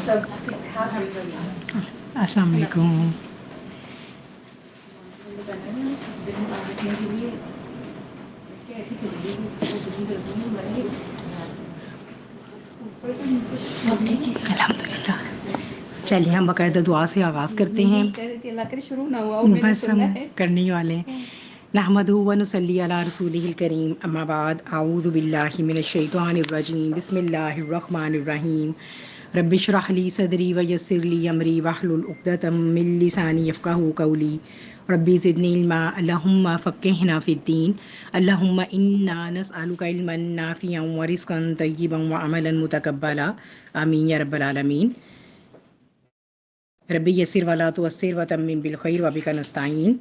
السلام علیکم. الحمدللہ. چلیے ہم باقاعدہ دعا سے آغاز کرتے ہیں. بس ہم کرنے ہی والے ہیں. نحمدہ و نصلی علی رسولہ الکریم. اما بعد اعوذ باللہ من الشیطان الرجیم. بسم اللہ الرحمن الرحیم. رب اشرح لی صدری ویسر لی امری واحلل عقدۃ من لسانی یفقہوا قولی. ربی زدنی علما. اللہم فقہنا فی الدین. اللہم انا نسألک علما نافعا ورزقا طیبا وعملا متقبلا. آمین یا رب العالمین. ربی یسر ولا تعسر وتمم بالخیر وبک نستعین.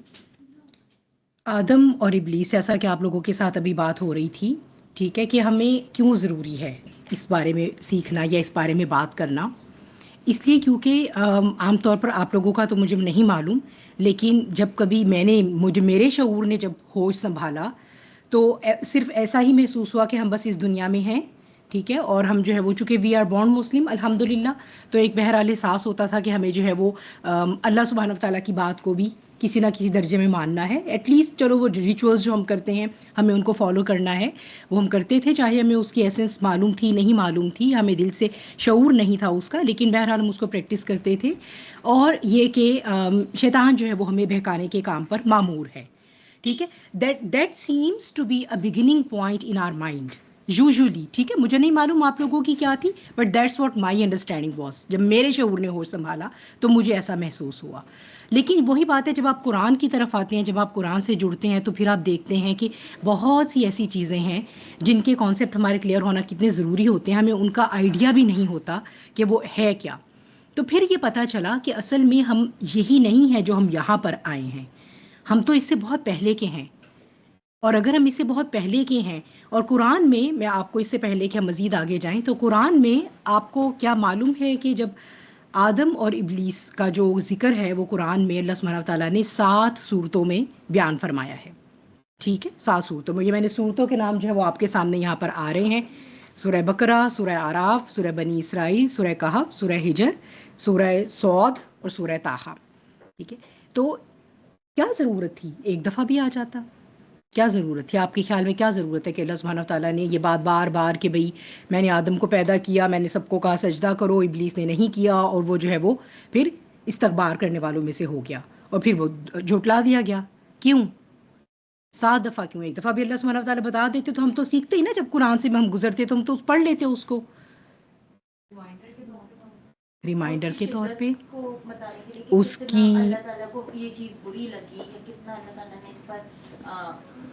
آدم اور ابلیس، جیسا کہ آپ لوگوں کے ساتھ ابھی بات ہو رہی تھی، ٹھیک ہے، کہ ہمیں کیوں ضروری ہے اس بارے میں سیکھنا یا اس بارے میں بات کرنا. اس لیے کیونکہ عام طور پر آپ لوگوں کا تو مجھے نہیں معلوم، لیکن جب کبھی میرے شعور نے جب ہوش سنبھالا تو صرف ایسا ہی محسوس ہوا کہ ہم بس اس دنیا میں ہیں، ٹھیک ہے، اور ہم جو ہے وہ چونکہ وی آر بورن مسلم الحمدللہ، تو ایک بہرحال احساس ہوتا تھا کہ ہمیں جو ہے وہ اللہ سبحانہ وتعالیٰ کی بات کو بھی کسی نہ کسی درجے میں ماننا ہے. ایٹ لیسٹ چلو وہ ریچولز جو ہم کرتے ہیں ہمیں ان کو فالو کرنا ہے، وہ ہم کرتے تھے، چاہے ہمیں اس کی ایسنس معلوم تھی نہیں معلوم تھی، ہمیں دل سے شعور نہیں تھا اس کا، لیکن بہرحال ہم اس کو پریکٹس کرتے تھے. اور یہ کہ شیطان جو ہے وہ ہمیں بہکانے کے کام پر مامور ہے، ٹھیک ہے. That seems to be a beginning point in our mind usually, ٹھیک ہے. مجھے نہیں معلوم آپ لوگوں کی کیا تھی، but that's what my understanding was. جب میرے شعور نے ہوش سنبھالا تو مجھے ایسا محسوس ہوا. لیکن وہی بات ہے، جب آپ قرآن کی طرف آتے ہیں، جب آپ قرآن سے جڑتے ہیں، تو پھر آپ دیکھتے ہیں کہ بہت سی ایسی چیزیں ہیں جن کے کانسیپٹ ہمارے کلیئر ہونا کتنے ضروری ہوتے ہیں، ہمیں ان کا آئیڈیا بھی نہیں ہوتا کہ وہ ہے کیا. تو پھر یہ پتہ چلا کہ اصل میں ہم یہی نہیں ہے جو ہم یہاں پر آئے ہیں، ہم تو اس سے بہت پہلے کے ہیں. اور اگر ہم اس سے بہت پہلے کے ہیں، اور قرآن میں آپ کو اس سے پہلے کہ ہم مزید آگے جائیں، تو قرآن میں آپ کو کیا معلوم ہے کہ جب آدم اور ابلیس کا جو ذکر ہے وہ قرآن میں اللہ سبحانہ تعالیٰ نے 7 صورتوں میں بیان فرمایا ہے، ٹھیک ہے. 7 صورتوں میں، یہ میں نے صورتوں کے نام جو ہے وہ آپ کے سامنے یہاں پر آ رہے ہیں: سورہ بقرہ، سورہ اعراف، سورہ بنی اسرائیل، سورہ کہف، سورہ ہجر، سورہ صاد اور سورہ طٰہٰ، ٹھیک ہے. تو کیا ضرورت تھی؟ ایک دفعہ بھی آ جاتا. کیا ضرورت تھی؟ آپ کے خیال میں کیا ضرورت ہے کہ اللہ سبحانہ تعالیٰ نے یہ بات بار بار کہ بھئی میں نے آدم کو پیدا کیا، میں نے سب کو کہا سجدہ کرو، ابلیس نے نہیں کیا، اور وہ جو ہے وہ پھر استکبار کرنے والوں میں سے ہو گیا، اور پھر وہ جھٹلا دیا گیا. کیوں 7 دفعہ؟ کیوں؟ ایک دفعہ بھی اللہ سبحانہ تعالیٰ بتا دیتے تو ہم تو سیکھتے ہی نا. جب قرآن سے ہم گزرتے تو ہم تو پڑھ لیتے اس کو ریمائنڈر کے طور پہ، اس کی اللہ تعالیٰ کو یہ چیز بری لگی، یا کتنا اللہ تعالیٰ نے اس پر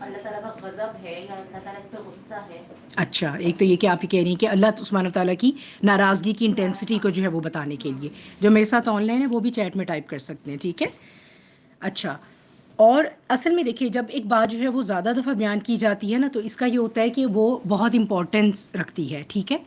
اللہ تعالیٰ کا غضب ہے، یا اللہ تعالیٰ اس پہ غصہ ہے. اچھا، ایک تو یہ کہ آپ یہ کہہ رہی ہیں کہ اللہ سبحانہ تعالیٰ کی ناراضگی کی انٹینسٹی کو جو ہے وہ بتانے کے لیے. جو میرے ساتھ آن لائن ہے وہ بھی چیٹ میں ٹائپ کر سکتے ہیں، ٹھیک ہے. اچھا، اور اصل میں دیکھیے جب ایک بات جو ہے وہ زیادہ دفعہ بیان کی جاتی ہے نا، تو اس کا یہ ہوتا ہے کہ وہ بہت امپورٹنس رکھتی ہے، ٹھیک ہے.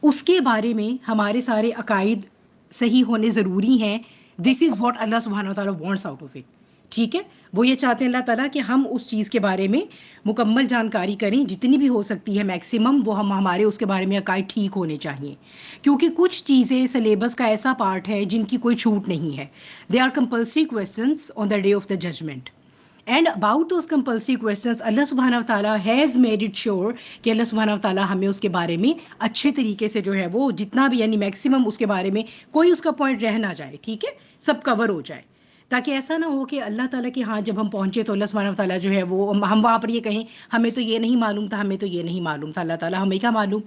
اس کے بارے میں ہمارے سارے عقائد صحیح ہونے ضروری ہیں. دس از واٹ اللہ سبحانہ تعالیٰ وانٹس آؤٹ آف اٹ، ٹھیک ہے. وہ یہ چاہتے ہیں اللہ تعالیٰ کہ ہم اس چیز کے بارے میں مکمل جانکاری کریں، جتنی بھی ہو سکتی ہے میکسیمم، وہ ہمارے اس کے بارے میں عقائد ٹھیک ہونے چاہیے. کیونکہ کچھ چیزیں سلیبس کا ایسا پارٹ ہے جن کی کوئی چھوٹ نہیں ہے. They are compulsory questions on the day of the judgment. And about those compulsory questions اللہ سبحانہ تعالیٰ ہیز میڈ اٹ شیور کہ اللہ سبحانہ تعالیٰ ہمیں اس کے بارے میں اچھے طریقے سے جو ہے وہ جتنا بھی، یعنی میکسیمم اس کے بارے میں کوئی اس کا پوائنٹ رہ نہ جائے، ٹھیک ہے، سب کور ہو جائے. تاکہ ایسا نہ ہو کہ اللہ تعالیٰ کے ہاں جب ہم پہنچے تو اللہ سبحانہ تعالیٰ جو ہے وہ ہم وہاں پر یہ کہیں ہمیں تو یہ نہیں معلوم تھا، ہمیں تو یہ نہیں معلوم تھا. اللہ تعالیٰ ہمیں کیا معلوم،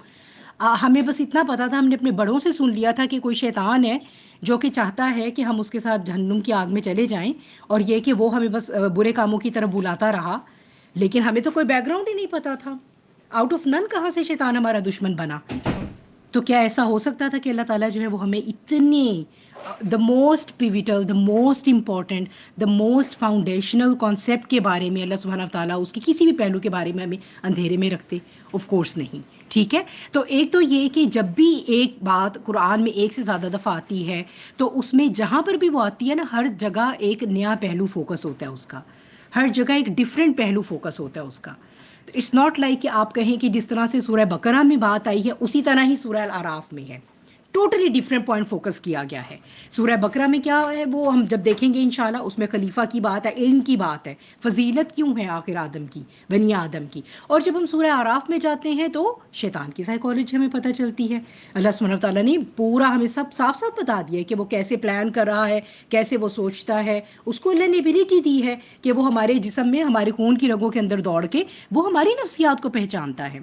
ہمیں بس اتنا پتا تھا، ہم نے اپنے بڑوں سے سن لیا تھا کہ کوئی شیطان ہے جو کہ چاہتا ہے کہ ہم اس کے ساتھ جہنم کی آگ میں چلے جائیں، اور یہ کہ وہ ہمیں بس برے کاموں کی طرف بلاتا رہا. لیکن ہمیں تو کوئی بیک گراؤنڈ ہی نہیں پتا تھا. آؤٹ آف نن کہاں سے شیطان ہمارا دشمن بنا؟ تو کیا ایسا ہو سکتا تھا کہ اللہ تعالیٰ جو ہے وہ ہمیں اتنے the most pivotal, the most important, the most foundational concept کے بارے میں اللہ سبحانہ تعالیٰ اس کے کسی بھی پہلو کے بارے میں ہمیں اندھیرے میں رکھتے؟ آف کورس نہیں، ٹھیک ہے. تو ایک تو یہ کہ جب بھی ایک بات قرآن میں ایک سے زیادہ دفعہ آتی ہے تو اس میں جہاں پر بھی وہ آتی ہے نا، ہر جگہ ایک نیا پہلو فوکس ہوتا ہے اس کا، ہر جگہ ایک ڈفرینٹ پہلو فوکس ہوتا ہے اس کا. اٹس ناٹ لائک کہ آپ کہیں کہ جس طرح سے سورہ بقرہ میں بات آئی ہے اسی طرح ہی سورہ الاعراف میں ہے، ٹوٹلی ڈفرینٹ پوائنٹ فوکس کیا گیا ہے. سورہ بقرہ میں کیا ہے وہ ہم جب دیکھیں گے انشاءاللہ, اس میں خلیفہ کی بات ہے, علم کی بات ہے, فضیلت کیوں ہے آخر آدم کی, بنی آدم کی. اور جب ہم سورہ اعراف میں جاتے ہیں تو شیطان کی سائیکالوجی ہمیں پتہ چلتی ہے. اللہ سبحانہ و تعالیٰ نے پورا ہمیں سب صاف صاف بتا دیا ہے کہ وہ کیسے پلان کر رہا ہے, کیسے وہ سوچتا ہے. اس کو اللہ نے ایبلٹی دی ہے کہ وہ ہمارے جسم میں, ہمارے خون کی رگوں کے اندر دوڑ کے وہ ہماری نفسیات کو پہچانتا ہے.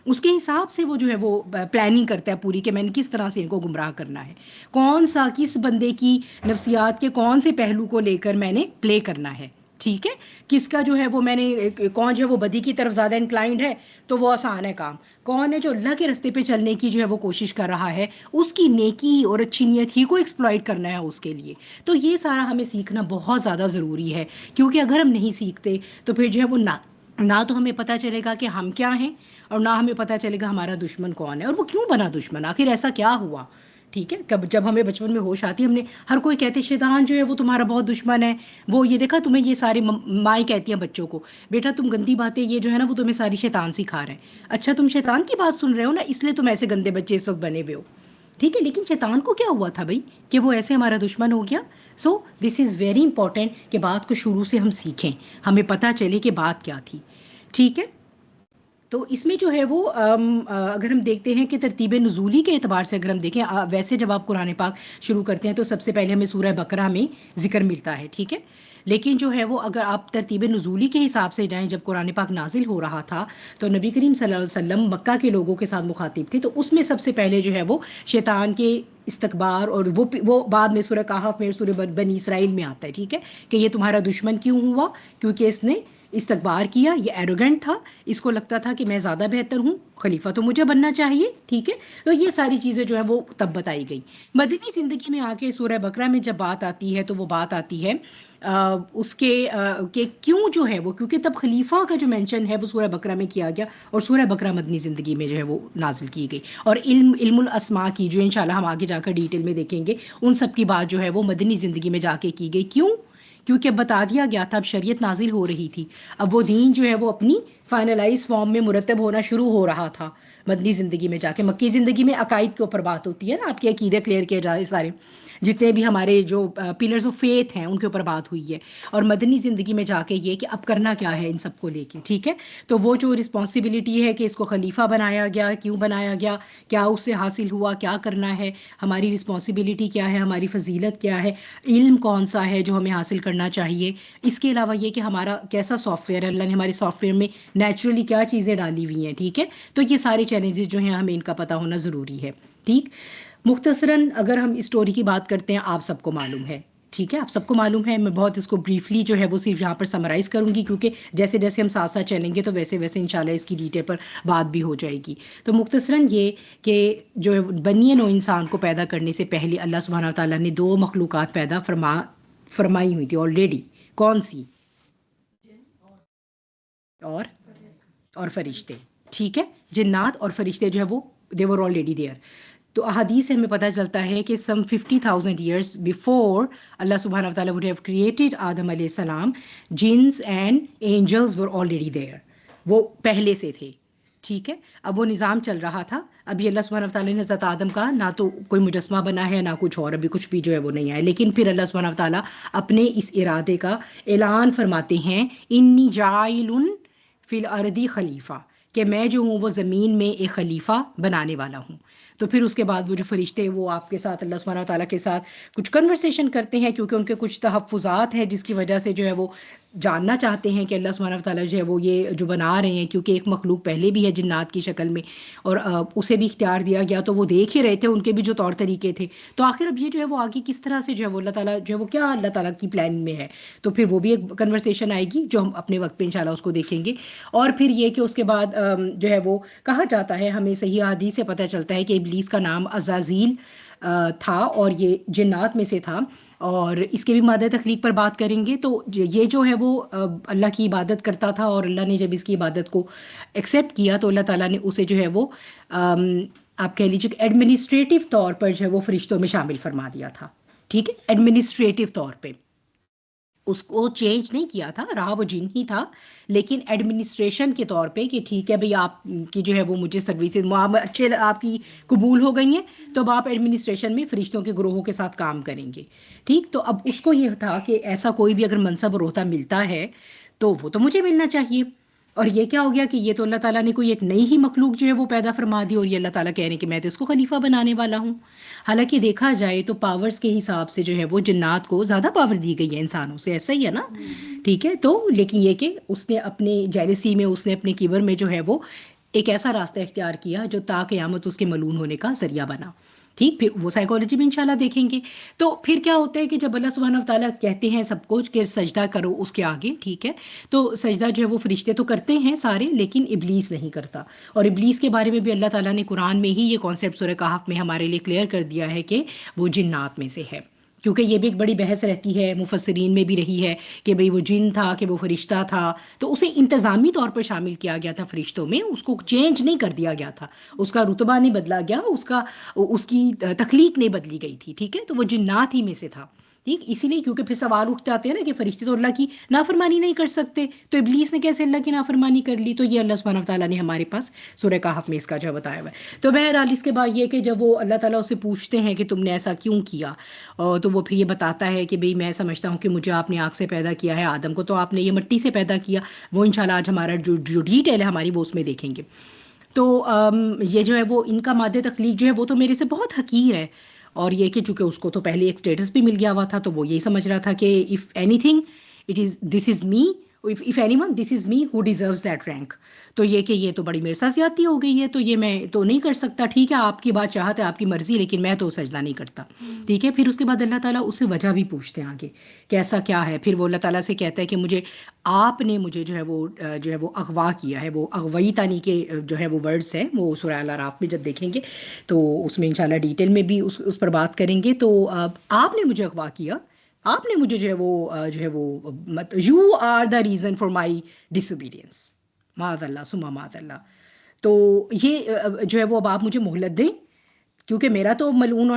اس کے حساب سے وہ جو ہے وہ پلاننگ کرتا ہے پوری, کہ میں نے کس طرح سے ان کو گمراہ کرنا ہے, کون سا کس بندے کی نفسیات کے کون سے پہلو کو لے کر میں نے پلے کرنا ہے. ٹھیک ہے, کس کا جو ہے وہ میں نے, کون جو ہے وہ بدی کی طرف زیادہ انکلائنڈ ہے تو وہ آسان ہے کام, کون ہے جو اللہ کے راستے پہ چلنے کی جو ہے وہ کوشش کر رہا ہے, اس کی نیکی اور اچھی نیت ہی کو ایکسپلائٹ کرنا ہے اس کے لیے. تو یہ سارا ہمیں سیکھنا بہت زیادہ ضروری ہے, کیونکہ اگر ہم نہیں سیکھتے تو پھر جو ہے وہ نہ تو ہمیں پتہ چلے گا کہ ہم کیا ہیں, اور نہ ہمیں پتہ چلے گا ہمارا دشمن کون ہے اور وہ کیوں بنا دشمن, آخر ایسا کیا ہوا. ٹھیک ہے, جب ہمیں بچپن میں ہوش آتی ہے, ہم نے ہر کوئی کہتے شیطان جو ہے وہ تمہارا بہت دشمن ہے, وہ یہ دیکھا تمہیں یہ سارے مائیں کہتی ہیں بچوں کو, بیٹا تم گندی باتیں یہ جو ہے نا وہ تمہیں ساری شیطان سکھا رہے ہیں. اچھا تم شیطان کی بات سن رہے ہو نا, اس لیے تم ایسے گندے بچے اس وقت بنے ہوئے ہو. ٹھیک ہے, لیکن شیطان کو کیا ہوا تھا بھائی کہ وہ ایسے ہمارا دشمن ہو گیا. سو دس از ویری امپورٹنٹ کہ بات کو شروع سے ہم سیکھیں, ہمیں پتہ چلے کہ بات کیا تھی. ٹھیک ہے, تو اس میں جو ہے وہ اگر ہم دیکھتے ہیں کہ ترتیب نزولی کے اعتبار سے اگر ہم دیکھیں, ویسے جب آپ قرآن پاک شروع کرتے ہیں تو سب سے پہلے ہمیں سورہ بقرہ میں ذکر ملتا ہے. ٹھیک ہے, لیکن جو ہے وہ اگر آپ ترتیب نزولی کے حساب سے جائیں, جب قرآن پاک نازل ہو رہا تھا تو نبی کریم صلی اللہ علیہ وسلم مکہ کے لوگوں کے ساتھ مخاطب تھے, تو اس میں سب سے پہلے جو ہے وہ شیطان کے استکبار, اور وہ بعد میں سورہ کہف میں, سورہ بنی اسرائیل میں آتا ہے. ٹھیک ہے, کہ یہ تمہارا دشمن کیوں ہوا, کیونکہ اس نے استکبار کیا, یہ ایروگنٹ تھا, اس کو لگتا تھا کہ میں زیادہ بہتر ہوں, خلیفہ تو مجھے بننا چاہیے. ٹھیک ہے, تو یہ ساری چیزیں جو ہے وہ تب بتائی گئی. مدنی زندگی میں آ کے سورہ بقرہ میں جب بات آتی ہے تو وہ بات آتی ہے اس کے کہ کیوں جو ہے وہ, کیونکہ تب خلیفہ کا جو مینشن ہے وہ سورہ بقرہ میں کیا گیا, اور سورہ بقرہ مدنی زندگی میں جو ہے وہ نازل کی گئی. اور علم الاسماء کی جو انشاءاللہ ہم آگے جا کر ڈیٹیل میں دیکھیں گے, ان سب کی بات جو ہے وہ مدنی زندگی میں جا کے کی گئی. کیوں؟ کیونکہ اب بتا دیا گیا تھا, اب شریعت نازل ہو رہی تھی, اب وہ دین جو ہے وہ اپنی فائنلائز فارم میں مرتب ہونا شروع ہو رہا تھا مدنی زندگی میں جا کے. مکی زندگی میں عقائد کے اوپر بات ہوتی ہے نا, آپ کے عقیدے کلیئر کیے جائے, سارے جتنے بھی ہمارے جو پلرز آف فیتھ ہیں ان کے اوپر بات ہوئی ہے. اور مدنی زندگی میں جا کے یہ کہ اب کرنا کیا ہے ان سب کو لے کے. ٹھیک ہے, تو وہ جو رسپانسبلٹی ہے کہ اس کو خلیفہ بنایا گیا, کیوں بنایا گیا, کیا اس سے حاصل ہوا, کیا کرنا ہے, ہماری رسپانسبلٹی کیا ہے, ہماری فضیلت کیا ہے, علم کون سا ہے جو ہمیں حاصل کرنا چاہیے. اس کے علاوہ یہ کہ ہمارا کیسا سافٹ ویئر ہے, اللہ نے ہمارے سافٹ ویئر میں نیچرلی کیا چیزیں ڈالی ہوئی ہیں. ٹھیک ہے, تو یہ سارے چیلنجز جو ہیں ہمیں ان کا پتہ ہونا ضروری ہے. ٹھیک, مختصراً اگر ہم اسٹوری کی بات کرتے ہیں, آپ سب کو معلوم ہے. ٹھیک ہے, آپ سب کو معلوم ہے, میں بہت اس کو بریفلی جو ہے وہ صرف یہاں پر سمرائز کروں گی, کیونکہ جیسے جیسے ہم ساتھ ساتھ چلیں گے تو ویسے ویسے انشاءاللہ اس کی ڈیٹیل پر بات بھی ہو جائے گی. تو مختصراً یہ کہ جو بنی نوع انسان کو پیدا کرنے سے پہلے اللہ سبحانہ و تعالیٰ نے 2 مخلوقات پیدا فرمائی ہوئی تھی آلریڈی. کون سی؟ اور فرشتے. ٹھیک ہے, جنات اور فرشتے جو ہے وہ they were already there. تو احادیث سے ہمیں پتہ چلتا ہے کہ some 50,000 years before اللہ سبحانہ و تعالیٰ would have created آدم علیہ السلام, jinns and angels were already there. وہ پہلے سے تھے. ٹھیک ہے, اب وہ نظام چل رہا تھا. ابھی اللہ سبحانہ و تعالیٰ نے حضرت آدم کا نہ تو کوئی مجسمہ بنا ہے نہ کچھ اور, ابھی کچھ بھی جو ہے وہ نہیں آیا. لیکن پھر اللہ سبحانہ و تعالیٰ اپنے اس ارادے کا اعلان فرماتے ہیں, انی جاعل فی الارض خلیفہ, کہ میں جو ہوں وہ زمین میں ایک خلیفہ بنانے والا ہوں. تو پھر اس کے بعد وہ جو فرشتے وہ آپ کے ساتھ اللہ سبحانہ و تعالیٰ کے ساتھ کچھ کنورسیشن کرتے ہیں, کیونکہ ان کے کچھ تحفظات ہیں جس کی وجہ سے جو ہے وہ جاننا چاہتے ہیں کہ اللہ سبحانہ و تعالیٰ جو ہے وہ یہ جو بنا رہے ہیں, کیونکہ ایک مخلوق پہلے بھی ہے جنات کی شکل میں, اور اسے بھی اختیار دیا گیا, تو وہ دیکھ ہی رہے تھے ان کے بھی جو طور طریقے تھے. تو آخر اب یہ جو ہے وہ آگے کس طرح سے جو ہے وہ اللہ تعالیٰ جو ہے وہ کیا اللہ تعالیٰ کی پلاننگ میں ہے, تو پھر وہ بھی ایک کنورسیشن آئے گی جو ہم اپنے وقت پہ انشاءاللہ اس کو دیکھیں گے. اور پھر یہ کہ اس کے بعد جو ہے وہ کہا جاتا ہے, ہمیں صحیح حدیث سے پتہ چلتا ہے کہ ابلیس کا نام عزازیل تھا اور یہ جنات میں سے تھا, اور اس کے بھی مادہ تخلیق پر بات کریں گے. تو یہ جو ہے وہ اللہ کی عبادت کرتا تھا, اور اللہ نے جب اس کی عبادت کو ایکسیپٹ کیا تو اللہ تعالیٰ نے اسے جو ہے وہ آپ کہہ لیجیے ایڈمنسٹریٹو طور پر جو ہے وہ فرشتوں میں شامل فرما دیا تھا. ٹھیک ہے, ایڈمنسٹریٹو طور پہ. اس کو چینج نہیں کیا تھا، رہا وہ جن ہی تھا، لیکن ایڈمنسٹریشن کے طور پہ کہ ٹھیک ہے بھئی آپ کی جو ہے وہ مجھے سروسز اچھے آپ کی قبول ہو گئی ہیں، تو اب آپ ایڈمنسٹریشن میں فرشتوں کے گروہوں کے ساتھ کام کریں گے. ٹھیک، تو اب اس کو یہ تھا کہ ایسا کوئی بھی اگر منصب اور عہدہ ملتا ہے تو وہ تو مجھے ملنا چاہیے. اور یہ کیا ہو گیا کہ یہ تو اللہ تعالیٰ نے کوئی ایک نئی ہی مخلوق جو ہے وہ پیدا فرما دی، اور یہ اللہ تعالیٰ کہہ رہے ہیں کہ میں تو اس کو خلیفہ بنانے والا ہوں. حالانکہ دیکھا جائے تو پاورز کے حساب سے جو ہے وہ جنات کو زیادہ پاور دی گئی ہے انسانوں سے، ایسا ہی ہے نا. ٹھیک ہے، تو لیکن یہ کہ اس نے اپنے جیلسی میں، اس نے اپنے کبر میں جو ہے وہ ایک ایسا راستہ اختیار کیا جو تا قیامت اس کے ملعون ہونے کا ذریعہ بنا. ٹھیک، پھر وہ سائیکالوجی بھی انشاءاللہ دیکھیں گے. تو پھر کیا ہوتا ہے کہ جب اللہ سبحانہ و تعالیٰ کہتے ہیں سب کو کہ سجدہ کرو اس کے آگے، ٹھیک ہے، تو سجدہ جو ہے وہ فرشتے تو کرتے ہیں سارے، لیکن ابلیس نہیں کرتا. اور ابلیس کے بارے میں بھی اللہ تعالیٰ نے قرآن میں ہی یہ کانسیپٹ سورہ کہف میں ہمارے لیے کلیئر کر دیا ہے کہ وہ جنات میں سے ہے. کیونکہ یہ بھی ایک بڑی بحث رہتی ہے، مفسرین میں بھی رہی ہے کہ بھئی وہ جن تھا کہ وہ فرشتہ تھا. تو اسے انتظامی طور پر شامل کیا گیا تھا فرشتوں میں، اس کو چینج نہیں کر دیا گیا تھا، اس کا رتبہ نہیں بدلا گیا، اس کی تخلیق نہیں بدلی گئی تھی. ٹھیک ہے، تو وہ جنات ہی میں سے تھا. ٹھیک، اسی لیے کیونکہ پھر سوال اٹھ جاتے ہیں نا کہ فرشتے تو اللہ کی نافرمانی نہیں کر سکتے، تو ابلیس نے کیسے اللہ کی نافرمانی کر لی؟ تو یہ اللہ سبحانہ و تعالیٰ نے ہمارے پاس سورہ کہف میں اس کا جو بتایا ہوا ہے. تو بہرحال اس کے بعد یہ کہ جب وہ اللہ تعالیٰ اسے پوچھتے ہیں کہ تم نے ایسا کیوں کیا، تو وہ پھر یہ بتاتا ہے کہ بھئی میں سمجھتا ہوں کہ مجھے آپ نے آگ سے پیدا کیا ہے، آدم کو تو آپ نے یہ مٹی سے پیدا کیا. وہ انشاءاللہ آج ہمارا جو ڈیٹیل ہے ہماری وہ اس میں دیکھیں گے. تو یہ جو ہے وہ ان کا مادہ تخلیق جو ہے وہ تو میرے سے بہت حقیر ہے. اور یہ کہ چونکہ اس کو تو پہلے ایک سٹیٹس بھی مل گیا ہوا تھا، تو وہ یہی سمجھ رہا تھا کہ if any thing it is this is me, if any one this is me who deserves that rank. تو یہ کہ یہ تو بڑی میرے ساتھ زیادتی ہو گئی ہے، تو یہ میں تو نہیں کر سکتا. ٹھیک ہے، آپ کی بات چاہت ہے، آپ کی مرضی، لیکن میں تو سجدہ نہیں کرتا. ٹھیک ہے، پھر اس کے بعد اللہ تعالیٰ اسے وجہ بھی پوچھتے ہیں آگے کہ ایسا کیا ہے. پھر وہ اللہ تعالیٰ سے کہتا ہے کہ آپ نے مجھے جو ہے وہ اغوا کیا ہے. وہ اغوئی تانی کے جو ہے وہ ورڈز ہیں، وہ سورہ الاعراف میں جب دیکھیں گے تو اس میں انشاءاللہ ڈیٹیل میں بھی اس پر بات کریں گے. تو آپ نے مجھے اغوا کیا، آپ نے مجھے جو ہے وہ you are the reason for my disobedience, معاذ اللہ ثم معاذ اللہ. تو یہ جو ہے وہ اب آپ مجھے مہلت دیں، کیونکہ میرا تو ملعون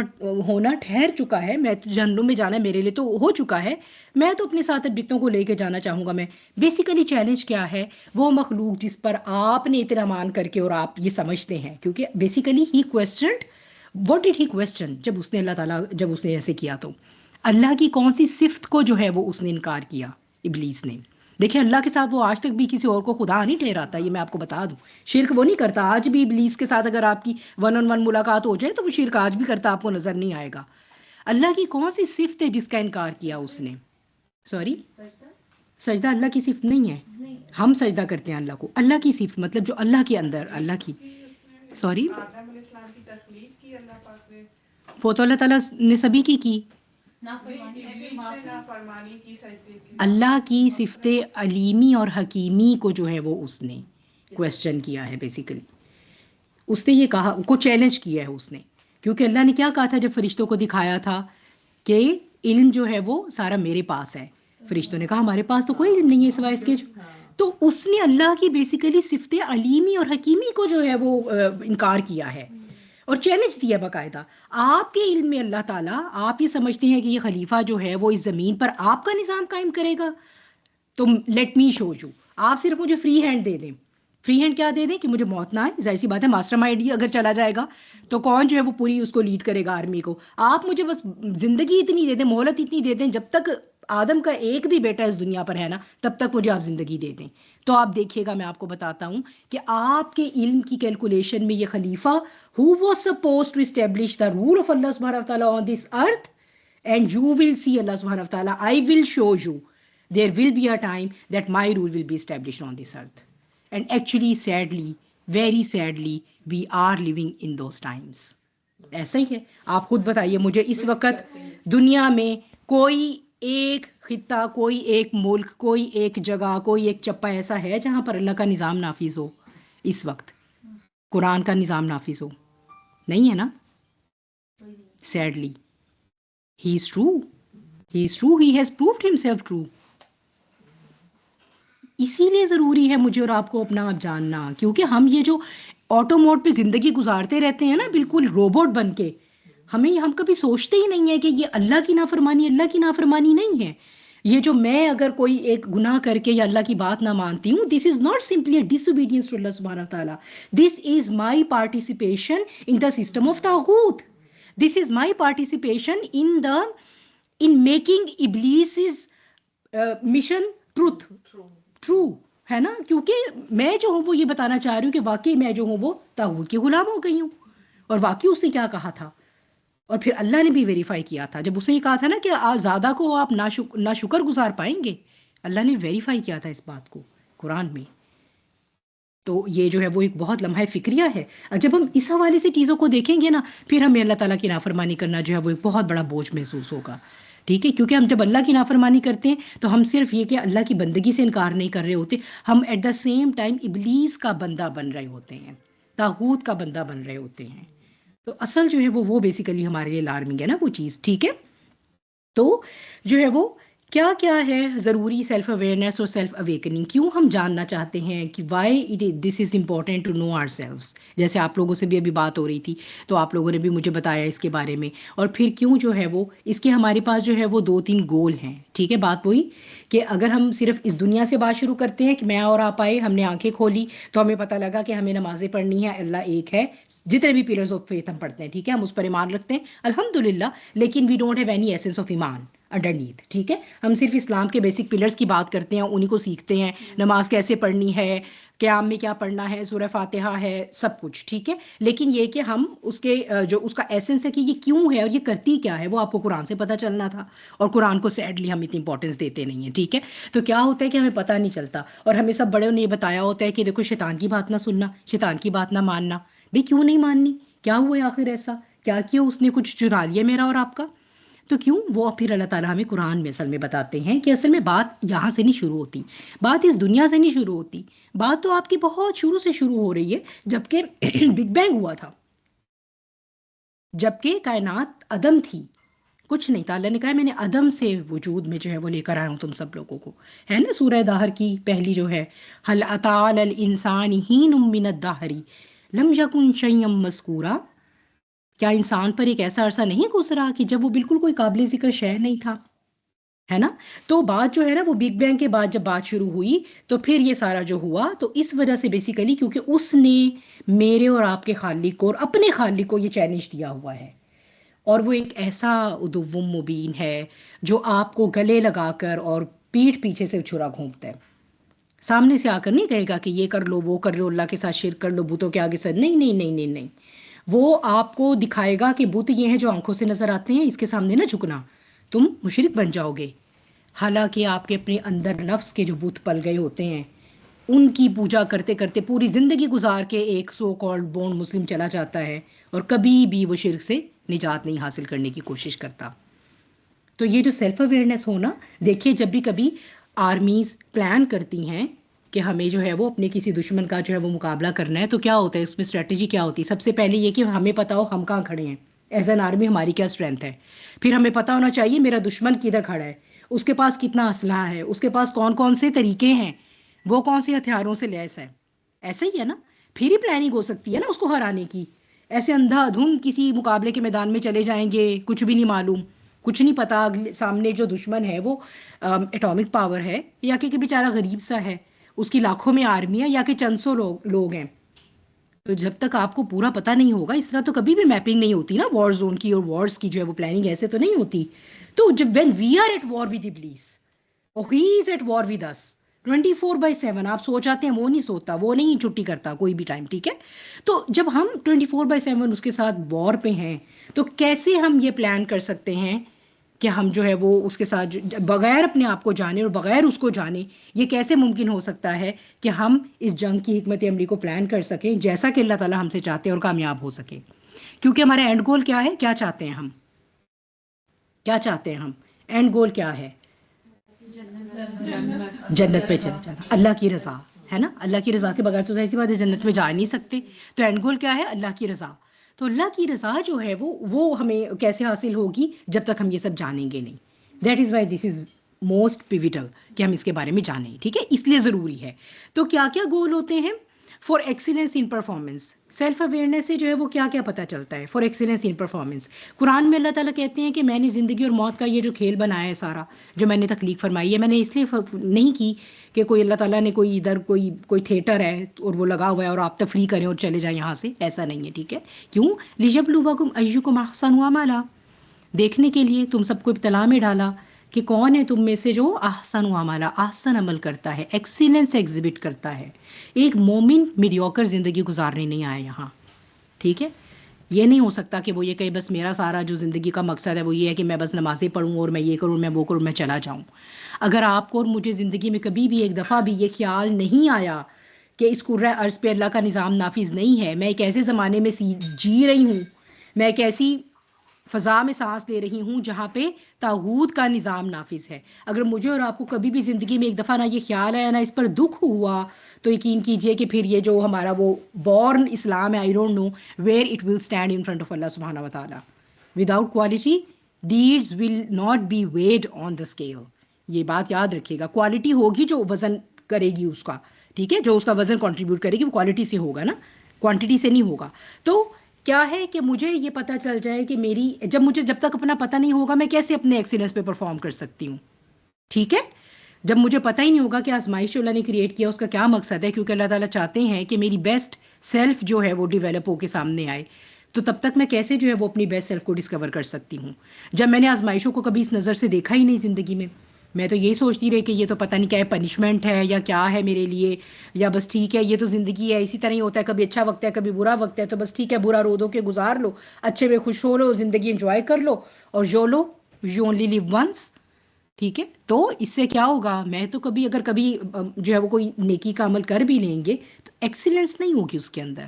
ہونا ٹھہر چکا ہے، میں تو جہنم میں جانا میرے لیے تو ہو چکا ہے. میں تو اپنے ساتھ بتوں کو لے کے جانا چاہوں گا. میں بیسیکلی چیلنج کیا ہے، وہ مخلوق جس پر آپ نے اطلاع کر کے اور آپ یہ سمجھتے ہیں، کیونکہ basically he questioned what did he question. جب اس نے اللہ تعالیٰ جب اس نے ایسے کیا تو اللہ کی کون سی صفت کو جو ہے وہ اس نے انکار کیا ابلیس نے. دیکھیں اللہ کے ساتھ وہ آج تک بھی کسی اور کو خدا نہیں ٹھہراتا، یہ میں آپ کو بتا دوں. شرک وہ نہیں کرتا آج بھی. ابلیس کے ساتھ اگر آپ کی ون آن ون ملاقات ہو جائے تو وہ شرک آج بھی کرتا، آپ کو نظر نہیں آئے گا. اللہ کی کون سی صفت ہے جس کا انکار کیا اس نے؟ سوری، سجدہ اللہ کی صفت نہیں ہے. ہم سجدہ کرتے ہیں اللہ کو. اللہ کی صفت مطلب جو اللہ کے اندر اللہ کی، سوری، وہ تو اللہ تعالیٰ نے سبھی کی. اللہ کی صفت علیمی اور حکیمی کو جو ہے وہ اس نے کویسچن کیا ہے. بیسیکلی اس نے یہ کہا، کو چیلنج کیا ہے اس نے، کیونکہ اللہ نے کیا کہا تھا جب فرشتوں کو دکھایا تھا کہ علم جو ہے وہ سارا میرے پاس ہے. فرشتوں نے کہا ہمارے پاس تو کوئی علم نہیں ہے سوائے اس کے. تو اس نے اللہ کی بیسیکلی صفت علیمی اور حکیمی کو جو ہے وہ انکار کیا ہے اور چیلنج دیا باقاعدہ. آپ کے علم میں اللہ تعالیٰ، آپ یہ سمجھتے ہیں کہ یہ خلیفہ جو ہے وہ اس زمین پر آپ کا نظام قائم کرے گا، تو لیٹ می شو یو. آپ صرف مجھے فری ہینڈ دے دیں. فری ہینڈ کیا دے دیں کہ مجھے موت نہ آئے. ظاہر سی بات ہے ماسٹر مائنڈ اگر چلا جائے گا تو کون جو ہے وہ پوری اس کو لیڈ کرے گا آرمی کو. آپ مجھے بس زندگی اتنی دے دیں، مہلت اتنی دے دیں، جب تک آدم کا ایک بھی بیٹا اس دنیا پر ہے نا تب تک مجھے آپ زندگی دے دیں. تو آپ دیکھیے گا، میں آپ کو بتاتا ہوں کہ آپ کے علم کی کیلکولیشن میں یہ خلیفہ who was supposed to establish the rule of Allah subhanahu wa ta'ala on this earth, and you will see Allah subhanahu wa ta'ala, I will show you there will be a time that my rule will be established on this earth. And actually sadly, very sadly, we are living in those times. ایسا ہی ہے. آپ خود بتائیے مجھے اس وقت دنیا میں کوئی ایک خطہ، کوئی ایک ملک، کوئی ایک جگہ، کوئی ایک چپا ایسا ہے جہاں پر اللہ کا نظام نافذ ہو؟ اس وقت قرآن کا نظام نافذ ہو؟ نہیں ہے نا. Sadly he is true, he is true, he has proved himself true. اسی لیے ضروری ہے مجھے اور آپ کو اپنا آپ جاننا، کیونکہ ہم یہ جو آٹو موڈ پہ زندگی گزارتے رہتے ہیں نا بالکل روبوٹ بن کے، ہم کبھی سوچتے ہی نہیں ہے کہ یہ اللہ کی نافرمانی، اللہ کی نافرمانی نہیں ہے. یہ جو میں اگر کوئی ایک گناہ کر کے یا اللہ کی بات نہ مانتی ہوں, this is not simply a disobedience to اللہ سبحانہ تعالیٰ, this is my participation in the system of طاغوت, this is my participation in making ابلیس مشن ٹرو, ہے نا, کیونکہ میں جو ہوں وہ یہ بتانا چاہ رہی ہوں کہ واقعی میں جو ہوں وہ طاغوت کی غلام ہو گئی ہوں. اور واقعی اس نے کیا کہا تھا, اور پھر اللہ نے بھی ویریفائی کیا تھا جب اسے یہ کہا تھا نا کہ زیادہ کو آپ نا شکر گزار پائیں گے, اللہ نے ویریفائی کیا تھا اس بات کو قرآن میں. تو یہ جو ہے وہ ایک بہت لمحہ فکریہ ہے. جب ہم اس حوالے سے چیزوں کو دیکھیں گے نا, پھر ہمیں اللہ تعالیٰ کی نافرمانی کرنا جو ہے وہ ایک بہت بڑا بوجھ محسوس ہوگا. ٹھیک ہے, کیونکہ ہم جب اللہ کی نافرمانی کرتے ہیں تو ہم صرف یہ کہ اللہ کی بندگی سے انکار نہیں کر رہے ہوتے, ہم ایٹ دا سیم ٹائم ابلیس کا بندہ بن رہے ہوتے ہیں, طاغوت کا بندہ بن رہے ہوتے ہیں. تو اصل جو ہے وہ بیسیکلی ہمارے لیے الارمنگ ہے نا وہ چیز. ٹھیک ہے, تو جو ہے وہ کیا کیا ہے ضروری سیلف اویئرنیس اور سیلف اویکننگ, کیوں ہم جاننا چاہتے ہیں کہ why this is important to know our selves. جیسے آپ لوگوں سے بھی ابھی بات ہو رہی تھی تو آپ لوگوں نے بھی مجھے بتایا اس کے بارے میں, اور پھر کیوں جو ہے وہ اس کے ہمارے پاس جو ہے وہ 2-3 گول ہیں. ٹھیک ہے, بات وہی کہ اگر ہم صرف اس دنیا سے بات شروع کرتے ہیں کہ میں اور آپ آئے, ہم نے آنکھیں کھولی تو ہمیں پتہ لگا کہ ہمیں نمازیں پڑھنی ہے, اللہ ایک ہے, جتنے بھی پلرز آف فیتھ ہم پڑھتے ہیں, ٹھیک ہے, ہم اس پر ایمان رکھتے ہیں الحمدللہ, لیکن we don't have any essence of iman underneath. ٹھیک ہے, ہم صرف اسلام کے بیسک پلرز کی بات کرتے ہیں, انہیں کو سیکھتے ہیں, نماز کیسے پڑھنی ہے, قیام میں کیا پڑھنا ہے, سورہ فاتحہ ہے, سب کچھ ٹھیک ہے, لیکن یہ کہ ہم اس کے جو اس کا ایسنس ہے کہ یہ کیوں ہے اور یہ کرتی کیا ہے, وہ آپ کو قرآن سے پتہ چلنا تھا, اور قرآن کو سیڈلی ہم اتنی امپورٹنس دیتے نہیں ہیں. ٹھیک ہے, تو کیا ہوتا ہے کہ ہمیں پتہ نہیں چلتا, اور ہمیں سب بڑوں نے یہ بتایا ہوتا ہے کہ دیکھو شیطان کی بات نہ سننا, شیطان کی بات نہ ماننا. بھئی کیوں نہیں ماننی, کیا ہوا ہے آخر ایسا, کیا کیا اس نے کچھ چرا لیا میرا اور آپ کا؟ تو کیوں وہ پھر اللہ تعالیٰ ہمیں قرآن میں اصل میں بتاتے ہیں کہ اصل میں بات یہاں سے نہیں شروع ہوتی, بات اس دنیا سے نہیں شروع ہوتی, بات تو آپ کی بہت شروع سے شروع ہو رہی ہے, جبکہ بگ بینگ ہوا تھا, جبکہ کائنات عدم تھی, کچھ نہیں تھا. اللہ نے کہا میں نے عدم سے وجود میں جو ہے وہ لے کر آیا ہوں تم سب لوگوں کو, ہے نا سورہ دہر کی پہلی جو ہے, هل اتى على الانسان حين من الدهر لم يكن شيئا مذكورا, کیا انسان پر ایک ایسا عرصہ نہیں گزرا کہ جب وہ بالکل کوئی قابل ذکر شے نہیں تھا, ہے نا. تو بات جو ہے نا وہ بگ بینگ کے بعد جب بات شروع ہوئی تو پھر یہ سارا جو ہوا, تو اس وجہ سے بیسیکلی کیونکہ اس نے میرے اور آپ کے خالق کو اور اپنے خالق کو یہ چیلنج دیا ہوا ہے, اور وہ ایک ایسا عدو مبین ہے جو آپ کو گلے لگا کر اور پیٹھ پیچھے سے چھرا گھونپتا ہے. سامنے سے آ کر نہیں کہے گا کہ یہ کر لو, وہ کر لو, اللہ کے ساتھ شرک کر لو, بتوں کے آگے سر, نہیں نہیں نہیں نہیں نہیں, وہ آپ کو دکھائے گا کہ بت یہ ہیں جو آنکھوں سے نظر آتے ہیں, اس کے سامنے نہ جھکنا, تم مشرک بن جاؤ گے. حالانکہ آپ کے اپنے اندر نفس کے جو بت پل گئے ہوتے ہیں, ان کی پوجا کرتے کرتے پوری زندگی گزار کے ایک سو کالڈ بونڈ مسلم چلا جاتا ہے, اور کبھی بھی وہ شرک سے نجات نہیں حاصل کرنے کی کوشش کرتا. تو یہ جو سیلف اویئرنیس ہونا, دیکھیے جب بھی کبھی آرمیز پلان کرتی ہیں کہ ہمیں جو ہے وہ اپنے کسی دشمن کا جو ہے وہ مقابلہ کرنا ہے, تو کیا ہوتا ہے اس میں اسٹریٹجی کیا ہوتی ہے؟ سب سے پہلے یہ کہ ہمیں پتہ ہو ہم کہاں کھڑے ہیں, ایز این آرمی ہماری کیا اسٹرینتھ ہے. پھر ہمیں پتہ ہونا چاہیے میرا دشمن کدھر کھڑا ہے, اس کے پاس کتنا اسلحہ ہے, اس کے پاس کون کون سے طریقے ہیں, وہ کون سے ہتھیاروں سے لیس ہے. ایسا ہی ہے نا, پھر ہی پلاننگ ہو سکتی ہے نا اس کو ہرانے کی. ایسے اندھا دھند کسی مقابلے کے میدان میں چلے جائیں گے, کچھ بھی نہیں معلوم, کچھ نہیں پتا سامنے جو دشمن ہے وہ ایٹامک پاور ہے یا کہ بیچارہ غریب سا ہے, اس کی لاکھوں میں آرمی ہے یا کہ چند سو لوگ ہیں. تو جب تک آپ کو پورا پتہ نہیں ہوگا, اس طرح تو کبھی بھی میپنگ نہیں ہوتی نا وار زون کی اور وارز کی جو ہے وہ پلاننگ ایسے تو نہیں ہوتی. تو جب when we are at war with Iblis اور ہی از ایٹ وار ود اس 24/7, آپ سو جاتے ہیں, وہ نہیں سوتا, وہ نہیں چھٹی کرتا کوئی بھی ٹائم. ٹھیک ہے, تو جب ہم 24/7 اس کے ساتھ وار پہ ہیں, تو کیسے ہم یہ پلان کر سکتے ہیں کہ ہم جو ہے وہ اس کے ساتھ بغیر اپنے آپ کو جانے اور بغیر اس کو جانے, یہ کیسے ممکن ہو سکتا ہے کہ ہم اس جنگ کی حکمت عملی کو پلان کر سکیں جیسا کہ اللہ تعالیٰ ہم سے چاہتے ہیں اور کامیاب ہو سکے. کیونکہ ہمارا اینڈ گول کیا ہے, کیا چاہتے ہیں ہم, کیا چاہتے ہیں ہم, اینڈ گول کیا ہے, جنت پہ چلے جانا, اللہ کی رضا, ہے نا. اللہ کی رضا کے بغیر تو ظاہر سی بات ہے جنت میں جا نہیں سکتے. تو اینڈ گول کیا ہے, اللہ کی رضا. تو اللہ کی رضا جو ہے وہ ہمیں کیسے حاصل ہوگی جب تک ہم یہ سب جانیں گے نہیں. That is why this is most pivotal کہ ہم اس کے بارے میں جانیں. ٹھیک ہے, اس لیے ضروری ہے. تو کیا کیا گول ہوتے ہیں؟ For excellence in performance. Self awareness سے جو ہے وہ کیا کیا پتہ چلتا ہے؟ For excellence in performance. قرآن میں اللہ تعالیٰ کہتے ہیں کہ میں نے زندگی اور موت کا یہ جو کھیل بنایا ہے سارا، جو میں نے تخلیق فرمائی ہے، میں نے اس لیے نہیں کی کہ کوئی اللہ تعالیٰ نے کوئی ادھر کوئی تھیٹر ہے اور وہ لگا ہوا ہے اور آپ تفریح کریں اور چلے جائیں یہاں سے، ایسا نہیں ہے. ٹھیک ہے؟ کیوں؟ لیبلوکم ایکم احسن عملا، دیکھنے کے لیے تم سب کو ابتلا میں ڈالا کہ کون ہے تم میں سے جو احسن عملا، احسن عمل کرتا ہے، ایکسیلنس ایگزبٹ کرتا ہے. ایک مومن میڈیوکر زندگی گزارنے نہیں آیا یہاں. ٹھیک ہے؟ یہ نہیں ہو سکتا کہ وہ یہ کہے بس میرا سارا جو زندگی کا مقصد ہے وہ یہ ہے کہ میں بس نمازیں پڑھوں اور میں یہ کروں، میں وہ کروں، میں چلا جاؤں. اگر آپ کو اور مجھے زندگی میں کبھی بھی ایک دفعہ بھی یہ خیال نہیں آیا کہ اس کرۂ ارض پہ اللہ کا نظام نافذ نہیں ہے، میں ایک ایسے زمانے میں جی رہی ہوں، میں ایک ایسی فضا میں سانس لے رہی ہوں جہاں پہ طاغوت کا نظام نافذ ہے، اگر مجھے اور آپ کو کبھی بھی زندگی میں ایک دفعہ نہ یہ خیال آیا، نہ اس پر دکھ ہوا، تو یقین کیجئے کہ پھر یہ جو ہمارا وہ بورن اسلام ہے، I don't know where it will stand in front of اللہ سبحانہ و تعالیٰ. Without quality deeds will not be weighed on the scale. یہ بات یاد رکھیے گا. کوالٹی ہوگی جو وزن کرے گی اس کا، ٹھیک ہے، جو اس کا وزن کنٹریبیوٹ کرے گی وہ کوالٹی سے ہوگا نا، کوانٹٹی سے نہیں ہوگا. تو کیا ہے کہ مجھے یہ پتہ چل جائے کہ جب تک اپنا پتہ نہیں ہوگا میں کیسے اپنے ایکسیلنس پہ پرفارم کر سکتی ہوں. ٹھیک ہے؟ جب مجھے پتہ ہی نہیں ہوگا کہ آزمائش اللہ نے کریٹ کیا اس کا کیا مقصد ہے، کیونکہ اللہ تعالیٰ چاہتے ہیں کہ میری بیسٹ سیلف جو ہے وہ ڈیولپ ہو کے سامنے آئے، تو تب تک میں کیسے جو ہے وہ اپنی بیسٹ سیلف کو ڈسکور کر سکتی ہوں جب میں نے آزمائشوں کو کبھی اس نظر سے دیکھا ہی نہیں زندگی میں. میں تو یہی سوچتی رہی کہ یہ تو پتہ نہیں کیا ہے، پنشمنٹ ہے یا کیا ہے میرے لیے، یا بس ٹھیک ہے یہ تو زندگی ہے، اسی طرح ہی ہوتا ہے، کبھی اچھا وقت ہے کبھی برا وقت ہے، تو بس ٹھیک ہے برا رو دو کے گزار لو، اچھے میں خوش ہو لو، زندگی انجوائے کر لو، اور YOLO you only live once. ٹھیک ہے؟ تو اس سے کیا ہوگا، میں تو کبھی جو ہے وہ کوئی نیکی کا عمل کر بھی لیں گے تو ایکسیلنس نہیں ہوگی اس کے اندر.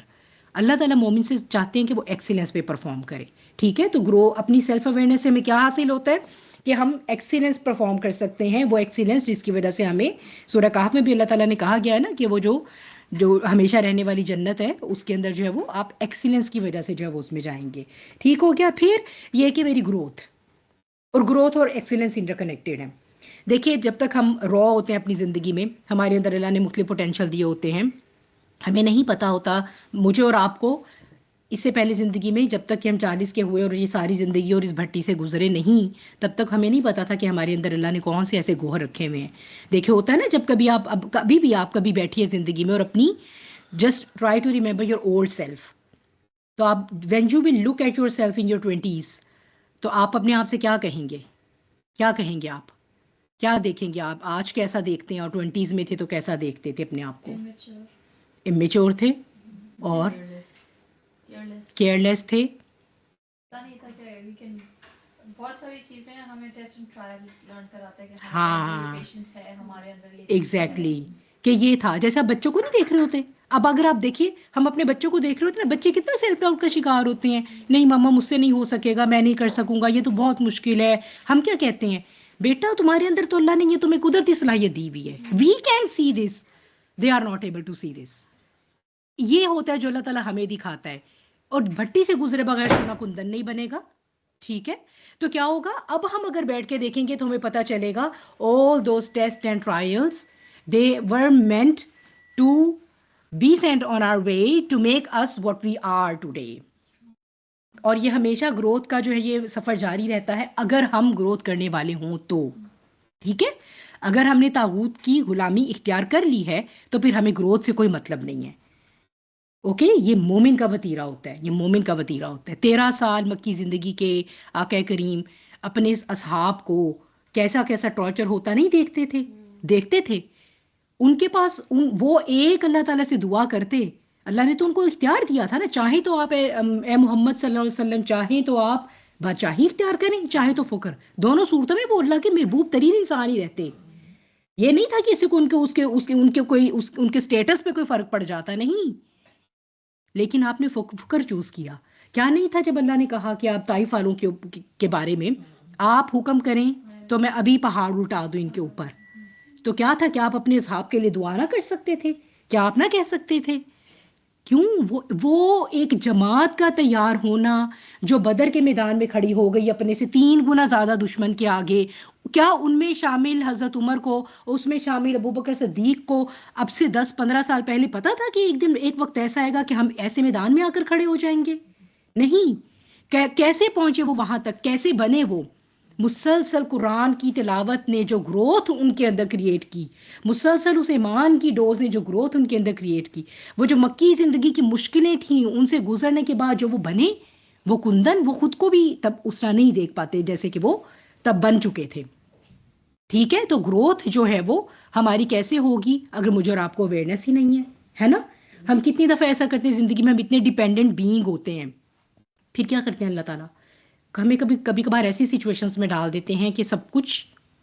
اللہ تعالیٰ مومن سے چاہتے ہیں کہ وہ ایکسیلنس پہ پرفارم کرے. ٹھیک ہے؟ تو گرو اپنی سیلف اویئرنیس سے ہمیں کیا حاصل ہوتا ہے کہ ہم ایکسیلنس پرفارم کر سکتے ہیں، وہ ایکسیلنس جس کی وجہ سے ہمیں سورہ کہف میں بھی اللہ تعالیٰ نے کہا گیا ہے نا کہ وہ جو ہمیشہ رہنے والی جنت ہے اس کے اندر جو ہے وہ آپ ایکسیلنس کی وجہ سے جو ہے وہ اس میں جائیں گے. ٹھیک ہو گیا؟ پھر یہ کہ میری گروتھ اور ایکسیلنس انٹر کنیکٹڈ ہیں. دیکھیے جب تک ہم را ہوتے ہیں اپنی زندگی میں، ہمارے اندر اللہ نے مختلف پوٹینشیل دیے ہوتے ہیں، ہمیں نہیں پتہ ہوتا، مجھے اور آپ کو اس سے پہلے زندگی میں جب تک کہ ہم 40 کے ہوئے اور یہ ساری زندگی اور اس بھٹی سے گزرے نہیں، تب تک ہمیں نہیں پتا تھا کہ ہمارے اندر اللہ نے کون سے ایسے گوہر رکھے ہوئے ہیں. دیکھیں ہوتا ہے نا، جب کبھی آپ بیٹھیے زندگی میں اور اپنی just try to remember your old self. تو آپ when you will look at your self in your 20s، تو آپ اپنے آپ سے کیا کہیں گے؟ آپ کیا دیکھیں گے؟ آپ آج کیسا دیکھتے ہیں، اور 20s میں تھے تو کیسا دیکھتے تھے اپنے آپ کو؟ امیچور تھے اور کیئرلیس تھے. بہت ساری چیزیں ہمیں ٹیسٹ اینڈ ٹرائل لرن کراتا ہے کہ ہاں پیشنس ہے ہمارے اندر، یہ ایگزیکٹلی کہ یہ تھا. جیسے آپ بچوں کو نہیں دیکھ رہے ہوتے، اب اگر آپ دیکھیے ہم اپنے بچوں کو دیکھ رہے ہوتے ہیں نا، بچے کتنا سیلف ڈاؤٹ کا شکار ہوتے ہیں، نہیں ماما مجھ سے نہیں ہو سکے گا، میں نہیں کر سکوں گا، یہ تو بہت مشکل ہے. ہم کیا کہتے ہیں؟ بیٹا تمہارے اندر تو اللہ نے یہ تمہیں قدرتی صلاحیت دی ہوئی ہے، we can see this, they are not able to see this. یہ ہوتا ہے جو اللہ تعالیٰ ہمیں دکھاتا ہے. اور بھٹی سے گزرے بغیر سونا کندن نہیں بنے گا. ٹھیک ہے؟ تو کیا ہوگا، اب ہم اگر بیٹھ کے دیکھیں گے تو ہمیں پتہ چلے گا all those tests and trials they were meant to be sent on our way to make us what we are today. اور یہ ہمیشہ گروتھ کا جو ہے یہ سفر جاری رہتا ہے اگر ہم گروتھ کرنے والے ہوں تو. ٹھیک ہے؟ اگر ہم نے طاغوت کی غلامی اختیار کر لی ہے تو پھر ہمیں گروتھ سے کوئی مطلب نہیں ہے. اوکے؟ یہ مومن کا وتیرہ ہوتا ہے، 13 سال مکی زندگی کے آقا کریم اپنے اصحاب کو کیسا ٹارچر ہوتا نہیں دیکھتے تھے. ان کے پاس وہ ایک اللہ تعالیٰ سے دعا کرتے، اللہ نے تو ان کو اختیار دیا تھا نا، چاہیں تو آپ اے محمد صلی اللہ علیہ وسلم، چاہیں تو آپ بادشاہی اختیار کریں، چاہیں تو فقر. دونوں صورتوں میں وہ اللہ کے محبوب ترین انسان ہی رہتے. یہ نہیں تھا کہ کسی کو ان کے سٹیٹس پہ کوئی فرق پڑ جاتا، نہیں. لیکن آپ نے فکر چوز کیا. کیا نہیں تھا جب اللہ نے کہا کہ آپ طائف والوں کے بارے میں آپ حکم کریں تو میں ابھی پہاڑ اٹھا دوں ان کے اوپر. تو کیا تھا کہ آپ اپنے اصحاب کے لیے دعا نہ کر سکتے تھے؟ کیا آپ نہ کہہ سکتے تھے کیوں؟ وہ ایک جماعت کا تیار ہونا جو بدر کے میدان میں کھڑی ہو گئی اپنے سے 3 گنا زیادہ دشمن کے آگے. کیا ان میں شامل حضرت عمر کو، اس میں شامل ابوبکر صدیق کو اب سے 10-15 سال پہلے پتا تھا کہ ایک دن ایک وقت ایسا آئے گا کہ ہم ایسے میدان میں آ کر کھڑے ہو جائیں گے؟ نہیں. کیسے پہنچے وہ وہاں تک؟ کیسے بنے وہ؟ مسلسل قرآن کی تلاوت نے جو گروتھ ان کے اندر کریٹ کی، مسلسل اس ایمان کی ڈوز نے جو گروتھ ان کے اندر کریٹ کی، وہ جو مکی زندگی کی مشکلیں تھیں ان سے گزرنے کے بعد جو وہ بنے، وہ کندن، وہ خود کو بھی تب اس طرح نہیں دیکھ پاتے جیسے کہ وہ تب بن چکے تھے. ٹھیک ہے، تو گروتھ جو ہے وہ ہماری کیسے ہوگی اگر مجھے اور آپ کو اویئرنیس ہی نہیں ہے نا؟ ہم کتنی دفعہ ایسا کرتے ہیں زندگی میں، ہم اتنے ڈیپینڈنٹ بینگ ہوتے ہیں، پھر کیا کرتے ہیں اللہ تعالیٰ ہمیں کبھی کبھار ایسی سچویشنز میں ڈال دیتے ہیں کہ سب کچھ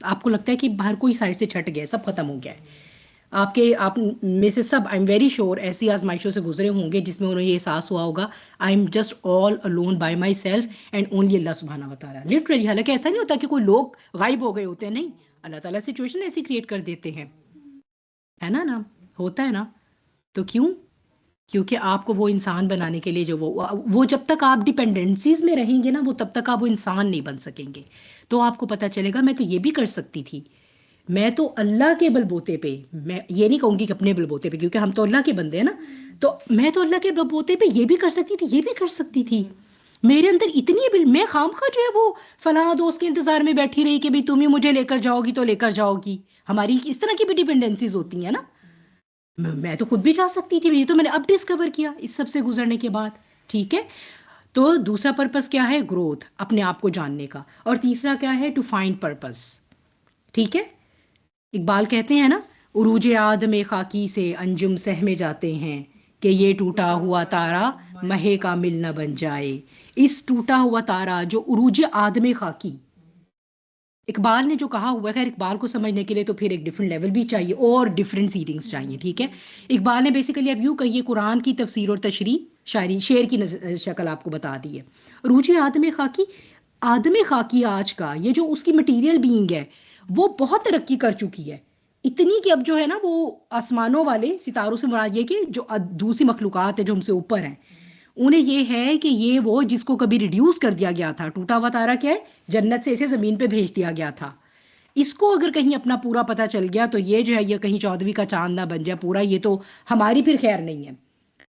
آپ کو لگتا ہے کہ باہر کوئی سائڈ سے چھٹ گیا، سب ختم ہو گیا ہے. آپ میں سے سب آئی ایم ویری شیور ایسی آزمائشوں سے گزرے ہوں گے جس میں انہیں یہ احساس ہوا ہوگا I am just all alone by myself and only اللہ سبحانہ و تعالیٰ. لٹرلی، حالانکہ ایسا نہیں ہوتا کہ کوئی لوگ غائب ہو گئے ہوتے ہیں، نہیں، اللہ تعالیٰ سچویشن ایسی کریٹ کر دیتے ہیں، ہے نا ہوتا ہے نا. تو کیونکہ آپ کو وہ انسان بنانے کے لیے جو وہ جب تک آپ ڈیپینڈنسیز میں رہیں گے نا، وہ تب تک آپ وہ انسان نہیں بن سکیں گے. تو آپ کو پتہ چلے گا میں تو یہ بھی کر سکتی تھی، میں تو اللہ کے بلبوتے پہ، میں یہ نہیں کہوں گی کہ اپنے بلبوتے پہ کیونکہ ہم تو اللہ کے بندے ہیں نا، تو میں تو اللہ کے بلبوتے پہ یہ بھی کر سکتی تھی، یہ بھی کر سکتی تھی. میرے اندر اتنی میں خواہ جو ہے وہ فلاں دوست کے انتظار میں بیٹھی رہی کہ بھی تم ہی مجھے لے کر جاؤ گی تو لے کر جاؤ گی. ہماری اس طرح کی بھی ڈیپینڈنسیز ہوتی ہیں نا. میں تو خود بھی جا سکتی تھی، یہ تو میں نے اب ڈسکور کیا اس سب سے گزرنے کے بعد. ٹھیک ہے، تو دوسرا پرپس کیا ہے؟ گروتھ، اپنے آپ کو جاننے کا. اور تیسرا کیا ہے؟ To find purpose. ٹھیک ہے، اقبال کہتے ہیں نا، عروج آدم خاکی سے انجم سہمے جاتے ہیں کہ یہ ٹوٹا ہوا تارا مہے کا مل نہ بن جائے. اس ٹوٹا ہوا تارا جو عروج آدم خاکی، اقبال نے جو کہا ہوا ہے، خیر اقبال کو سمجھنے کے لیے تو پھر ایک ڈفرینٹ لیول بھی چاہیے اور ڈفرینٹ سیٹنگز چاہیے. ٹھیک ہے، اقبال نے بیسیکلی اب یوں کہیے قرآن کی تفسیر اور تشریح شعر کی شکل آپ کو بتا دی ہے. عروج آدم خاکی، آدم خاکی آج کا یہ جو اس کی مٹیریل بینگ ہے وہ بہت ترقی کر چکی ہے، اتنی کہ اب جو ہے نا وہ آسمانوں والے، ستاروں سے مراد یہ کہ جو دوسری مخلوقات ہے جو ہم سے اوپر ہیں، انہیں یہ ہے کہ یہ وہ جس کو کبھی ریڈیوس کر دیا گیا تھا، ٹوٹا ہوا تارا کیا ہے؟ جنت سے اسے زمین پہ بھیج دیا گیا تھا. اس کو اگر کہیں اپنا پورا پتہ چل گیا تو یہ جو ہے یہ کہیں 14ویں کا چاند نہ بن جائے پورا، یہ تو ہماری پھر خیر نہیں ہے.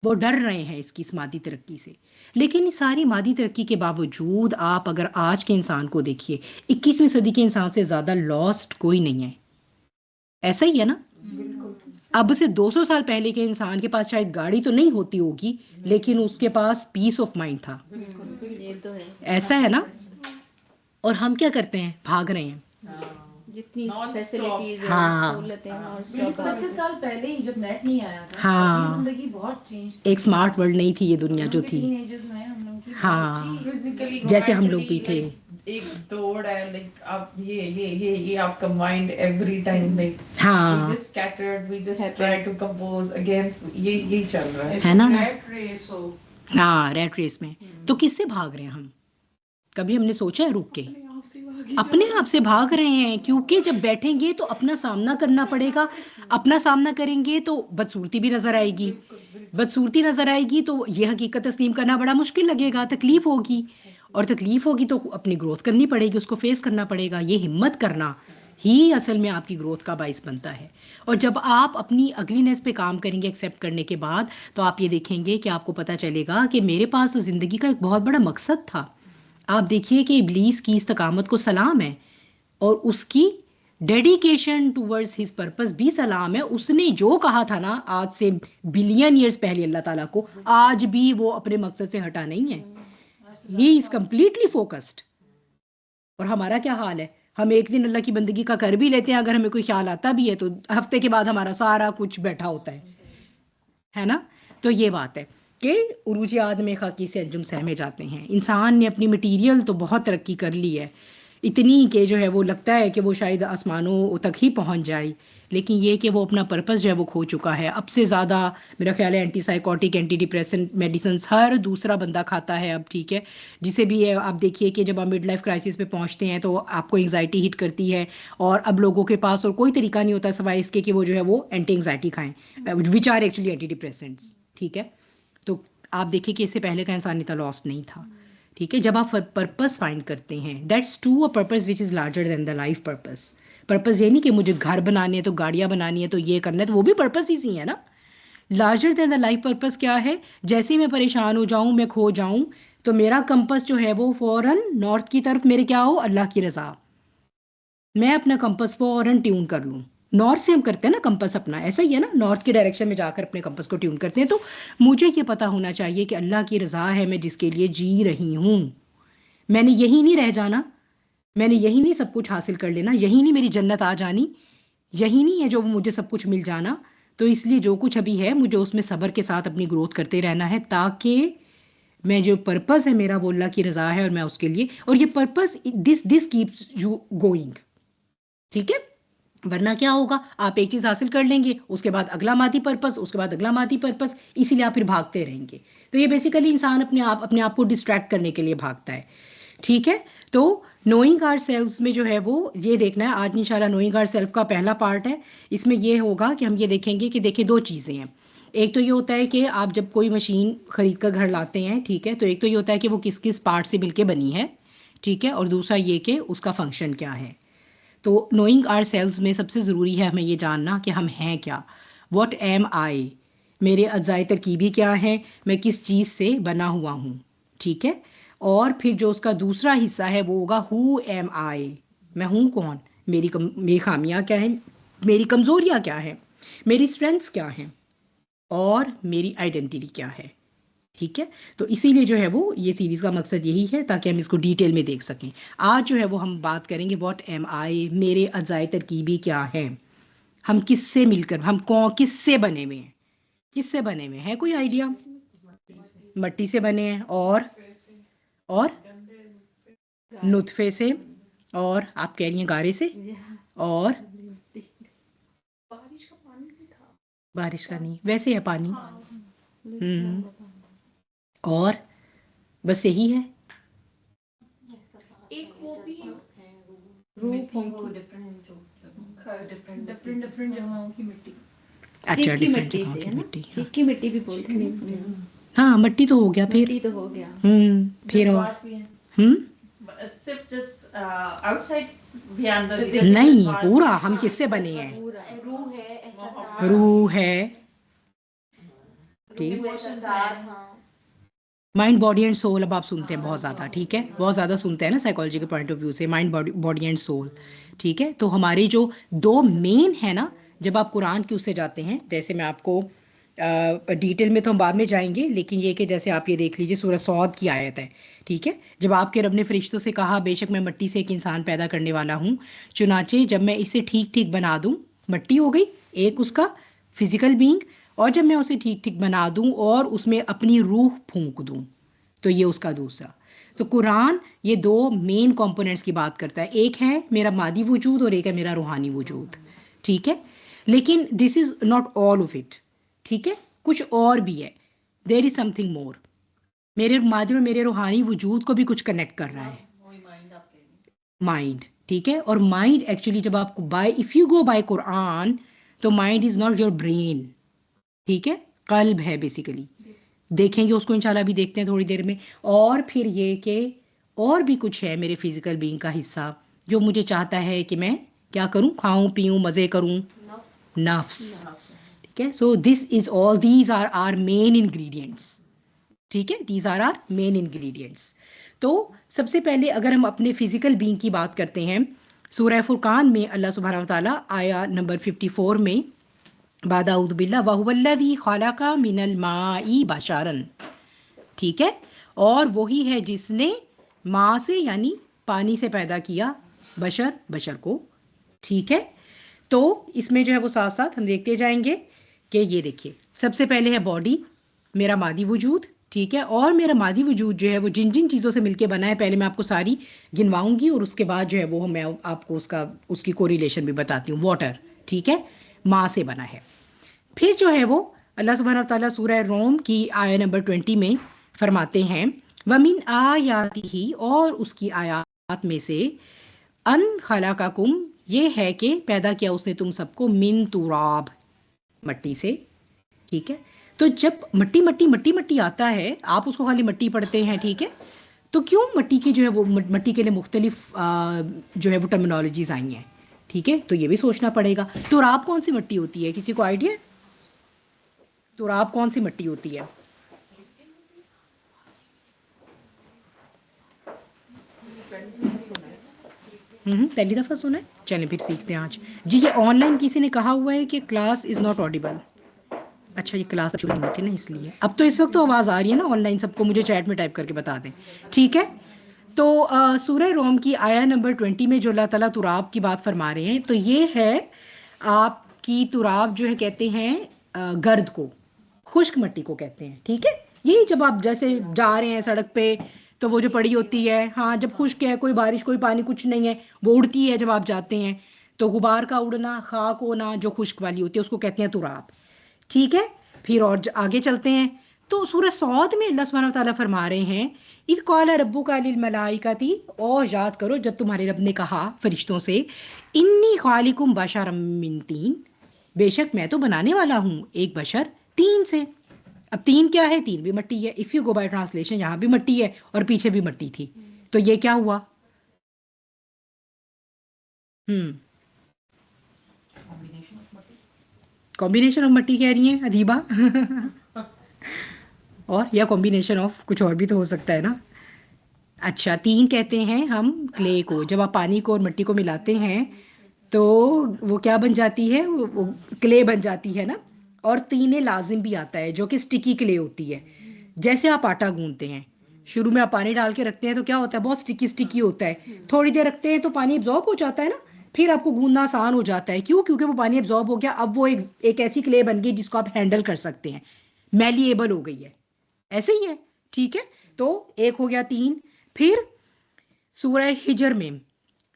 وہ ڈر رہے ہیں اس مادی ترقی سے. لیکن اس ساری مادی ترقی کے باوجود آپ اگر آج کے انسان کو دیکھیے، 21ویں صدی کے انسان سے زیادہ لاسٹ کوئی نہیں ہے. ایسا ہی ہے نا؟ اب سے 200 سال پہلے کے انسان کے پاس شاید گاڑی تو نہیں ہوتی ہوگی لیکن اس کے پاس پیس آف مائنڈ تھا. ایسا ہے نا؟ اور ہم کیا کرتے ہیں؟ بھاگ رہے ہیں. جتنی فیسلٹیز ہیں، ہاں، سہولتیں ہیں، اور 25 سال پہلے ہی جب نیٹ نہیں آیا تھا، ہاں، زندگی بہت چینج تھی. ایک اسمارٹ ورلڈ نہیں تھی یہ دنیا جو تھی. ٹین ایجرز میں ہم لوگوں کی ہاں، فزیکلی جیسے ہم لوگ بھی تھے. ایک دوڑ ہے، لائک آپ یہ آپ کمبائنڈ ایوری ٹائم، لائک ہاں، we just scattered, we just try to compose against یہی چل رہا ہے نا؟ ریٹ ریس ہو. ہاں، ریٹ ریس میں. تو کس سے بھاگ رہے ہیں ہم؟ کبھی ہم نے سوچا ہے رک کے؟ اپنے آپ سے بھاگ رہے ہیں، کیونکہ جب بیٹھیں گے تو اپنا سامنا کرنا پڑے گا. اپنا سامنا کریں گے تو بدصورتی بھی نظر آئے گی، بدصورتی نظر آئے گی تو یہ حقیقت تسلیم کرنا بڑا مشکل لگے گا، تکلیف ہوگی، اور تکلیف ہوگی تو اپنی گروتھ کرنی پڑے گی، اس کو فیس کرنا پڑے گا. یہ ہمت کرنا ہی اصل میں آپ کی گروتھ کا باعث بنتا ہے. اور جب آپ اپنی اگلینس پہ کام کریں گے ایکسیپٹ کرنے کے بعد، تو آپ یہ دیکھیں گے کہ آپ کو پتہ چلے گا کہ میرے پاس تو زندگی کا ایک بہت بڑا مقصد تھا. آپ دیکھیے کہ ابلیس کی استقامت کو سلام ہے، اور اس کی ڈیڈیکیشن ٹورڈز ہز پرپس بھی سلام ہے. اس نے جو کہا تھا نا آج سے بلین ایئرز پہلے اللہ تعالیٰ کو، آج بھی وہ اپنے مقصد سے ہٹا نہیں ہے. ہی از کمپلیٹلی فوکسڈ. اور ہمارا کیا حال ہے؟ ہم ایک دن اللہ کی بندگی کا کر بھی لیتے ہیں، اگر ہمیں کوئی خیال آتا بھی ہے تو ہفتے کے بعد ہمارا سارا کچھ بیٹھا ہوتا ہے نا؟ تو یہ بات ہے کہ عروج آدم خاکی سے انجم سہمے جاتے ہیں. انسان نے اپنی مٹیریل تو بہت ترقی کر لی ہے، اتنی کہ جو ہے وہ لگتا ہے کہ وہ شاید آسمانوں تک ہی پہنچ جائے، لیکن یہ کہ وہ اپنا پرپس جو ہے وہ کھو چکا ہے. اب سے زیادہ میرا خیال ہے antipsychotic, antidepressant medicines ہر دوسرا بندہ کھاتا ہے اب. ٹھیک ہے، جسے بھی ہے آپ دیکھیے کہ جب آپ مڈ لائف کرائسس پہ پہنچتے ہیں تو آپ کو انگزائٹی ہٹ کرتی ہے، اور اب لوگوں کے پاس اور کوئی طریقہ نہیں ہوتا سوائے اس کے کہ وہ جو ہے وہ اینٹی انگزائٹی کھائیں، which are actually antidepressants. ٹھیک ہے، تو آپ دیکھیں کہ اس سے پہلے کا انسان اتنا لاسٹ نہیں تھا. ٹھیک ہے, جب آپ پرپس فائنڈ کرتے ہیں, that's to a purpose which is larger than the life purpose. Purpose یہ نہیں کہ مجھے گھر بنانے ہیں تو گاڑیاں بنانی ہے تو یہ کرنا ہے, تو وہ بھی پرپس ہی سی ہے نا. Larger than the life purpose کیا ہے؟ جیسے میں پریشان ہو جاؤں, میں کھو جاؤں, تو میرا کمپس جو ہے وہ فوراً نارتھ کی طرف میرے کیا ہو, اللہ کی رضا. میں اپنا کمپس فوراً ٹیون کر لوں. نارتھ سے ہم کرتے ہیں نا کمپس اپنا, ایسا ہی ہے نا, نارتھ کی ڈائریکشن میں جا کر اپنے کمپس کو ٹیون کرتے ہیں. تو مجھے یہ پتا ہونا چاہیے کہ اللہ کی رضا ہے میں جس کے لیے جی رہی ہوں. میں نے یہی نہیں رہ جانا, میں نے یہی نہیں سب کچھ حاصل کر لینا, یہی نہیں میری جنت آ جانی, یہی نہیں ہے جو مجھے سب کچھ مل جانا. تو اس لیے جو کچھ ابھی ہے مجھے اس میں صبر کے ساتھ اپنی گروتھ کرتے رہنا ہے, تاکہ میں جو پرپس ہے میرا وہ اللہ کی رضا ہے اور میں اس کے لیے, اور یہ purpose this keeps you going. ٹھیک ہے, ورنہ کیا ہوگا, آپ ایک چیز حاصل کر لیں گے, اس کے بعد اگلا مادی پرپس, اس کے بعد اگلا مادی پرپس, اسی لیے آپ پھر بھاگتے رہیں گے. تو یہ بیسیکلی انسان اپنے آپ کو ڈسٹریکٹ کرنے کے لیے بھاگتا ہے. ٹھیک ہے, تو نوئنگ آر سیلفز میں جو ہے وہ یہ دیکھنا ہے. آج انشاءاللہ نوئنگ آر سیلف کا پہلا پارٹ ہے. اس میں یہ ہوگا کہ ہم یہ دیکھیں گے کہ دیکھیں دو چیزیں ہیں. ایک تو یہ ہوتا ہے کہ آپ جب کوئی مشین خرید کر گھر لاتے ہیں, ٹھیک ہے, تو ایک تو یہ ہوتا ہے کہ وہ کس کس پارٹ سے مل کے بنی ہے, ٹھیک ہے, اور دوسرا یہ کہ اس کا فنکشن کیا ہے. تو نوئنگ آر سیلفز میں سب سے ضروری ہے ہمیں یہ جاننا کہ ہم ہیں کیا. واٹ ایم آئی, میرے اجزائے ترکیبی کیا ہیں, میں کس چیز سے بنا ہوا ہوں. ٹھیک ہے, اور پھر جو اس کا دوسرا حصہ ہے وہ ہوگا ہو ایم آئی, میں ہوں کون, میری خامیاں کیا ہیں, میری کمزوریاں کیا ہیں, میری اسٹرینتھس کیا ہیں, اور میری آئیڈینٹی کیا ہے. ٹھیک ہے, تو اسی لیے جو ہے وہ یہ سیریز کا مقصد یہی ہے تاکہ ہم اس کو ڈیٹیل میں دیکھ سکیں. آج جو ہے وہ ہم بات کریں گے واٹ ایم آئی, میرے اجزائے ترکیبی کیا ہیں, ہم کس سے مل کر, ہم کس سے بنے ہوئے ہیں, کس سے بنے ہوئے ہیں, کوئی آئیڈیا؟ مٹی سے بنے ہیں, اور نطفے سے, اور آپ کہہ رہی ہیں گارے سے, اور بارش کا نہیں, ویسے ہے پانی, اور بس یہی ہے. ایک وہ بھی ڈفرینٹ جگہوں کی مٹی, اچھا, چکی ڈفرینٹ مٹی جگہوں سے کی ہے نا, مٹی, چکی مٹی بھی بولتے ہیں. ہاں مٹی تو ہو گیا, پھر مٹی تو ہو گیا. پھر صرف جسٹ آؤٹ سائڈ بھی اندر نہیں, پورا ہم کس سے بنے ہیں, روح ہے, احساسات, روح ہے, ٹھیک, احساسات, ہاں, مائنڈ باڈی اینڈ سول. اب آپ سنتے ہیں بہت زیادہ, ٹھیک ہے, بہت زیادہ سنتے ہیں نا سائیکالوجی کے پوائنٹ آف ویو سے, مائنڈ باڈی اینڈ سول. ٹھیک ہے, تو ہماری جو دو مین ہے نا, جب آپ قرآن کی اس سے جاتے ہیں, جیسے میں آپ کو ڈیٹیل میں تو ہم بعد میں جائیں گے, لیکن یہ کہ جیسے آپ یہ دیکھ لیجیے سورہ صاد کی آیت ہے. ٹھیک ہے, جب آپ کے رب نے فرشتوں سے کہا بے شک میں مٹی سے ایک انسان پیدا کرنے والا ہوں, چنانچہ جب میں اسے ٹھیک ٹھیک بنا دوں, مٹی ہو گئی ایک اس کا فزیکل بینگ, اور جب میں اسے ٹھیک ٹھیک بنا دوں اور اس میں اپنی روح پھونک دوں, تو یہ اس کا دوسرا. تو قرآن یہ دو مین کمپوننٹس کی بات کرتا ہے, ایک ہے میرا مادی وجود اور ایک ہے میرا روحانی وجود. ٹھیک ہے, لیکن this is not all of it. ٹھیک ہے, کچھ اور بھی ہے, دیر از سم تھنگ مور. میرے مادی اور میرے روحانی وجود کو بھی کچھ کنیکٹ کر رہا ہے مائنڈ. ٹھیک ہے, اور مائنڈ ایکچولی جب آپ کو اف یو گو بائی قرآن, تو mind is not your brain. ٹھیک ہے, قلب ہے بیسیکلی. دیکھیں گے اس کو انشاءاللہ, بھی دیکھتے ہیں تھوڑی دیر میں. اور پھر یہ کہ اور بھی کچھ ہے میرے فزیکل بینگ کا حصہ جو مجھے چاہتا ہے کہ میں کیا کروں, کھاؤں پیوں مزے کروں, نفس. ٹھیک ہے, so these are our main ingredients. ٹھیک ہے, these are our main ingredients. تو سب سے پہلے اگر ہم اپنے فزیکل بینگ کی بات کرتے ہیں, سورہ فرقان میں اللہ سبحانہ و تعالیٰ آیا نمبر 54 میں, بعد اعوذ باللہ وَهُوَ الَّذِي خَلَقَ مِنَ الْمَاءِ بَشَرًا. ٹھیک ہے, اور وہی ہے جس نے ماں سے یعنی پانی سے پیدا کیا بشر کو. ٹھیک ہے, تو اس میں جو ہے وہ ساتھ ساتھ ہم دیکھتے جائیں گے کہ یہ دیکھیے سب سے پہلے ہے باڈی, میرا مادی وجود. ٹھیک ہے, اور میرا مادی وجود جو ہے وہ جن جن چیزوں سے مل کے بنا ہے, پہلے میں آپ کو ساری گنواؤں گی اور اس کے بعد جو ہے وہ میں آپ کو اس کی کوریلیشن بھی بتاتی ہوں. واٹر, ٹھیک ہے, ماں سے بنا ہے. پھر جو ہے وہ اللہ سبحانہ و تعالیٰ سورہ روم کی آیت نمبر 20 میں فرماتے ہیں وَمِنْ آیَاتِهِ, اور اس کی آیات میں سے ان خلقکم, یہ ہے کہ پیدا کیا اس نے تم سب کو من تراب, مٹی سے. ٹھیک ہے, تو جب مٹی مٹی مٹی مٹی آتا ہے آپ اس کو خالی مٹی پڑھتے ہیں, ٹھیک ہے, تو کیوں مٹی کی جو ہے وہ مٹی کے لیے مختلف جو ہے وہ ٹرمینالوجیز آئی ہیں, ٹھیک ہے, تو یہ بھی سوچنا پڑے گا. تراب کون سی مٹی ہوتی ہے, کسی کو آئیڈیا؟ تراب کون سی مٹی ہوتی ہے؟ پہلی دفعہ سنا ہے, چلیں پھر سیکھتے ہیں آج. جی یہ آن لائن کسی نے کہا ہوا ہے کہ کلاس از ناٹ آڈیبل. اچھا یہ کلاس شروع نہیں تھی نا اس لیے. اب تو اس وقت تو آواز آ رہی ہے نا آن لائن سب کو, مجھے چیٹ میں ٹائپ کر کے بتا دیں, ٹھیک ہے. تو سورہ روم کی آیا نمبر 20 میں جو اللہ تعالیٰ تراب کی بات فرما رہے ہیں, تو یہ ہے آپ کی تراب جو ہے کہتے ہیں گرد کو, خشک مٹی کو کہتے ہیں, ٹھیک ہے. یہ جب آپ جیسے جا رہے ہیں سڑک پہ تو وہ جو پڑی ہوتی ہے, ہاں جب خشک ہے, کوئی بارش کوئی پانی کچھ نہیں ہے, وہ اڑتی ہے جب آپ جاتے ہیں, تو غبار کا اڑنا, خاک ہونا جو خشک والی ہوتی ہے اس کو کہتے ہیں تراب, ٹھیک ہے. پھر اور آگے چلتے ہیں تو سورہ صاد میں اللہ سبحانہ وتعالیٰ فرما رہے ہیں اذ قال ربک للملائکۃ, اور یاد کرو جب تمہارے رب نے کہا فرشتوں سے انی خالق بشرا من طین, بے شک میں تو بنانے والا ہوں ایک بشر تین سے. اب تین کیا ہے, تین بھی مٹی ہے. If you go by translation یہاں بھی مٹی ہے اور پیچھے بھی مٹی تھی, تو یہ کیا ہوا؟ کمبینیشن آف مٹی کہہ رہی ہیں ادیبہ اور یا کمبینیشن آف کچھ اور بھی تو ہو سکتا ہے نا. اچھا تین کہتے ہیں ہم کلے کو, جب آپ پانی کو اور مٹی کو ملاتے ہیں تو وہ کیا بن جاتی ہے, وہ کلے بن جاتی ہے نا. اور تین لازم بھی آتا ہے جو کہ اسٹکی کلے ہوتی ہے. جیسے آپ آٹا گوندتے ہیں, شروع میں آپ پانی ڈال کے رکھتے ہیں تو کیا ہوتا ہے, بہت اسٹکی ہوتا ہے, تھوڑی دیر رکھتے ہیں تو پانی ابزارب ہو جاتا ہے نا, پھر آپ کو گوندنا آسان ہو جاتا ہے. کیوں؟ کیونکہ وہ پانی ابزارب ہو گیا, اب وہ ایک ایسی کلے بن گئی جس کو آپ ہینڈل کر سکتے ہیں, میلیبل ہو گئی ہے. ایسے ہی ہے, ٹھیک ہے. تو ایک ہو گیا تین. پھر سورہ ہجر میں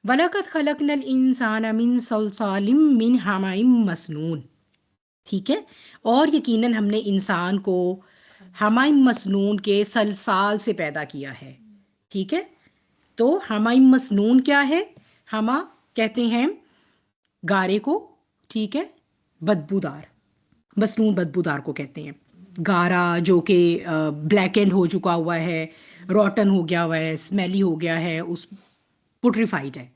وَلَقَدْ خَلَقْنَا الْإِنسَانَ مِنْ صَلْصَالٍ مِّنْ حَمَإٍ مَسْنُونٍ, ٹھیک ہے. اور یقیناً ہم نے انسان کو حمائم مسنون کے سلسال سے پیدا کیا ہے, ٹھیک ہے. تو حمائم مسنون کیا ہے؟ ہما کہتے ہیں گارے کو, ٹھیک ہے, بدبودار, مسنون بدبودار کو کہتے ہیں. گارا جو کہ بلیک اینڈ ہو چکا ہوا ہے, روٹن ہو گیا ہوا ہے, اسمیلی ہو گیا ہے, اس پوٹریفائڈ ہے.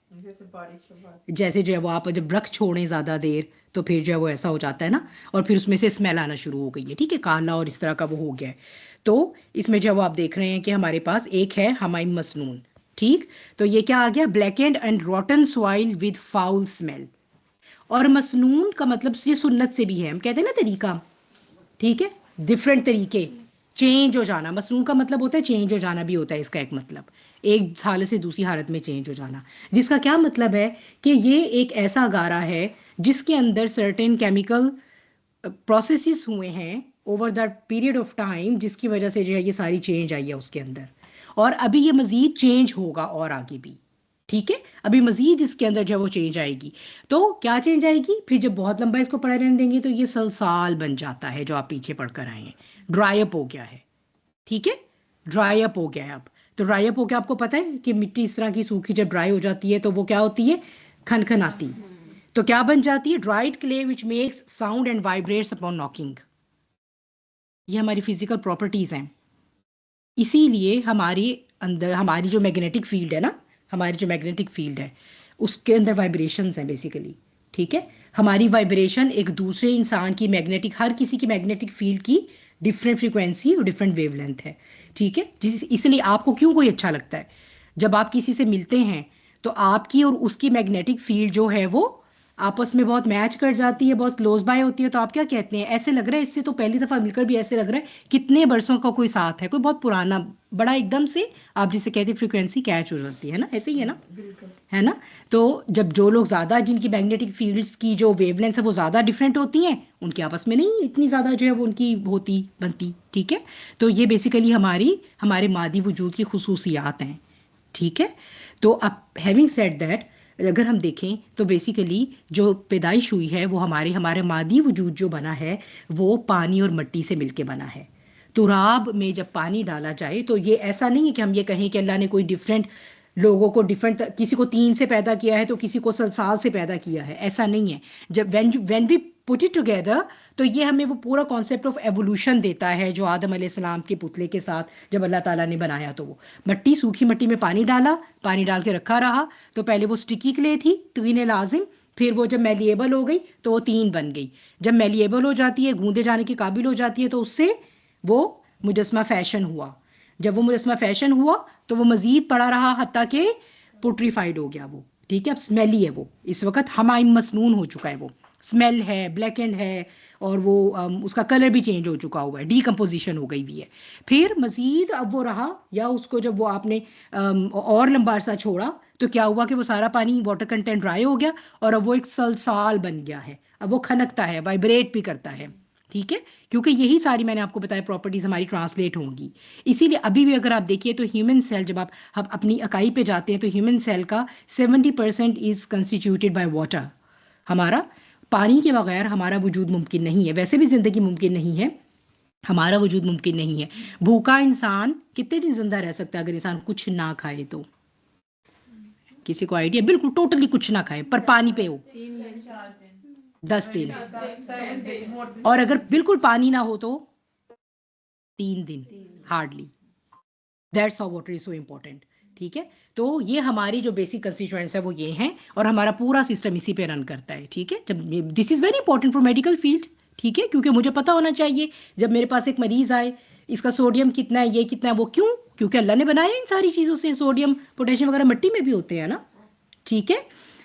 جیسے جو ہے وہ آپ جب رکھ چھوڑیں زیادہ دیر تو پھر جو ہے وہ ایسا ہو جاتا ہے نا, اور پھر اس میں سے اسمیل آنا شروع ہو گئی ہے, ٹھیک ہے, کالا اور اس طرح کا وہ ہو گیا ہے. تو اس میں جو ہے وہ آپ دیکھ رہے ہیں کہ ہمارے پاس ایک ہے حمائم مسنون, ٹھیک. تو یہ کیا آ گیا, blackened and rotten soil with foul smell. اور مسنون کا مطلب یہ سنت سے بھی ہے, ہم کہتے ہیں نا طریقہ, ٹھیک ہے, ڈفرینٹ طریقے, چینج ہو جانا. مسنون کا مطلب ہوتا ہے چینج ہو جانا بھی ہوتا ہے اس کا ایک مطلب, ایک حالت سے دوسری حالت میں چینج ہو جانا, جس کا کیا مطلب ہے کہ یہ ایک ایسا گارا ہے جس کے اندر سرٹن کیمیکل پروسیسز ہوئے ہیں over the period of time, جس کی وجہ سے جو ہے یہ ساری چینج آئی ہے اس کے اندر, اور ابھی یہ مزید چینج ہوگا اور آگے بھی, ٹھیک ہے. ابھی مزید اس کے اندر جو ہے وہ چینج آئے گی. تو کیا چینج آئے گی, پھر جب بہت لمبا اس کو پڑے رہنے دیں گے تو یہ سلسال بن جاتا ہے, جو آپ پیچھے پڑھ کر آئے ہیں, ڈرائی اپ ہو گیا ہے, ٹھیک ہے, ڈرائی اپ ہو گیا ہے اب. تو ڈرائی اپ ہو گیا, آپ کو پتہ ہے کہ مٹی اس طرح کی سوکھی جب ڈرائی ہو جاتی ہے تو وہ کیا ہوتی ہے, کھن کھن آتی, تو کیا بن جاتی ہے, dried clay which makes sound and vibrates upon knocking. یہ ہماری فزیکل پراپرٹیز ہیں. اسی لیے ہماری اندر ہماری جو میگنیٹک فیلڈ ہے نا, ہماری جو میگنیٹک فیلڈ ہے اس کے اندر وائبریشنز ہیں بیسیکلی, ٹھیک ہے. ہماری وائبریشن ایک دوسرے انسان کی میگنیٹک, ہر کسی کی میگنیٹک فیلڈ کی ڈفرینٹ فریکوینسی اور ڈفرینٹ ویو لینتھ ہے, ٹھیک ہے. اس لیے آپ کو کیوں کوئی اچھا لگتا ہے, جب آپ کسی سے ملتے ہیں تو آپ کی اور اس کی میگنیٹک فیلڈ جو ہے وہ آپس میں بہت میچ کر جاتی ہے, بہت کلوز بائی ہوتی ہے, تو آپ کیا کہتے ہیں, ایسے لگ رہا ہے اس سے تو پہلی دفعہ مل کر بھی ایسے لگ رہا ہے کتنے برسوں کا کوئی ساتھ ہے, کوئی بہت پرانا, بڑا ایک دم سے آپ جسے کہتے ہیں فریکوینسی کیچ ہو جاتی ہے نا, ایسے ہی ہے نا, ہے نا. تو جب جو لوگ زیادہ جن کی میگنیٹک فیلڈس کی جو ویو لینس ہے وہ زیادہ ڈفرینٹ ہوتی ہیں, ان کے آپس میں نہیں اتنی زیادہ جو ہے وہ ان کی ہوتی بنتی, ٹھیک ہے. تو یہ بیسیکلی ہمارے مادی وجود کی خصوصیات ہیں, ٹھیک ہے. تو اب ہیونگ سیڈ دیٹ, اگر ہم دیکھیں تو بیسیکلی جو پیدائش ہوئی ہے وہ ہمارے مادی وجود جو بنا ہے وہ پانی اور مٹی سے مل کے بنا ہے. تراب میں جب پانی ڈالا جائے تو یہ ایسا نہیں ہے کہ ہم یہ کہیں کہ اللہ نے کوئی ڈفرینٹ لوگوں کو کسی کو تین سے پیدا کیا ہے تو کسی کو سلسال سے پیدا کیا ہے, ایسا نہیں ہے. جب when we put it together, تو یہ ہمیں وہ پورا کانسیپٹ آف ایوولوشن دیتا ہے جو آدم علیہ السلام کے پتلے کے ساتھ جب اللہ تعالیٰ نے بنایا تو وہ مٹی سوکھی مٹی میں پانی ڈالا, پانی ڈال کے رکھا رہا, تو پہلے وہ اسٹکی کلے تھی طین لازم, پھر وہ جب میلیبل ہو گئی تو وہ تین بن گئی, جب میلیبل ہو جاتی ہے گوندے جانے کے قابل ہو جاتی ہے تو اس سے وہ مجسمہ فیشن ہوا, جب وہ مجسمہ فیشن ہوا تو وہ مزید پڑا رہا حتیٰ کہ پوٹریفائڈ ہو گیا وہ, ٹھیک ہے, اب اسمیلی ہے وہ, اس وقت ہمائم مسنون ہو چکا ہے, وہ اسمیل ہے, بلیک اینڈ ہے, اور وہ اس کا کلر بھی چینج ہو چکا ہوا ہے, ڈی کمپوزیشن ہو گئی بھی ہے. پھر مزید اب وہ رہا, یا اس کو جب وہ آپ نے اور لمبا عرصہ چھوڑا تو کیا ہوا کہ وہ سارا پانی واٹر کنٹینٹ ڈرائی ہو گیا اور اب وہ ایک سلسال بن گیا ہے, اب وہ کھنکتا ہے, وائبریٹ بھی کرتا ہے, ٹھیک ہے, کیونکہ یہی ساری میں نے آپ کو بتایا پراپرٹیز ہماری ٹرانسلیٹ ہوں گی. اسی لیے ابھی بھی اگر آپ دیکھیے تو ہیومن سیل جب آپ اپنی اکائی پہ جاتے ہیں تو ہیومن سیل کا 70% از کنسٹیٹیوٹیڈ بائی واٹر. ہمارا پانی کے بغیر ہمارا وجود ممکن نہیں ہے, ویسے بھی زندگی ممکن نہیں ہے, ہمارا وجود ممکن نہیں ہے. بھوکا انسان کتنے دن زندہ رہ سکتا ہے اگر انسان کچھ نہ کھائے تو؟ کسی کو آئیڈیا؟ بالکل ٹوٹلی کچھ نہ کھائے پر پانی پہ ہو 10 دن, اور اگر بالکل پانی نہ ہو تو 3 دن hardly. That's how water is so important, ٹھیک ہے. تو یہ ہماری جو بیسک کنسٹیچوئنٹس ہے وہ یہ ہیں, اور ہمارا پورا سسٹم اسی پہ رن کرتا ہے, ٹھیک ہے. جب this is very important for medical field, ٹھیک ہے, کیونکہ مجھے پتہ ہونا چاہیے جب میرے پاس ایک مریض آئے اس کا سوڈیم کتنا ہے, یہ کتنا ہے, وہ کیوں, کیونکہ اللہ نے بنایا ان ساری چیزوں سے, سوڈیم پوٹیشیم وغیرہ مٹی میں بھی ہوتے ہیں نا, ٹھیک ہے.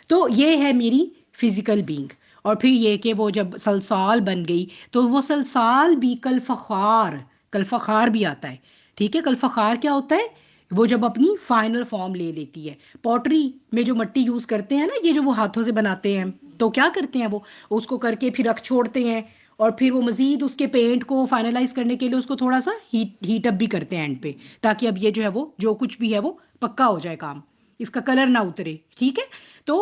تو یہ ہے میری فزیکل بینگ. اور پھر یہ کہ وہ جب سلسال بن گئی تو وہ سلسال بھی کلفخار بھی آتا ہے, ٹھیک ہے. کلفخار کیا ہوتا ہے؟ وہ جب اپنی فائنل فارم لے لیتی ہے. پوٹری میں جو مٹی یوز کرتے ہیں نا, یہ جو وہ ہاتھوں سے بناتے ہیں, تو کیا کرتے ہیں وہ اس کو کر کے پھر رکھ چھوڑتے ہیں, اور پھر وہ مزید اس کے پینٹ کو فائنلائز کرنے کے لیے اس کو تھوڑا سا ہیٹ اپ بھی کرتے ہیں اینڈ پہ, تاکہ اب یہ جو ہے وہ جو کچھ بھی ہے وہ پکا ہو جائے کام, اس کا کلر نہ اترے, ٹھیک ہے. تو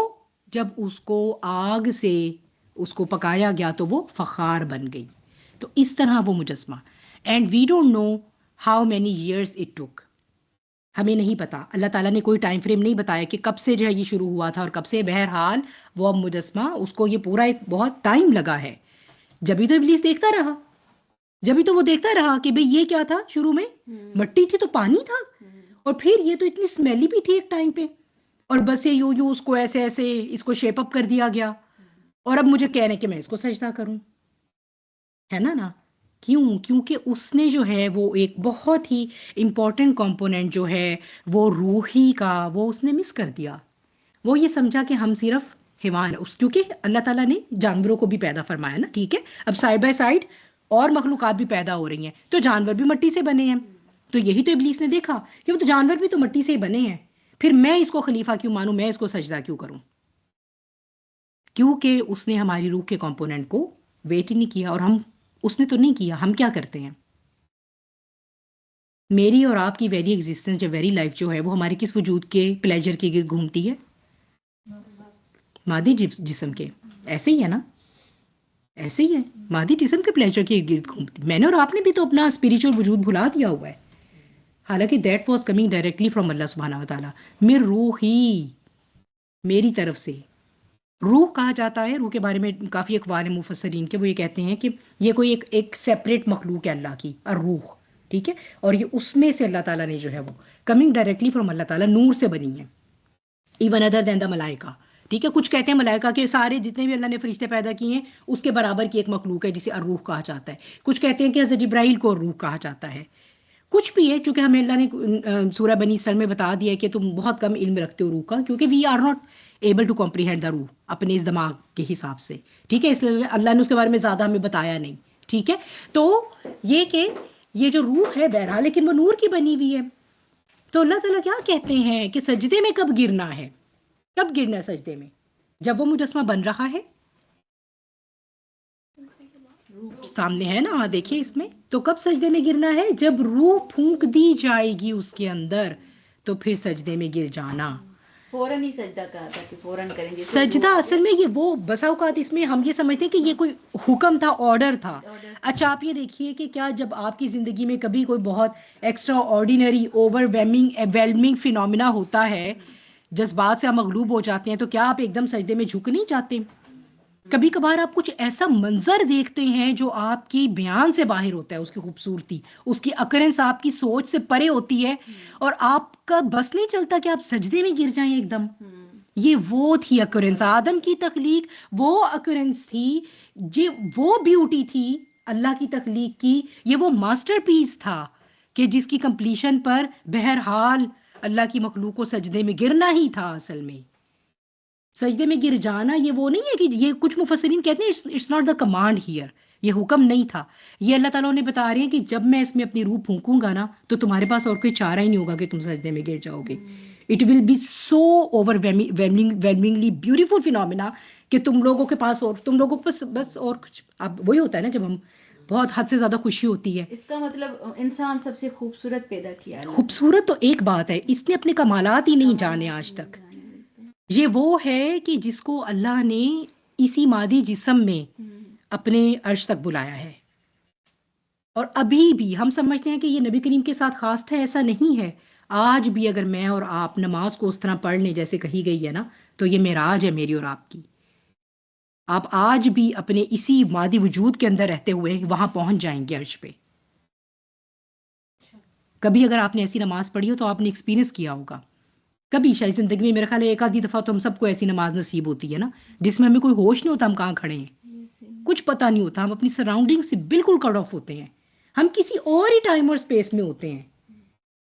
جب اس کو آگ سے اس کو پکایا گیا تو وہ فخار بن گئی. تو اس طرح وہ مجسمہ, and we don't know how many years it took, ہمیں نہیں پتا, اللہ تعالیٰ نے کوئی ٹائم فریم نہیں بتایا کہ کب سے جو ہے یہ شروع ہوا تھا اور کب سے. بہرحال وہ اب مجسمہ, اس کو یہ پورا ایک بہت ٹائم لگا ہے. جبھی تو ابلیس دیکھتا رہا, جبھی تو وہ دیکھتا رہا کہ بھئی یہ کیا تھا, شروع میں مٹی تھی تو پانی تھا, اور پھر یہ تو اتنی اسمیلی بھی تھی ایک ٹائم پہ, اور بس یہ یوں اس کو ایسے ایسے اس کو شیپ اپ کر دیا گیا, اور اب مجھے کہنے کہ میں اس کو سجدہ کروں, ہے نا. کیوں؟ کیونکہ اس نے جو ہے وہ ایک بہت ہی امپورٹنٹ کمپوننٹ جو ہے وہ روحی کا, وہ اس نے مس کر دیا. وہ یہ سمجھا کہ ہم صرف حیوان, کیونکہ اللہ تعالیٰ نے جانوروں کو بھی پیدا فرمایا نا, ٹھیک ہے. اب سائڈ بائی سائڈ اور مخلوقات بھی پیدا ہو رہی ہیں, تو جانور بھی مٹی سے بنے ہیں. تو یہی تو ابلیس نے دیکھا کہ وہ تو جانور بھی تو مٹی سے ہی بنے ہیں, پھر میں اس کو خلیفہ کیوں مانوں, میں اس کو سجدہ کیوں کروں؟ کیونکہ اس نے ہماری روح کے کمپوننٹ کو ویٹ ہی نہیں کیا, اور اس نے تو نہیں کیا. ہم کیا کرتے ہیں؟ میری اور آپ کی ویری ایگزسٹنس جو ویری لائف جو ہے وہ ہمارے کس وجود کے پلیجر کے گرد گھومتی ہے؟ مادی جسم کے. ایسے ہی ہے نا, ایسے ہی ہے, مادی جسم کے پلیجر کے گرد گھومتی. میں نے اور آپ نے بھی تو اپنا اسپریچول وجود بھلا دیا ہوا ہے, حالانکہ that was coming directly from اللہ سبحانہ و تعالیٰ. میری روح ہی, میری طرف سے. روح کہا جاتا ہے, روح کے بارے میں کافی اقوال ہیں مفسرین کے, وہ یہ کہتے ہیں کہ یہ کوئی ایک سیپریٹ مخلوق ہے اللہ کی, الروح, ٹھیک ہے. اور یہ اس میں سے اللہ تعالیٰ نے جو ہے وہ کمنگ ڈائریکٹلی فرام اللہ تعالیٰ, نور سے بنی ہے, ایون ادر دین دا ملائکہ, ٹھیک ہے. کچھ کہتے ہیں ملائکہ کے سارے جتنے بھی اللہ نے فرشتے پیدا کیے ہیں اس کے برابر کی ایک مخلوق ہے جسے الروح کہا جاتا ہے. کچھ کہتے ہیں کہ حضرت جبرائیل کو روح کہا جاتا ہے. کچھ بھی ہے, چونکہ ہمیں اللہ نے سورہ بنی اسرائیل میں بتا دیا ہے کہ تم بہت کم علم رکھتے ہو روح کا, کیونکہ we are not able to comprehend the روح اپنے اس دماغ کے حساب سے, ٹھیک ہے. اس لیے اللہ نے اس کے بارے میں زیادہ ہمیں بتایا نہیں, ٹھیک ہے. تو یہ کہ یہ جو روح ہے بہرحال, لیکن وہ نور کی بنی ہوئی ہے. تو اللہ تعالیٰ کیا کہتے ہیں کہ سجدے میں کب گرنا ہے, کب گرنا ہے سجدے میں؟ جب وہ مجسمہ بن رہا ہے, سامنے ہے نا, دیکھیے اس میں. تو کب سجدے میں گرنا ہے؟ جب روح پھونک دی جائے گی اس کے اندر, تو پھر سجدے میں گر جانا. فوراً ہی سجدہ کہا تھا کہ فوراً کریں گے. سجدہ اصل میں یہ وہ بسا اوقات اس میں ہم یہ سمجھتے ہیں کہ یہ کوئی حکم تھا, آرڈر تھا. اچھا آپ یہ دیکھیے کہ کیا جب آپ کی زندگی میں کبھی کوئی بہت extra ordinary over whelming phenomena ہوتا ہے, جذبات سے ہم مغلوب ہو جاتے ہیں, تو کیا آپ ایک دم سجدے میں جھک نہیں جاتے؟ کبھی کبھار آپ کچھ ایسا منظر دیکھتے ہیں جو آپ کی بیان سے باہر ہوتا ہے، اس کی خوبصورتی، اس کی اکرنس آپ کی سوچ سے پرے ہوتی ہے، اور آپ کا بس نہیں چلتا کہ آپ سجدے میں گر جائیں ایک دم. یہ وہ تھی اکرنس، آدم کی تخلیق وہ اکرنس تھی، یہ وہ بیوٹی تھی اللہ کی تخلیق کی، یہ وہ ماسٹر پیس تھا کہ جس کی کمپلیشن پر بہرحال اللہ کی مخلوق کو سجدے میں گرنا ہی تھا. اصل میں سجدے میں گر جانا یہ وہ نہیں ہے کہ یہ کچھ مفسرین کہتے ہیں it's not the command here, یہ حکم نہیں تھا، یہ اللہ تعالیٰ نے بتا رہے ہیں کہ جب میں اس میں اپنی روح پھونکوں گا نا تو تمہارے پاس اور کوئی چارہ ہی نہیں ہوگا کہ تم سجدے میں گر جاؤ گے. It will be so overwhelmingly beautiful phenomena کہ تم لوگوں کے پاس، اور تم لوگوں کے پاس بس، اور کچھ اب وہی ہوتا ہے نا جب ہم بہت حد سے زیادہ خوشی ہوتی ہے. اس کا مطلب انسان سب سے خوبصورت پیدا کیا اللہ نے. خوبصورت تو ایک بات ہے، اس نے اپنے کمالات ہی نہیں جانے آج تک. یہ وہ ہے کہ جس کو اللہ نے اسی مادی جسم میں اپنے عرش تک بلایا ہے، اور ابھی بھی ہم سمجھتے ہیں کہ یہ نبی کریم کے ساتھ خاص تھا، ایسا نہیں ہے. آج بھی اگر میں اور آپ نماز کو اس طرح پڑھ لیں جیسے کہی گئی ہے نا، تو یہ معراج ہے میری اور آپ کی. آپ آج بھی اپنے اسی مادی وجود کے اندر رہتے ہوئے وہاں پہنچ جائیں گے عرش پہ. کبھی اگر آپ نے ایسی نماز پڑھی ہو تو آپ نے ایکسپیرینس کیا ہوگا. کبھی شاید زندگی میں میرا خیال ہے ایک آدھی دفعہ تو ہم سب کو ایسی نماز نصیب ہوتی ہے نا جس میں ہمیں کوئی ہوش نہیں ہوتا ہم کہاں کھڑے ہیں، کچھ پتہ نہیں ہوتا، ہم اپنی سراؤنڈنگ سے بالکل کٹ آف ہوتے ہیں، ہم کسی اور ہی ٹائم اور اسپیس میں ہوتے ہیں.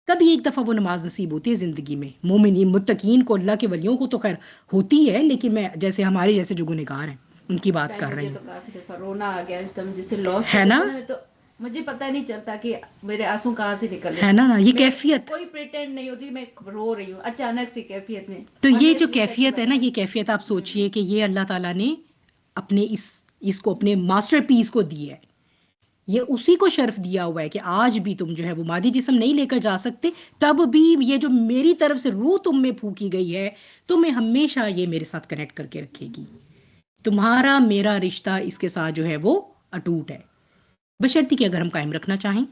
کبھی ایک دفعہ وہ نماز نصیب ہوتی ہے زندگی میں. مومنین متقین کو، اللہ کے ولیوں کو تو خیر ہوتی ہے، لیکن میں جیسے ہمارے جیسے جو گنہگار ہیں ان کی بات کر رہی مجھے ہوں. تو کافی دفعہ رونا آ گیا اس طرح جیسے لاس ہے نا؟ تو مجھے پتہ نہیں چلتا کہ میرے آنسو کہاں سے نکل ہے نا، یہ کیفیت. کوئی پریٹینڈ نہیں ہوتی میں رو رہی ہوں اچانک سی کیفیت میں. تو یہ جو کیفیت ہے نا، یہ کیفیت آپ سوچئے کہ یہ اللہ تعالیٰ نے اپنے اس کو اپنے ماسٹر پیس کو دی ہے، یہ اسی کو شرف دیا ہوا ہے کہ آج بھی تم جو ہے وہ مادی جسم نہیں لے کر جا سکتے، تب بھی یہ جو میری طرف سے روح تم میں پھونکی گئی ہے تمہیں ہمیشہ یہ میرے ساتھ کنیکٹ کر کے رکھے گی. تمہارا میرا رشتہ اس کے ساتھ جو ہے وہ اٹوٹ ہے، بشرطی کہ اگر ہم قائم رکھنا چاہیں.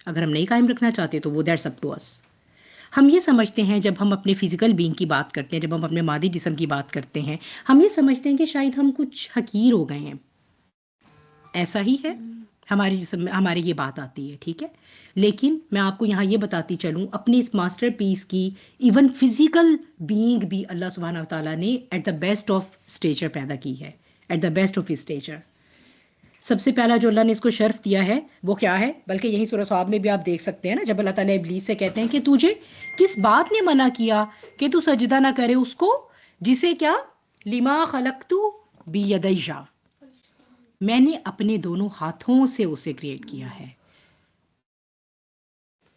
اگر ہم نہیں قائم رکھنا چاہتے تو وہ دیٹس اپ ٹو اس. ہم یہ سمجھتے ہیں جب ہم اپنے فزیکل بینگ کی بات کرتے ہیں، جب ہم اپنے مادی جسم کی بات کرتے ہیں، ہم یہ سمجھتے ہیں کہ شاید ہم کچھ حقیر ہو گئے ہیں. ایسا ہی ہے، ہماری جسم میں ہماری یہ بات آتی ہے، ٹھیک ہے. لیکن میں آپ کو یہاں یہ بتاتی چلوں اپنی اس ماسٹر پیس کی ایون فزیکل بینگ بھی اللہ سبحانہ و تعالیٰ نے at the best of stature پیدا کی ہے، at the best of stature. سب سے پہلا جو اللہ نے اس کو شرف دیا ہے وہ کیا ہے، بلکہ یہی سورہ صاد میں بھی آپ دیکھ سکتے ہیں نا، جب اللہ تعالیٰ ابلیس سے کہتے ہیں کہ تجھے کس بات نے منع کیا کہ تو سجدہ نہ کرے اس کو جسے کیا، لما خلقت بیدی، میں نے اپنے دونوں ہاتھوں سے اسے کریٹ کیا ہے.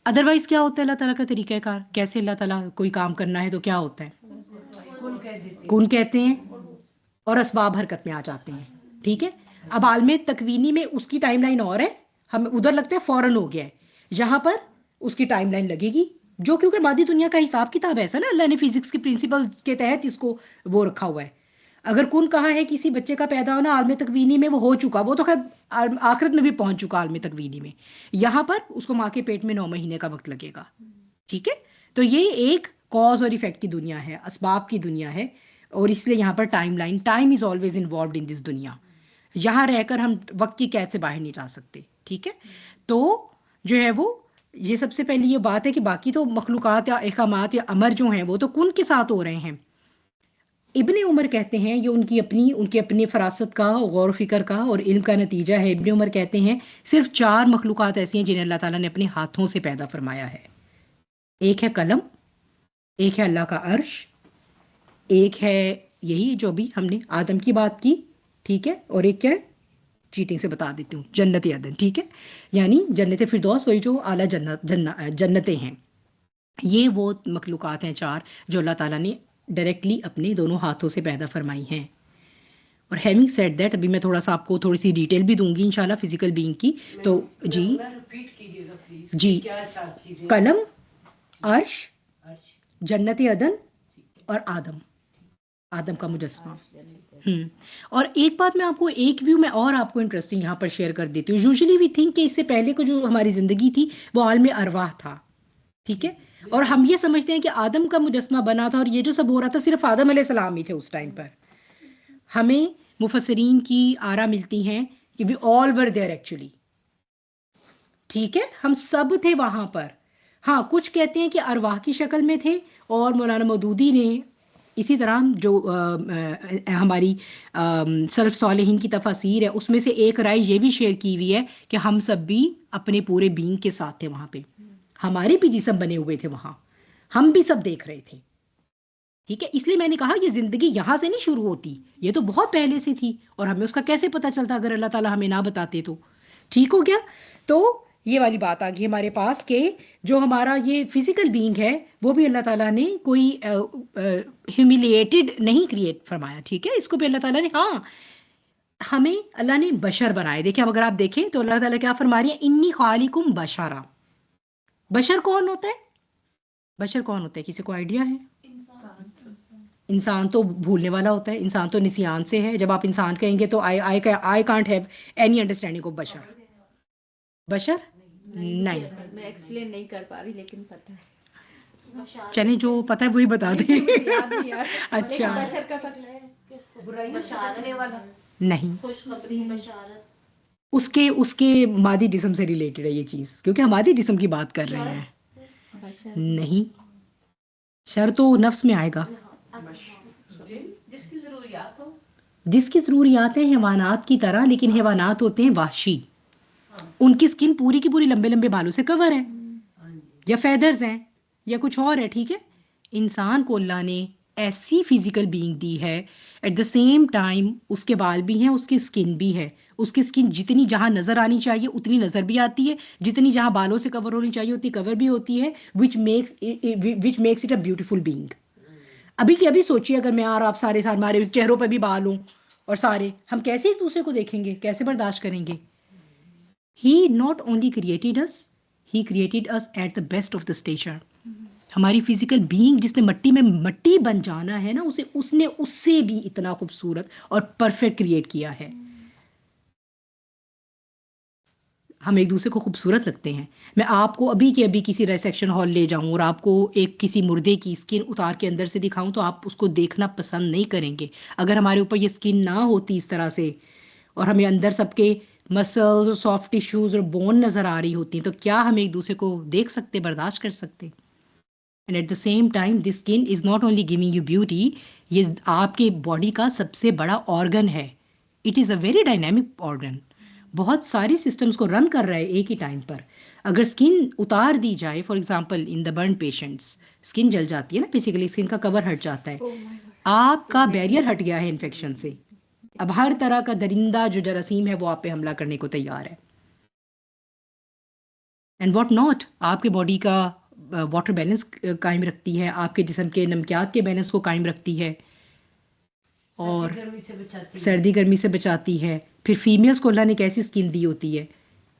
ادروائز کیا ہوتا ہے اللہ تعالیٰ کا طریقہ کار، کیسے اللہ تعالیٰ کوئی کام کرنا ہے تو کیا ہوتا ہے، کن کہتے ہیں اور اسباب حرکت میں آ جاتے ہیں. ٹھیک ہے، اب عالم تکوینی میں اس کی ٹائم لائن اور ہے، ہم ادھر لگتے ہیں فوراً ہو گیا ہے، یہاں پر اس کی ٹائم لائن لگے گی، جو کیونکہ مادی دنیا کا حساب کتاب ایسا نا، اللہ نے فزکس کے پرنسپل کے تحت اس کو وہ رکھا ہوا ہے. اگر کن کہا ہے کسی بچے کا پیدا ہونا عالم تکوینی میں وہ ہو چکا، وہ تو خیر آخرت میں بھی پہنچ چکا عالم تکوینی میں، یہاں پر اس کو ماں کے پیٹ میں 9 مہینے کا وقت لگے گا. ٹھیک ہے، تو یہ ایک کاز اور ایفیکٹ کی دنیا ہے، اسباب کی دنیا ہے، اور اس لیے یہاں پر timeline, time is always involved in this دنیا. یہاں رہ کر ہم وقت کی قید سے باہر نہیں جا سکتے. ٹھیک ہے، تو جو ہے وہ یہ سب سے پہلی یہ بات ہے کہ باقی تو مخلوقات یا احکامات یا امر جو ہیں وہ تو کن کے ساتھ ہو رہے ہیں. ابن عمر کہتے ہیں، یہ ان کے اپنے فراست کا، غور و فکر کا اور علم کا نتیجہ ہے. ابن عمر کہتے ہیں صرف 4 مخلوقات ایسی ہیں جنہیں اللہ تعالیٰ نے اپنے ہاتھوں سے پیدا فرمایا ہے. ایک ہے قلم، ایک ہے اللہ کا عرش، ایک ہے یہی جو بھی ہم نے آدم کی بات کی، ٹھیک ہے، اور ایک کیا ہے، چیٹنگ سے بتا دیتی ہوں، جنت عدن. ٹھیک ہے، یعنی جنت فردوس، وہی جو اعلیٰ جنتیں ہیں. یہ وہ مخلوقات ہیں 4 جو اللہ تعالیٰ نے ڈائریکٹلی اپنے دونوں ہاتھوں سے پیدا فرمائی ہیں. اور ہیونگ سیڈ دیٹ، ابھی میں تھوڑا سا آپ کو تھوڑی سی ڈیٹیل بھی دوں گی انشاءاللہ فزیکل بینگ کی. تو جی قلم، عرش، جنت عدن اور آدم کا مجسمہ. اور ایک بات میں آپ کو ایک ویو میں اور آپ کو انٹرسٹنگ یہاں پر شیئر کر دیتی ہوں. یوزلی وی تھنک کہ اس سے پہلے کو جو ہماری زندگی تھی وہ عالم ارواح تھا. ٹھیک ہے، اور ہم یہ سمجھتے ہیں کہ آدم کا مجسمہ بنا تھا اور یہ جو سب ہو رہا تھا صرف آدم علیہ السلام ہی تھے اس ٹائم پر. ہمیں مفسرین کی آرا ملتی ہیں کہ وی آل ور دیئر ایکچولی. ٹھیک ہے, ہم سب تھے وہاں پر. ہاں کچھ کہتے ہیں کہ ارواح کی شکل میں تھے, اور مولانا مودودی نے اسی طرح جو ہماری سلف صالحین کی تفاسیر ہے اس میں سے ایک رائے یہ بھی شیئر کی ہوئی ہے کہ ہم سب بھی اپنے پورے بینگ کے ساتھ تھے وہاں پہ, ہمارے بھی جسم بنے ہوئے تھے وہاں, ہم بھی سب دیکھ رہے تھے. ٹھیک ہے, اس لیے میں نے کہا یہ زندگی یہاں سے نہیں شروع ہوتی, یہ تو بہت پہلے سے تھی, اور ہمیں اس کا کیسے پتہ چلتا اگر اللہ تعالیٰ ہمیں نہ بتاتے تو. ٹھیک ہو گیا. تو یہ والی بات آ گئی ہمارے پاس کہ جو ہمارا یہ فزیکل بینگ ہے وہ بھی اللہ تعالیٰ نے کوئی ہیوملیٹڈ نہیں کریٹ فرمایا. ٹھیک ہے, اس کو بھی اللہ تعالیٰ نے, ہاں ہمیں اللہ نے بشر بنائے. دیکھیں اب اگر آپ دیکھیں تو اللہ تعالیٰ کیا فرما رہی ہے, انی خالقکم بشرا. بشر کون ہوتا ہے؟ بشر کون ہوتا ہے, کسی کو آئیڈیا ہے؟ انسان تو بھولنے والا ہوتا ہے, انسان تو نسیان سے ہے. جب آپ انسان کہیں گے تو I can't have any understanding of بشر. بشر نہیں, میں ایکسپلین نہیں کر پا رہی لیکن پتہ ہے. چلیں جو پتہ ہے وہی بتا دیں. یاد نہیں یار. اچھا بشر کا مطلب ہے بشارت والا, نہیں, خوشخبری, بشارت. اس کے مادی جسم سے ریلیٹڈ ہے یہ چیز, کیونکہ ہم مادی جسم کی بات کر رہے ہیں. بشر نہیں, شر تو نفس میں آئے گا, جس کی ضروریات ہو, جس کی ضروریات ہیں حیوانات کی طرح, لیکن حیوانات ہوتے ہیں وحشی, ان کی سکن پوری کی پوری لمبے لمبے بالوں سے کور ہے, یا فیدرز ہیں یا کچھ اور ہے. ٹھیک ہے, انسان کو اللہ نے ایسی فزیکل بینگ دی ہے, ایٹ دا سیم ٹائم اس کے بال بھی ہیں, اس کی سکن بھی ہے. اس کی سکن جتنی جہاں نظر آنی چاہیے اتنی نظر بھی آتی ہے, جتنی جہاں بالوں سے کور ہونی چاہیے اتنی کور بھی ہوتی ہے, which makes it a beautiful being. ابھی کی ابھی سوچیے اگر میں اور آپ سارے ہمارے چہروں پہ بھی بال ہوں اور سارے, ہم کیسے ایک دوسرے کو دیکھیں گے, کیسے برداشت کریں گے؟ He not only created us, he created us at the best of the stature. ہماری فزیکل بینگ جس نے مٹی میں مٹی بن جانا ہے نا, اس نے اس سے بھی اتنا خوبصورت اور پرفیکٹ کریٹ کیا ہے. ہم ایک دوسرے کو خوبصورت لگتے ہیں. میں آپ کو ابھی کے ابھی کسی ریسیکشن ہال لے جاؤں اور آپ کو ایک کسی مردے کی اسکن اتار کے اندر سے دکھاؤں تو آپ اس کو دیکھنا پسند نہیں کریں گے. اگر ہمارے اوپر یہ اسکن نہ ہوتی اس طرح سے, اور ہمیں اندر سب کے مسلز اور سافٹ ٹیشوز اور بون نظر آ رہی ہوتی ہیں, تو کیا ہم ایک دوسرے کو دیکھ سکتے, برداشت کر سکتے؟ And at the same time this skin is not only giving you beauty, یہ آپ کے باڈی کا سب سے بڑا آرگن ہے. It is a very dynamic organ, بہت ساری سسٹمز کو رن کر رہا ہے ایک ہی ٹائم پر. اگر اسکن اتار دی جائے, for example in the burn patients, skin جل جاتی ہے نا, بیسیکلی اسکن کا کور ہٹ جاتا ہے, آپ کا بیریئر ہٹ گیا ہے انفیکشن سے, اب ہر طرح کا درندہ جو جراثیم ہے وہ آپ پہ حملہ کرنے کو تیار ہے. اینڈ واٹ ناٹ, آپ کے باڈی کا واٹر بیلنس قائم رکھتی ہے, آپ کے جسم کے نمکیات کے بیلنس کو قائم رکھتی ہے, اور سردی گرمی سے بچاتی ہے. پھر فیمیلز کو اللہ نے کیسی اسکن دی ہوتی ہے,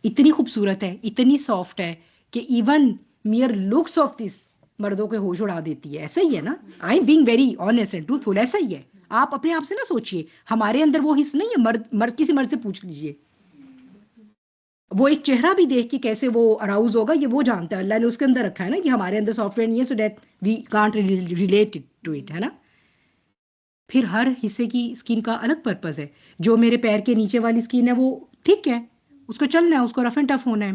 اتنی خوبصورت ہے, اتنی سافٹ ہے کہ even mere looks of this مردوں کے ہوش اڑا دیتی ہے. ایسا ہی ہے نا, I am being very honest and truthful, ایسا ہی ہے. آپ اپنے آپ سے نہ سوچئے, ہمارے اندر وہ حص نہیں ہے, مرد کسی مرد سے پوچھ لیجئے, وہ ایک چہرہ بھی دیکھ کے کیسے وہ اراؤز ہوگا یہ وہ جانتا ہے. اللہ نے اس کے اندر رکھا ہے نا کہ ہمارے اندر سافٹ ویئر نہیں ہے, so that we can't relate to it, ہے نا. پھر ہر حصے کی اسکن کا الگ پرپز ہے. جو میرے پیر کے نیچے والی اسکن ہے وہ ٹھیک ہے, اس کو چلنا ہے, اس کو رف اینڈ ٹف ہونا ہے.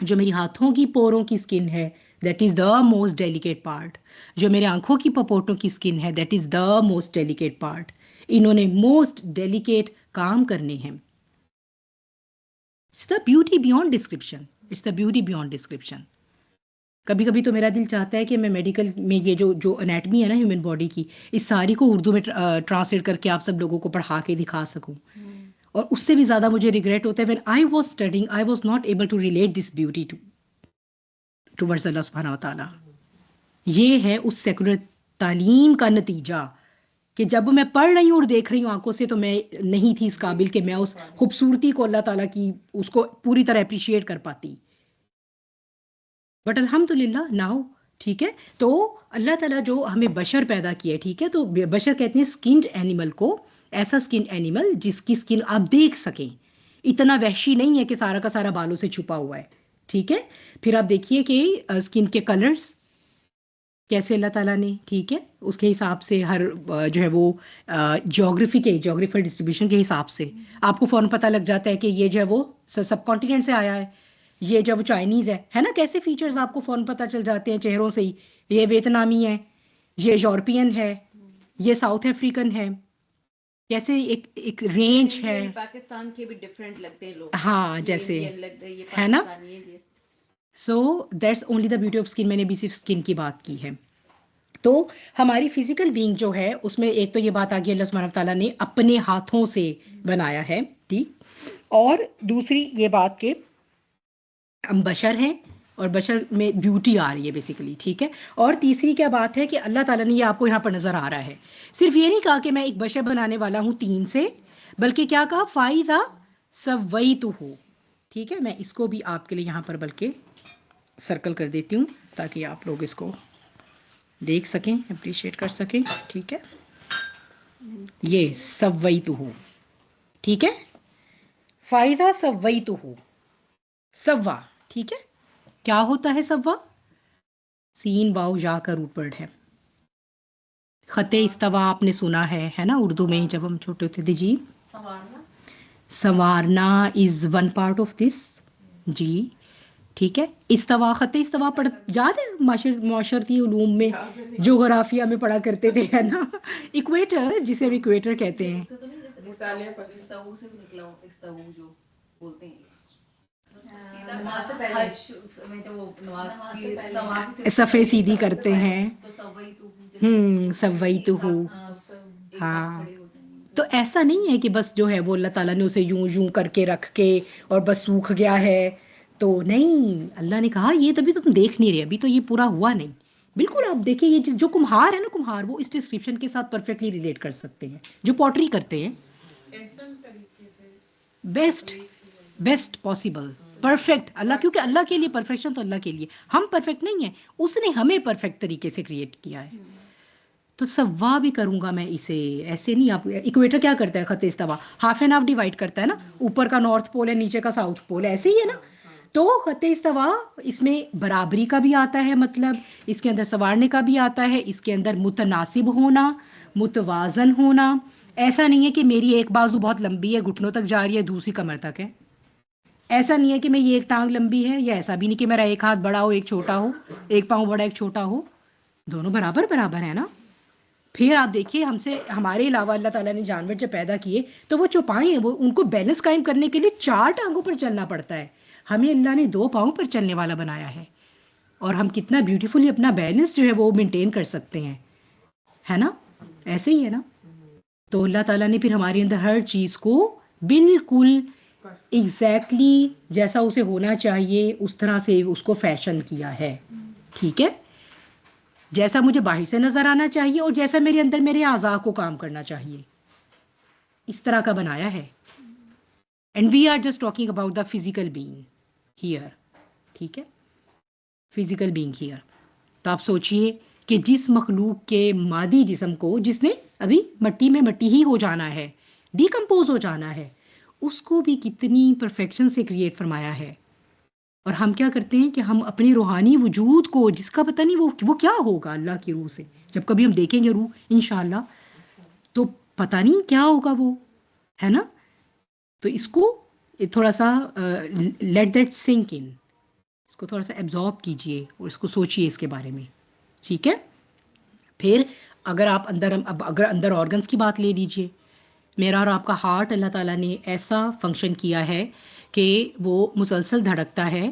جو میری ہاتھوں کی پوروں کی اسکن ہے, that is the most delicate part. جو میرے آنکھوں کی پپوٹوں کی اسکن ہے, that is the most delicate part. انہوں نے موسٹ ڈیلیکیٹ کام کرنے ہیں. It's the beauty beyond description, it's the beauty beyond description. کبھی کبھی تو میرا دل چاہتا ہے کہ میں میڈیکل میں یہ جو انیٹمی ہے نا ہیومن باڈی کی, اس ساری کو اردو میں ٹرانسلیٹ کر کے آپ سب لوگوں کو پڑھا کے دکھا سکوں. اور اس سے بھی زیادہ مجھے ریگریٹ ہوتا ہے when I was studying I was not able to relate this beauty towards اللہ سبحانہ و تعالیٰ. یہ ہے اس سیکولر تعلیم کا نتیجہ کہ جب میں پڑھ رہی ہوں اور دیکھ رہی ہوں آنکھوں سے, تو میں نہیں تھی اس قابل کہ میں اس خوبصورتی کو اللہ تعالیٰ کی اس کو پوری طرح اپریشیٹ کر پاتی. بٹ الحمدللہ ناؤ, ٹھیک ہے. تو اللہ تعالیٰ جو ہمیں بشر پیدا کیا ہے, ٹھیک ہے, تو بشر کہتے ہیں اسکنڈ اینیمل کو, ایسا اسکنڈ اینیمل جس کی اسکن آپ دیکھ سکیں, اتنا وحشی نہیں ہے کہ سارا کا سارا بالوں سے چھپا ہوا ہے, ٹھیک ہے. پھر آپ دیکھیے کہ اسکن کے کلرز کیسے اللہ تعالیٰ نے، ٹھیک ہے، اس کے حساب سے ہر جو ہے وہ جغرافیکل ڈسٹریبیوشن کے حساب سے آپ کو فوراً پتہ لگ جاتا ہے کہ یہ جو ہے وہ سب کانٹیننٹ سے آیا ہے، یہ جو وہ چائنیز ہے نا، کیسے فیچرز آپ کو فوراً پتہ چل جاتے ہیں چہروں سے ہی، یہ ویتنامی ہے، یہ یورپین ہے، یہ ساؤتھ افریقن ہے، کیسے ایک رینج ہے. پاکستان کے بھی ڈفرینٹ لگتے ہیں لوگ، ہاں یہ جیسے انڈین لگتا ہے، یہ ہے نا. پاکستانی ہے. So that's only the beauty of skin. میں نے بھی صرف اسکن کی بات کی ہے. تو ہماری فزیکل بینگ جو ہے اس میں ایک تو یہ بات آ گئی اللہ سبحانہ تعالیٰ نے اپنے ہاتھوں سے بنایا ہے، ٹھیک، اور دوسری یہ بات کہ ہم بشر ہیں اور بشر میں بیوٹی آ رہی ہے بیسیکلی، ٹھیک ہے. اور تیسری کیا بات ہے کہ اللہ تعالیٰ نے یہ آپ کو یہاں پر نظر آ رہا ہے، صرف یہ نہیں کہا کہ میں ایک بشر بنانے والا ہوں 3 سے، بلکہ کیا کہا فائدہ سویتہ، ٹھیک ہے. میں اس کو بھی آپ کے لیے یہاں پر بلکہ سرکل کر دیتی ہوں تاکہ آپ لوگ اس کو دیکھ سکیں، اپریشیٹ کر سکیں، ٹھیک ہے. یہ سویتہ، ٹھیک ہے، فائدہ سویتہ، سوا، ٹھیک ہے. کیا ہوتا ہے سوا؟ سین واو یا کا روٹ ورڈ ہے. خط استوا آپ نے سنا ہے نا اردو میں جب ہم چھوٹے تھے. جی سنوارنا is one part of this, جی ٹھیک ہے. استوا، خط استوا پڑھ یاد ہے معاشرتی علوم میں، جغرافیہ میں پڑھا کرتے تھے، ہے نا. ایکویٹر، جسے ہم ایکویٹر کہتے ہیں. صفے سیدھی کرتے ہیں، سویتہ، ہاں. تو ایسا نہیں ہے کہ بس جو ہے وہ اللہ تعالیٰ نے اسے یوں کر کے رکھ کے اور بس سوکھ گیا ہے. تو نہیں، اللہ نے کہا یہ تبھی تو تم دیکھ نہیں رہے، ابھی تو یہ پورا ہوا نہیں. بالکل آپ دیکھیں یہ جو کمہار ہے نا، کمہار وہ اس ڈسکرپشن کے ساتھ پرفیکٹلی ریلیٹ کر سکتے ہیں، جو پوٹری کرتے ہیں. بیسٹ پاسبل پرفیکٹ اللہ، کیونکہ اللہ کے لیے پرفیکشن تو اللہ کے لیے، ہم پرفیکٹ نہیں ہیں، اس نے ہمیں پرفیکٹ طریقے سے کریٹ کیا ہے. تو سوا بھی کروں گا میں اسے، ایسے نہیں. آپ ایکویٹر کیا کرتا ہے؟ خط استوا ہاف اینڈ ہاف ڈیوائڈ کرتا ہے نا، اوپر کا نارتھ پول ہے، نیچے کا ساؤتھ پول، ایسے ہی ہے نا. تو خط استوا اس میں برابری کا بھی آتا ہے، مطلب اس کے اندر سنوارنے کا بھی آتا ہے، اس کے اندر متناسب ہونا، متوازن ہونا. ایسا نہیں ہے کہ میری ایک بازو بہت لمبی ہے گھٹنوں تک جا رہی ہے، دوسری کمر تک ہے. ایسا نہیں ہے کہ میں یہ ایک ٹانگ لمبی ہے، یا ایسا بھی نہیں کہ میرا ایک ہاتھ بڑا ہو ایک چھوٹا ہو، ایک پاؤں بڑا ایک چھوٹا ہو. دونوں برابر برابر ہے نا. پھر آپ دیکھیے ہمارے علاوہ اللہ تعالیٰ نے جانور جب پیدا کیے تو وہ چوپائے ہیں، وہ ان کو بیلنس قائم کرنے کے لیے 4 ٹانگوں پر چلنا پڑتا ہے. ہمیں اللہ نے 2 پاؤں پر چلنے والا بنایا ہے، اور ہم کتنا بیوٹیفلی اپنا بیلنس جو ہے وہ مینٹین کر سکتے ہیں، ہے نا. ایسے ہی ہے نا. تو اللہ تعالیٰ نے پھر ہمارے اندر ہر چیز کو بالکل ایگزیکٹلی جیسا اسے ہونا چاہیے اس طرح سے اس کو فیشن کیا ہے، ٹھیک ہے. جیسا مجھے باہر سے نظر آنا چاہیے اور جیسا میرے اندر میرے اعضاء کو کام کرنا چاہیے، اس طرح کا بنایا ہے. And we are just talking about the physical being here, ٹھیک ہے، فزیکل بینگ ہیئر. تو آپ سوچئے کہ جس مخلوق کے مادی جسم کو، جس نے ابھی مٹی میں مٹی ہی ہو جانا ہے، ڈیکمپوز ہو جانا ہے، اس کو بھی کتنی پرفیکشن سے کریٹ فرمایا ہے. اور ہم کیا کرتے ہیں کہ ہم اپنے روحانی وجود کو، جس کا پتہ نہیں وہ کیا ہوگا اللہ کی روح سے، جب کبھی ہم دیکھیں گے روح انشاءاللہ تو پتہ نہیں کیا ہوگا وہ، ہے نا. تو اس کو تھوڑا سا لیٹ دیٹ سنک ان، اس کو تھوڑا سا ایبزارب کیجئے اور اس کو سوچئے اس کے بارے میں، ٹھیک ہے. پھر اگر آپ اندر آرگنز کی بات لے لیجئے، میرا اور آپ کا ہارٹ اللہ تعالیٰ نے ایسا فنکشن کیا ہے کہ وہ مسلسل دھڑکتا ہے،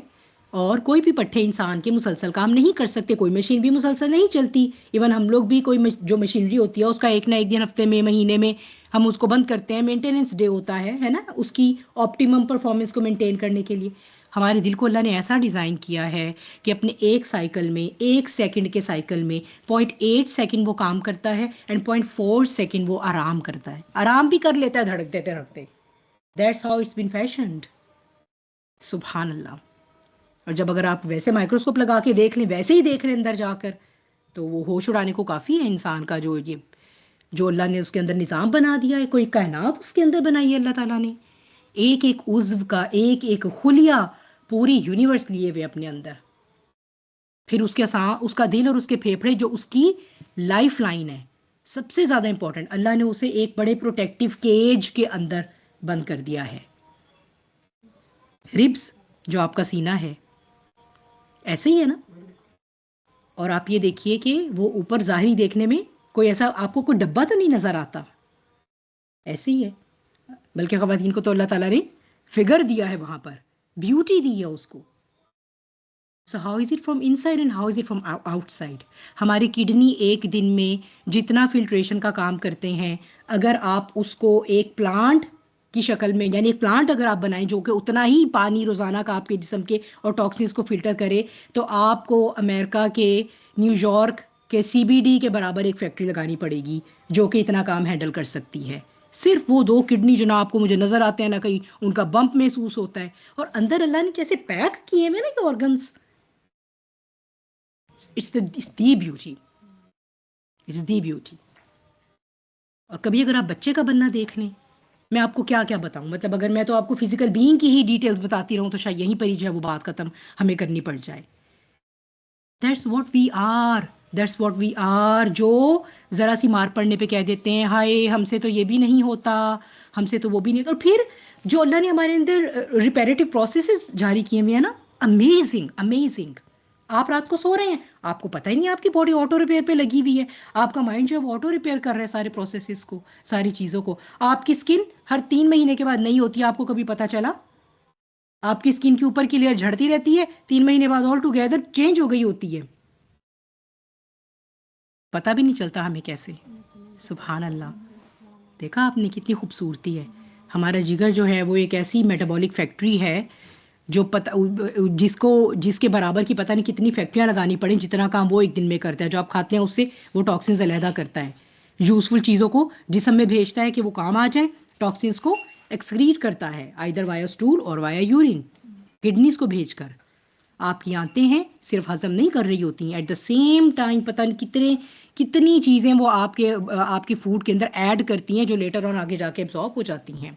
اور کوئی بھی پٹھے انسان کے مسلسل کام نہیں کر سکتے، کوئی مشین بھی مسلسل نہیں چلتی. ایون ہم لوگ بھی کوئی جو مشینری ہوتی ہے اس کا ایک نہ ایک دن، ہفتے میں، مہینے میں ہم اس کو بند کرتے ہیں. مینٹیننس ڈے ہوتا ہے نا، اس کی آپٹیمم پرفارمنس کو مینٹین کرنے کے لیے. ہمارے دل کو اللہ نے ایسا ڈیزائن کیا ہے کہ اپنے ایک سائیکل میں، 1 سیکنڈ کے سائیکل میں 0.8 سیکنڈ وہ کام کرتا ہے، اینڈ 0.4 سیکنڈ وہ آرام کرتا ہے. آرام بھی کر لیتا ہے دھڑکتے دھڑکتے. That's how it's been fashioned. سبحان اللہ. اور جب اگر آپ ویسے مائکروسکوپ لگا کے دیکھ لیں، ویسے ہی دیکھ لیں اندر جا کر، تو وہ ہوش اڑانے کو کافی ہے انسان کا، جو اللہ نے اس کے اندر نظام بنا دیا ہے. کوئی کائنات اس کے اندر بنائی ہے اللہ تعالیٰ نے، ایک ایک عضو کا ایک ایک خلیہ، پوری یونیورس لیے ہوئے اپنے اندر. پھر اس کا دل اور اس کے پھیپھڑے جو اس کی لائف لائن ہے، سب سے زیادہ امپورٹنٹ، اللہ نے اسے ایک بڑے پروٹیکٹیو کیج کے اندر بند کر دیا ہے. ربس جو آپ کا سینہ ہے ایسے ہی ہے نا. اور آپ یہ دیکھیے کہ وہ اوپر ظاہری دیکھنے میں کوئی ایسا آپ کو کوئی ڈبہ تو نہیں نظر آتا، ایسے ہی ہے. بلکہ خواتین کو تو اللہ تعالیٰ نے فگر دیا ہے، وہاں پر بیوٹی دی ہے اس کو. So how is it from inside and how is it from outside؟ ہماری کڈنی ایک دن میں جتنا فلٹریشن کا کام کرتے ہیں، اگر آپ اس کو ایک پلانٹ کی شکل میں، یعنی ایک پلانٹ اگر آپ بنائیں جو کہ اتنا ہی پانی روزانہ کا آپ کے جسم کے اور ٹاکسنس کو فلٹر کرے، تو آپ کو امریکہ کے نیو یارک کے CBD کے برابر ایک فیکٹری لگانی پڑے گی جو کہ اتنا کام ہینڈل کر سکتی ہے. صرف وہ 2 کڈنی جو نہ آپ کو مجھے نظر آتے ہیں نہ کہیں ان کا بمپ محسوس ہوتا ہے، اور اندر اللہ نے جیسے پیک کیے ہوئے نا یہ organs. It's the beauty. It's the beauty. اور کبھی اگر آپ بچے کا بننا دیکھ لیں، میں آپ کو کیا کیا بتاؤں، مطلب اگر میں تو آپ کو فزیکل بینگ کی ہی ڈیٹیلز بتاتی رہوں تو شاید یہیں پر ہی جو ہے وہ بات ختم ہمیں کرنی پڑ جائے. That's what we are. That's what we are. جو ذرا سی مار پڑنے پہ کہہ دیتے ہیں ہائے ہم سے تو یہ بھی نہیں ہوتا، ہم سے تو وہ بھی نہیں ہوتا. اور پھر جو اللہ نے ہمارے اندر ریپیریٹیو پروسیسز جاری کیے ہوئے ہیں نا، امیزنگ امیزنگ. آپ رات کو سو رہے ہیں، آپ کو پتہ ہی نہیں آپ کی باڈی آٹو ریپیئر پہ لگی ہوئی ہے، آپ کا مائنڈ جو ہے وہ آٹو ریپیئر کر رہا ہے سارے پروسیسز کو، ساری چیزوں کو. آپ کی اسکن ہر 3 مہینے کے بعد نہیں ہوتی، آپ کو کبھی پتہ چلا؟ آپ کی اسکن کے اوپر کی لیئر جھڑتی رہتی ہے، 3 مہینے بعد آل ٹوگیدر چینج ہو گئی ہوتی ہے، پتہ بھی نہیں چلتا ہمیں کیسے. سبحان اللہ. دیکھا آپ نے کتنی خوبصورتی ہے. ہمارا جگر جو ہے وہ ایک ایسی میٹابولک فیکٹری ہے جو جس کے برابر کی پتہ نہیں کتنی فیکٹریاں لگانی پڑیں جتنا کام وہ ایک دن میں کرتا ہے. جو آپ کھاتے ہیں اس سے وہ ٹاکسنز علیحدہ کرتا ہے، یوزفل چیزوں کو جسم میں بھیجتا ہے کہ وہ کام آ جائیں، ٹاکسنز کو ایکسکریٹ کرتا ہے آئیدر وایا اسٹول اور وایا یورین، کڈنیز کو بھیج کر. آپ کی آنتیں ہیں صرف ہضم نہیں کر رہی ہوتی ہیں، ایٹ دا سیم ٹائم پتہ نہیں کتنی چیزیں وہ آپ کے فوڈ کے اندر ایڈ کرتی ہیں جو لیٹر آن آگے جا کے ایبزارب ہو جاتی ہیں.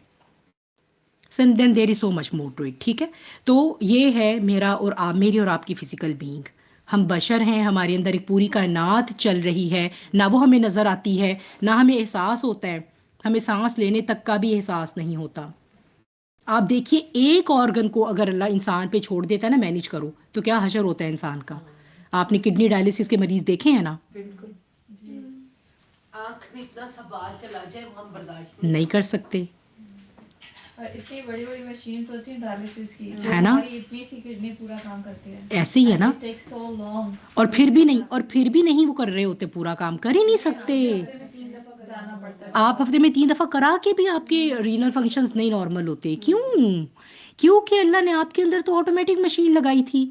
دین دیر is so much more to it. ٹھیک ہے، تو یہ ہے میری اور آپ کی فزیکل بینگ. ہم بشر ہیں، ہمارے اندر ایک پوری کائنات چل رہی ہے، نہ وہ ہمیں نظر آتی ہے نہ ہمیں احساس ہوتا ہے، ہمیں سانس لینے تک کا بھی احساس نہیں ہوتا. آپ دیکھیے ایک آرگن کو اگر اللہ انسان پہ چھوڑ دیتا ہے نا مینیج کرو، تو کیا حشر ہوتا ہے انسان کا. آپ نے کڈنی ڈائلسس کے مریض دیکھے ہیں نا، بالکل آنکھ میں اتنا سا بال چلا جائے وہ ہم برداشت نہیں کر سکتے، اور اتنی بڑی بڑی مشینز ہوتی ہیں ڈائلسس کی جو ہے نا. ہماری اتنی سی کڈنی پورا کام کرتی ہے. ایسے ہی ہے نا. It takes so long. اور پھر بھی نہیں وہ کر رہے ہوتے، پورا کام کر ہی نہیں سکتے. جانا پڑتا ہے. آپ ہفتے میں 3 دفعہ کرا کے بھی آپ کے رینل فنکشنز نہیں نارمل ہوتے. کیونکہ اللہ نے آپ کے اندر تو آٹومیٹک مشین لگائی تھی.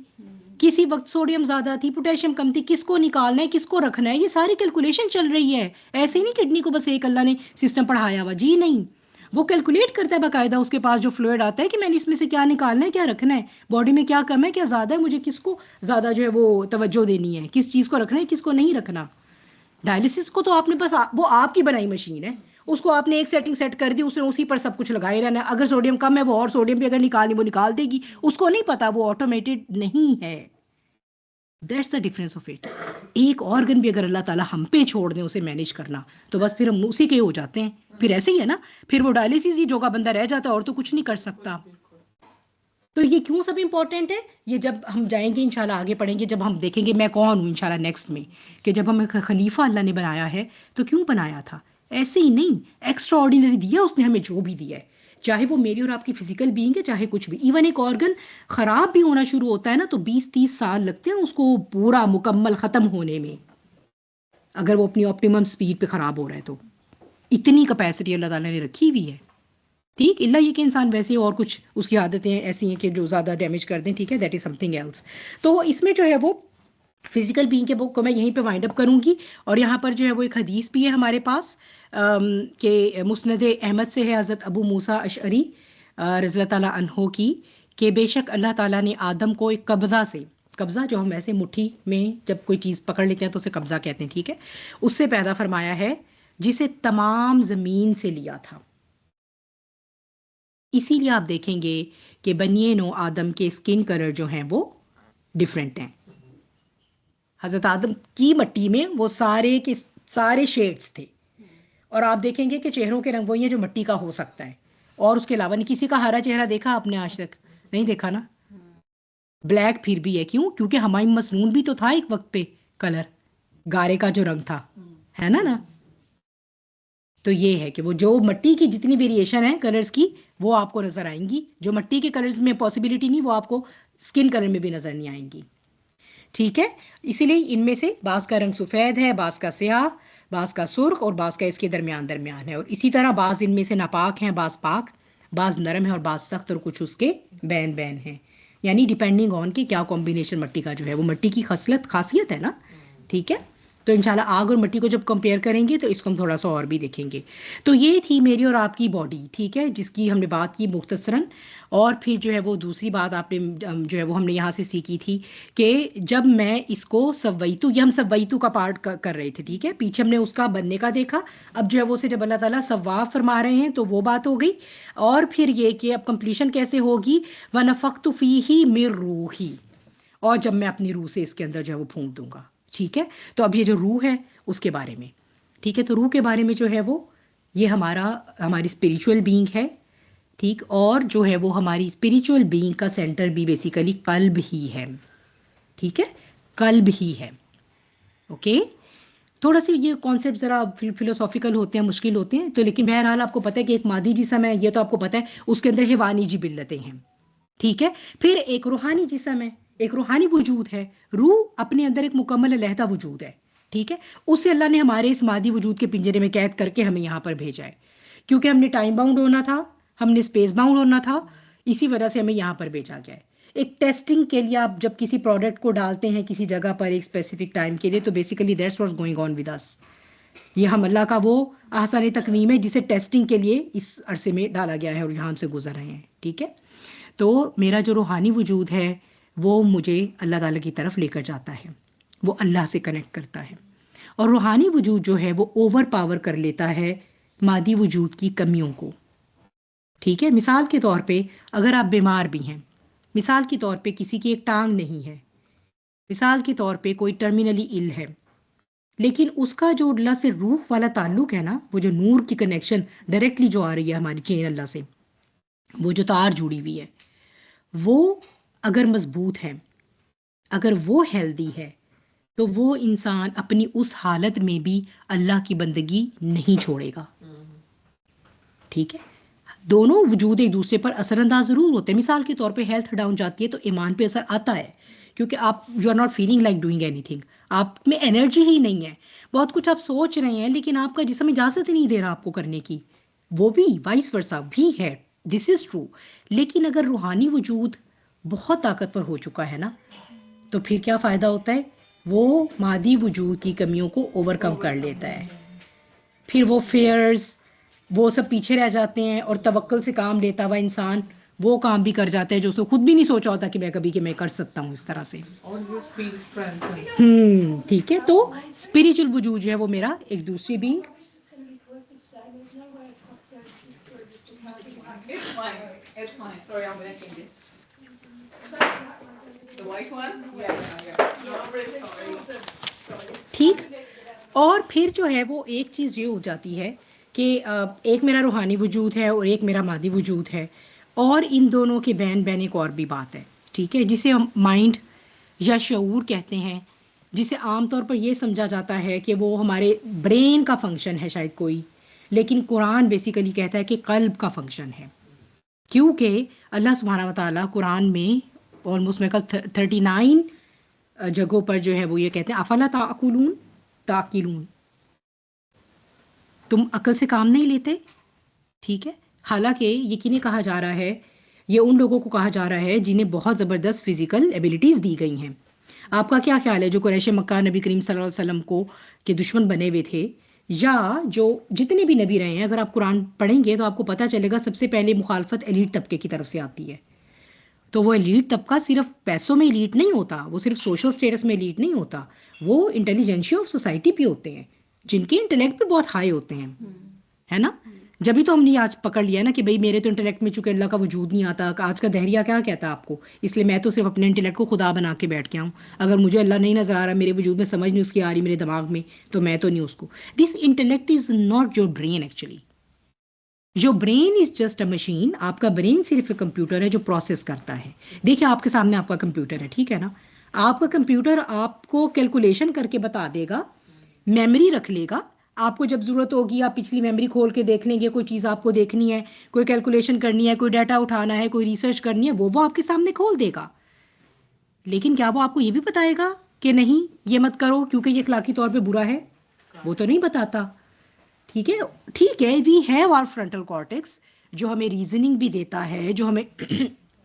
کسی وقت سوڈیم زیادہ تھی، پوٹیشیم کم تھی، کس کو نکالنا ہے کس کو رکھنا ہے، یہ ساری کیلکولیشن چل رہی ہے. ایسے ہی نہیں کڈنی کو بس ایک اللہ نے سسٹم پڑھایا ہوا، جی نہیں، وہ کیلکولیٹ کرتا ہے باقاعدہ. اس کے پاس جو فلوئڈ آتا ہے کہ میں نے اس میں سے کیا نکالنا ہے، کیا رکھنا ہے، باڈی میں کیا کم ہے کیا زیادہ ہے، مجھے کس کو زیادہ جو ہے وہ توجہ دینی ہے، کس چیز کو رکھنا ہے کس کو نہیں رکھنا. ڈائلسس کو تو آپ نے بس وہ آپ کی بنائی مشین ہے، اس کو آپ نے ایک سیٹنگ سیٹ کر دی، اس نے اسی پر سب کچھ لگائے رہنا ہے. اگر سوڈیم کم ہے وہ اور سوڈیم بھی اگر نکالنی وہ نکال دے گی، اس کو نہیں پتا، وہ آٹومیٹڈ نہیں ہے. That's the difference of it. ایک آرگن بھی اگر اللہ تعالیٰ ہم پہ چھوڑ دیں اسے مینیج کرنا، تو بس پھر ہم اسی کے ہو جاتے ہیں. پھر ایسے ہی ہے نا، پھر وہ ڈائلسس ہی جو کا بندہ رہ جاتا ہے اور تو کچھ نہیں کر سکتا. تو یہ کیوں سب امپورٹنٹ ہے، یہ جب ہم جائیں گے انشاءاللہ آگے پڑھیں گے، جب ہم دیکھیں گے میں کون ہوں انشاءاللہ نیکسٹ میں، کہ جب ہمیں خلیفہ اللہ نے بنایا ہے تو کیوں بنایا تھا. ایسے ہی نہیں، ایکسٹرا آرڈینری دیا اس نے ہمیں جو بھی دیا ہے، چاہے وہ میری اور آپ کی فزیکل بینگ ہے چاہے کچھ بھی. ایون ایک آرگن خراب بھی ہونا شروع ہوتا ہے نا تو 20-30 سال لگتے ہیں اس کو پورا مکمل ختم ہونے میں، اگر وہ اپنی آپٹیمم سپیڈ پہ خراب ہو رہا ہے تو. اتنی کیپیسٹی اللہ تعالیٰ نے رکھی ہوئی ہے. ٹھیک، اللہ یہ کہ انسان ویسے اور کچھ اس کی عادتیں ایسی ہیں کہ جو زیادہ ڈیمیج کر دیں. ٹھیک ہے، that is something else. تو اس میں جو ہے وہ فزیکل بینگ کے بک کو میں یہیں پہ وائنڈ اپ کروں گی. اور یہاں پر جو ہے وہ ایک حدیث بھی ہے ہمارے پاس کہ مسند احمد سے ہے حضرت ابو موسیٰ اشعری رضی اللہ تعالیٰ عنہ کی، کہ بے شک اللہ تعالیٰ نے آدم کو ایک قبضہ جو ہم ایسے مٹھی میں جب کوئی چیز پکڑ لیتے ہیں تو اسے قبضہ کہتے ہیں، ٹھیک ہے، اس سے پیدا فرمایا ہے جسے تمام زمین سے لیا تھا. اسی لیے آپ دیکھیں گے کہ بنی نو آدم کے اسکن کلر جو ہیں وہ ڈیفرنٹ ہیں. حضرت آدم کی مٹی میں وہ سارے کے سارے شیڈز تھے. اور آپ دیکھیں گے کہ چہروں کے رنگ وہی ہیں جو مٹی کا ہو سکتا ہے, اور اس کے علاوہ نہیں. کسی کا ہرا چہرہ دیکھا آپ نے آج تک؟ نہیں دیکھا نا. بلیک پھر بھی ہے, کیوں؟ کیونکہ ہمایوں مسنون بھی تو تھا ایک وقت پہ کلر, گارے کا جو رنگ تھا, ہے نا. تو یہ ہے کہ وہ جو مٹی کی جتنی ویریشن ہے کلرز کی وہ آپ کو نظر آئیں گی. جو مٹی کے کلرز میں پاسبلٹی نہیں وہ آپ کو اسکن کلر میں بھی نظر نہیں آئیں گی. ٹھیک ہے, اسی لیے ان میں سے بعض کا رنگ سفید ہے, بعض کا سیاہ, بعض کا سرخ, اور بعض کا اس کے درمیان ہے. اور اسی طرح بعض ان میں سے ناپاک ہیں, بعض پاک, بعض نرم ہیں اور بعض سخت, اور کچھ اس کے بین ہیں. یعنی ڈیپینڈنگ آن کہ کیا کمبینیشن مٹی کا جو ہے, وہ مٹی کی خاصیت ہے نا. ٹھیک ہے, تو انشاءاللہ آگ اور مٹی کو جب کمپیئر کریں گے تو اس کو ہم تھوڑا سا اور بھی دیکھیں گے. تو یہ تھی میری اور آپ کی باڈی, ٹھیک ہے, جس کی ہم نے بات کی مختصراً. اور پھر جو ہے وہ دوسری بات آپ نے جو ہے وہ ہم نے یہاں سے سیکھی تھی کہ جب میں اس کو سویتو, یہ ہم سویتو کا پارٹ کر رہے تھے, ٹھیک ہے, پیچھے ہم نے اس کا بننے کا دیکھا. اب جو ہے وہ سے جب اللہ تعالیٰ ثواب فرما رہے ہیں تو وہ بات ہو گئی. اور پھر یہ کہ اب کمپلیشن کیسے ہوگی, وَنَفَخْتُ فِيهِ مِن رُوحِي, اور جب میں اپنی روح سے اس کے اندر جو ہے وہ پھونک دوں گا. ٹھیک ہے, تو اب یہ جو روح ہے اس کے بارے میں, ٹھیک ہے, تو روح کے بارے میں جو ہے وہ یہ ہماری اسپریچول بینگ ہے. ٹھیک, اور جو ہے وہ ہماری اسپریچول بینگ کا سینٹر بھی بیسیکلی قلب ہی ہے. ٹھیک ہے, قلب ہی ہے. اوکے, تھوڑا سی یہ کانسیپٹ ذرا فلوسافیکل ہوتے ہیں, مشکل ہوتے ہیں, تو لیکن بہرحال آپ کو پتہ ہے کہ ایک مادی جسم ہے, یہ تو آپ کو پتہ ہے, اس کے اندر حیوانی جبلتیں ہیں. ٹھیک ہے, پھر ایک روحانی جسم ہے, ایک روحانی وجود ہے. روح اپنے اندر ایک مکمل علیحدہ وجود ہے. ٹھیک ہے, اس سے اللہ نے ہمارے اس مادی وجود کے پنجرے میں قید کر کے ہمیں یہاں پر بھیجا ہے, کیونکہ ہم نے ٹائم باؤنڈ ہونا تھا, ہم نے اسپیس باؤنڈ ہونا تھا, اسی وجہ سے ہمیں یہاں پر بھیجا گیا ہے. ایک ٹیسٹنگ کے لیے آپ جب کسی پروڈکٹ کو ڈالتے ہیں کسی جگہ پر ایک اسپیسیفک ٹائم کے لیے, تو basically that's what's going on with us. یہ ہم اللہ کا وہ آسان تقویم ہے جسے ٹیسٹنگ کے لیے اس عرصے میں ڈالا گیا ہے اور یہاں ہم سے گزر رہے ہیں. ٹھیک ہے, تو میرا جو روحانی وجود ہے وہ مجھے اللہ تعالیٰ کی طرف لے کر جاتا ہے, وہ اللہ سے کنیکٹ کرتا ہے. اور روحانی وجود جو ہے وہ اوور پاور کر لیتا ہے مادی وجود کی کمیوں کو. ٹھیک ہے, مثال کے طور پہ اگر آپ بیمار بھی ہیں, مثال کے طور پہ کسی کی ایک ٹانگ نہیں ہے, مثال کے طور پہ کوئی ٹرمینلی ال ہے, لیکن اس کا جو اللہ سے روح والا تعلق ہے نا, وہ جو نور کی کنیکشن ڈائریکٹلی جو آ رہی ہے ہماری چین اللہ سے, وہ جو تار جڑی ہوئی ہے, وہ اگر مضبوط ہے, اگر وہ ہیلدی ہے, تو وہ انسان اپنی اس حالت میں بھی اللہ کی بندگی نہیں چھوڑے گا. ٹھیک ہے, دونوں وجود ایک دوسرے پر اثر انداز ضرور ہوتے ہیں. مثال کے طور پہ ہیلتھ ڈاؤن جاتی ہے تو ایمان پہ اثر آتا ہے, کیونکہ آپ you are not feeling like doing anything, آپ میں انرجی ہی نہیں ہے, بہت کچھ آپ سوچ رہے ہیں لیکن آپ کا جسم اجازت ہی نہیں دے رہا آپ کو کرنے کی, وہ بھی وائس ورسا بھی ہے, دس از ٹرو. لیکن اگر روحانی وجود بہت طاقتور ہو چکا ہے نا, تو پھر کیا فائدہ ہوتا ہے, وہ مادی وجود کی کمیوں کو اوور کم کر لیتا ہے. پھر وہ فیئرز وہ سب پیچھے رہ جاتے ہیں, اور توکل سے کام لیتا ہوا انسان وہ کام بھی کر جاتا ہے جو اس نے خود بھی نہیں سوچا ہوتا کہ میں کبھی کہ میں کر سکتا ہوں اس طرح سے. ٹھیک ہے, تو اسپریچول وجود جو ہے وہ میرا ایک دوسری being. It's fine. Sorry, I'm gonna change it. The white one? Yeah. No, I'm really sorry. ٹھیک, اور پھر جو ہے وہ ایک چیز یہ ہو جاتی ہے کہ ایک میرا روحانی وجود ہے اور ایک میرا مادی وجود ہے, اور ان دونوں کے بین ایک اور بھی بات ہے. ٹھیک ہے, جسے ہم مائنڈ یا شعور کہتے ہیں, جسے عام طور پر یہ سمجھا جاتا ہے کہ وہ ہمارے برین کا فنکشن ہے شاید کوئی, لیکن قرآن بیسیکلی کہتا ہے کہ قلب کا فنکشن ہے. کیونکہ اللہ سبحانہ و تعالیٰ قرآن میں آلموسٹ میں 39 جگہوں پر جو ہے وہ یہ کہتے ہیں افلا تعقلون, تم عقل سے کام نہیں لیتے. ٹھیک ہے, حالانکہ یقینی کہا جا رہا ہے, یہ ان لوگوں کو کہا جا رہا ہے جنہیں بہت زبردست فزیکل ایبیلٹیز دی گئی ہیں. آپ کا کیا خیال ہے جو قریش مکہ نبی کریم صلی اللہ علیہ وسلم کو کے دشمن بنے ہوئے تھے, یا جو جتنے بھی نبی رہے ہیں, اگر آپ قرآن پڑھیں گے تو آپ کو پتہ چلے گا سب سے پہلے مخالفت ایلیٹ طبقے کی طرف سے آتی ہے. تو وہ ایلیٹ طبقہ صرف پیسوں میں ایلیٹ نہیں ہوتا, وہ صرف سوشل سٹیٹس میں ایلیٹ نہیں ہوتا, وہ انٹیلیجنشیا آف سوسائٹی بھی ہوتے ہیں جن کے انٹلیکٹ بھی بہت ہائی ہوتے ہیں, ہے نا. جبھی تو ہم نے آج پکڑ لیا نا کہ بھئی میرے تو انٹلیکٹ میں چونکہ اللہ کا وجود نہیں آتا. آج کا دہریہ کیا کہتا ہے آپ کو, اس لیے میں تو صرف اپنے انٹلیکٹ کو خدا بنا کے بیٹھ گیا ہوں. اگر مجھے اللہ نہیں نظر آ رہا, میرے وجود میں سمجھ نہیں اس کی آ رہی میرے دماغ میں, تو میں تو نہیں اس کو. This intellect is not your brain actually. Your brain is just a machine. آپ کا برین صرف ایک کمپیوٹر ہے جو پروسیس کرتا ہے. دیکھیں آپ کے سامنے آپ کا کمپیوٹر ہے, ٹھیک ہے نا. آپ کا کمپیوٹر آپ کو کیلکولیشن کر کے بتا دے گا, میموری رکھ لے گا. آپ کو جب ضرورت ہوگی آپ پچھلی میموری کھول کے دیکھ لیں گے, کوئی چیز آپ کو دیکھنی ہے, کوئی کیلکولیشن کرنی ہے, کوئی ڈیٹا اٹھانا ہے, کوئی ریسرچ کرنی ہے, وہ آپ کے سامنے کھول دے گا. لیکن کیا وہ آپ کو یہ بھی بتائے گا کہ نہیں یہ مت کرو کیونکہ یہ اخلاقی طور پہ برا ہے؟ وہ تو نہیں بتاتا. ٹھیک ہے, ٹھیک ہے, we have our frontal cortex جو ہمیں ریزننگ بھی دیتا ہے, جو ہمیں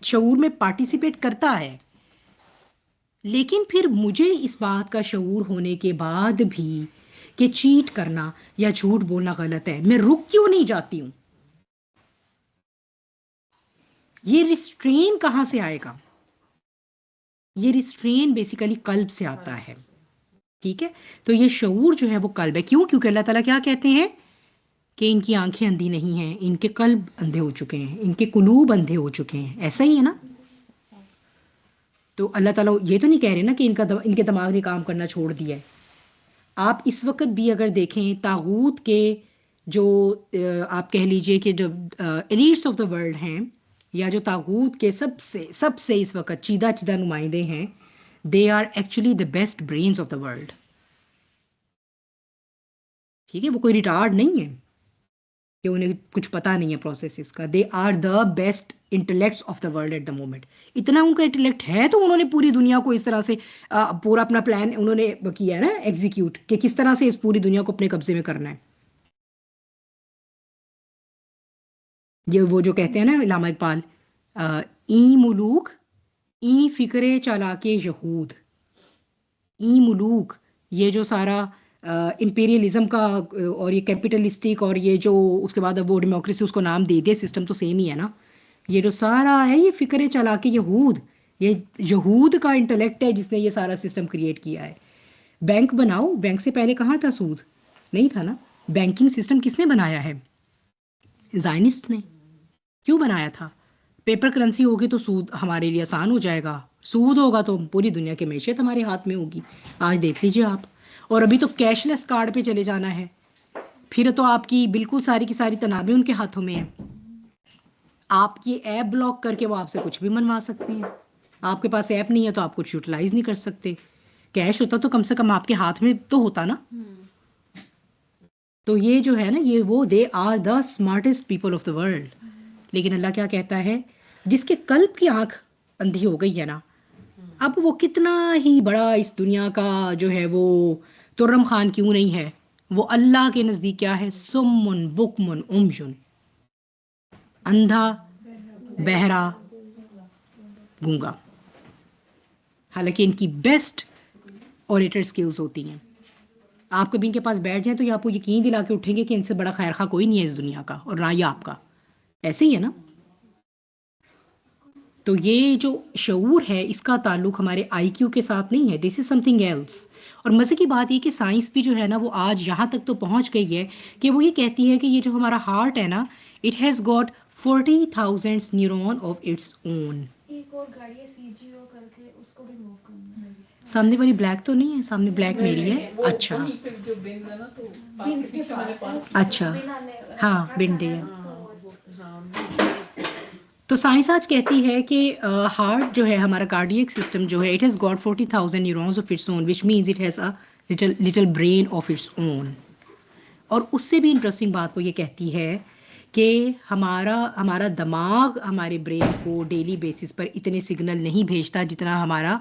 شعور میں پارٹیسپیٹ کرتا ہے. لیکن پھر مجھے اس بات کا شعور ہونے کے بعد بھی کہ چیٹ کرنا یا جھوٹ بولنا غلط ہے, میں رک کیوں نہیں جاتی ہوں؟ یہ ریسٹرین کہاں سے آئے گا؟ یہ ریسٹرین بیسیکلی قلب سے آتا ہے. ٹھیک ہے, تو یہ شعور جو ہے وہ قلب ہے. کیوں؟ کیونکہ اللہ تعالیٰ کیا کہتے ہیں کہ ان کی آنکھیں اندھی نہیں ہیں, ان کے قلب اندھے ہو چکے ہیں, ان کے قلوب اندھے ہو چکے ہیں. ایسا ہی ہے نا. تو اللہ تعالیٰ یہ تو نہیں کہہ رہے نا کہ ان کے دماغ نے کام کرنا چھوڑ دیا ہے. آپ اس وقت بھی اگر دیکھیں طاغوت کے جو آپ کہہ لیجئے کہ جو ایلیٹس آف دا ورلڈ ہیں, یا جو طاغوت کے سب سے اس وقت چیدہ نمائندے ہیں, they are actually the best brains of the world. ٹھیک ہے, وہ کوئی ریٹارڈ نہیں ہے کہ انہیں کچھ پتہ نہیں ہے پروسیسز کا. They are the best intellects of the world at the moment. اتنا ان کا انٹلیکٹ ہے تو انہوں نے پوری دنیا کو اس طرح سے پورا اپنا پلان انہوں نے کیا ہے نا ایگزیکیوٹ, کہ کس طرح سے اس پوری دنیا کو اپنے قبضے میں کرنا ہے. یہ وہ جو کہتے ہیں نا علامہ اقبال, ای ملوک ای فکر چالاک یہود. ای ملوک, یہ جو سارا امپیریلزم کا اور یہ کیپٹلسٹک اور یہ جو اس کے بعد وہ ڈیموکریسی اس کو نام دے دے, سسٹم تو سیم ہی ہے نا. یہ جو سارا ہے یہ فکر چالاک یہود, یہ یہود کا انٹلیکٹ ہے جس نے یہ سارا سسٹم کریٹ کیا ہے. بینک بناؤ, بینک سے پہلے کہاں تھا سود؟ نہیں تھا نا. بینکنگ سسٹم کس نے بنایا ہے؟ زائنسٹ نے. کیوں بنایا تھا؟ پیپر کرنسی ہوگی تو سود ہمارے لیے آسان ہو جائے گا, سود ہوگا تو پوری دنیا کی معیشت ہمارے ہاتھ میں ہوگی. آج دیکھ لیجئے آپ, اور ابھی تو کیش لیس کارڈ پہ چلے جانا ہے, پھر تو آپ کی بالکل ساری کی ساری تنابیں ان کے ہاتھوں میں ہیں. آپ کی ایپ بلاک کر کے وہ آپ سے کچھ بھی منوا سکتے ہیں. آپ کے پاس ایپ نہیں ہے تو آپ کچھ یوٹیلائز نہیں کر سکتے. کیش ہوتا تو کم سے کم آپ کے ہاتھ میں تو ہوتا نا. تو یہ جو ہے نا, یہ وہ they are the smartest people of the world. لیکن اللہ کیا کہتا ہے, جس کے قلب کی آنکھ اندھی ہو گئی ہے نا, اب وہ کتنا ہی بڑا اس دنیا کا جو ہے وہ ترم خان کیوں نہیں ہے, وہ اللہ کے نزدیک کیا ہے؟ سمن بکمن عمین, اندھا, بہرا, گونگا. حالانکہ ان کی بیسٹ اوریٹر سکلز ہوتی ہیں. آپ کبھی ان کے پاس بیٹھ جائیں تو یہ آپ کو یقین دلا کے اٹھیں گے کہ ان سے بڑا خیر خواہ کوئی نہیں ہے اس دنیا کا, اور نہ ہی آپ کا. ایسے ہی ہے نا. تو یہ جو شعور ہے اس کا تعلق ہمارے آئی کیو کے ساتھ نہیں ہے. دس از سم تھنگ ایلس. اور مزے کی بات یہ کہ سائنس بھی جو ہے نا وہ آج یہاں تک تو پہنچ گئی ہے کہ وہ یہ کہتی ہے کہ یہ جو ہمارا ہارٹ ہے نا, it has got 40,000 neuron of its اون. ایک اور گاڑی ہے سی جی او کر کے, اس کو بھی موو کرنا ہے. سامنے والی بلیک تو نہیں ہے؟ سامنے بلیک میری ہے. اچھا اچھا, ہاں بن دے. تو سائنس آج کہتی ہے کہ ہارٹ جو ہے ہمارا کارڈیک سسٹم جو ہے, it has got 40,000 neurons of its own, which means it has a little brain of its own. اور اس سے بھی انٹرسٹنگ بات وہ یہ کہتی ہے کہ ہمارا دماغ ہمارے برین کو ڈیلی بیسس پر اتنے سگنل نہیں بھیجتا جتنا ہمارا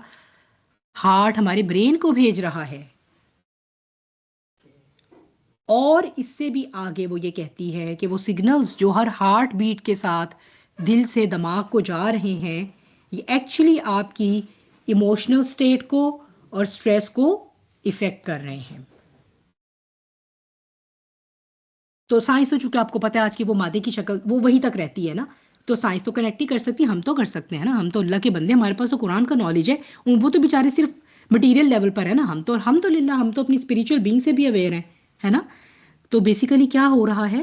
ہارٹ ہمارے برین کو بھیج رہا ہے. اور اس سے بھی آگے وہ یہ کہتی ہے کہ وہ سگنلز جو ہر ہارٹ بیٹ کے ساتھ دل سے دماغ کو جا رہے ہیں, یہ ایکچولی آپ کی ایموشنل سٹیٹ کو اور سٹریس کو افیکٹ کر رہے ہیں. تو سائنس تو چونکہ آپ کو پتہ ہے آج کی وہ مادے کی شکل وہ وہی تک رہتی ہے نا, تو سائنس تو کنیکٹ ہی کر سکتی ہے, ہم تو کر سکتے ہیں نا. ہم تو اللہ کے بندے, ہمارے پاس تو قرآن کا نالج ہے. وہ تو بیچارے صرف مٹیریل لیول پر ہے نا, ہم تو الحمدللہ ہم تو اپنی اسپریچول بینگ سے بھی اویئر ہیں, ہے نا. تو بیسیکلی کیا ہو رہا ہے,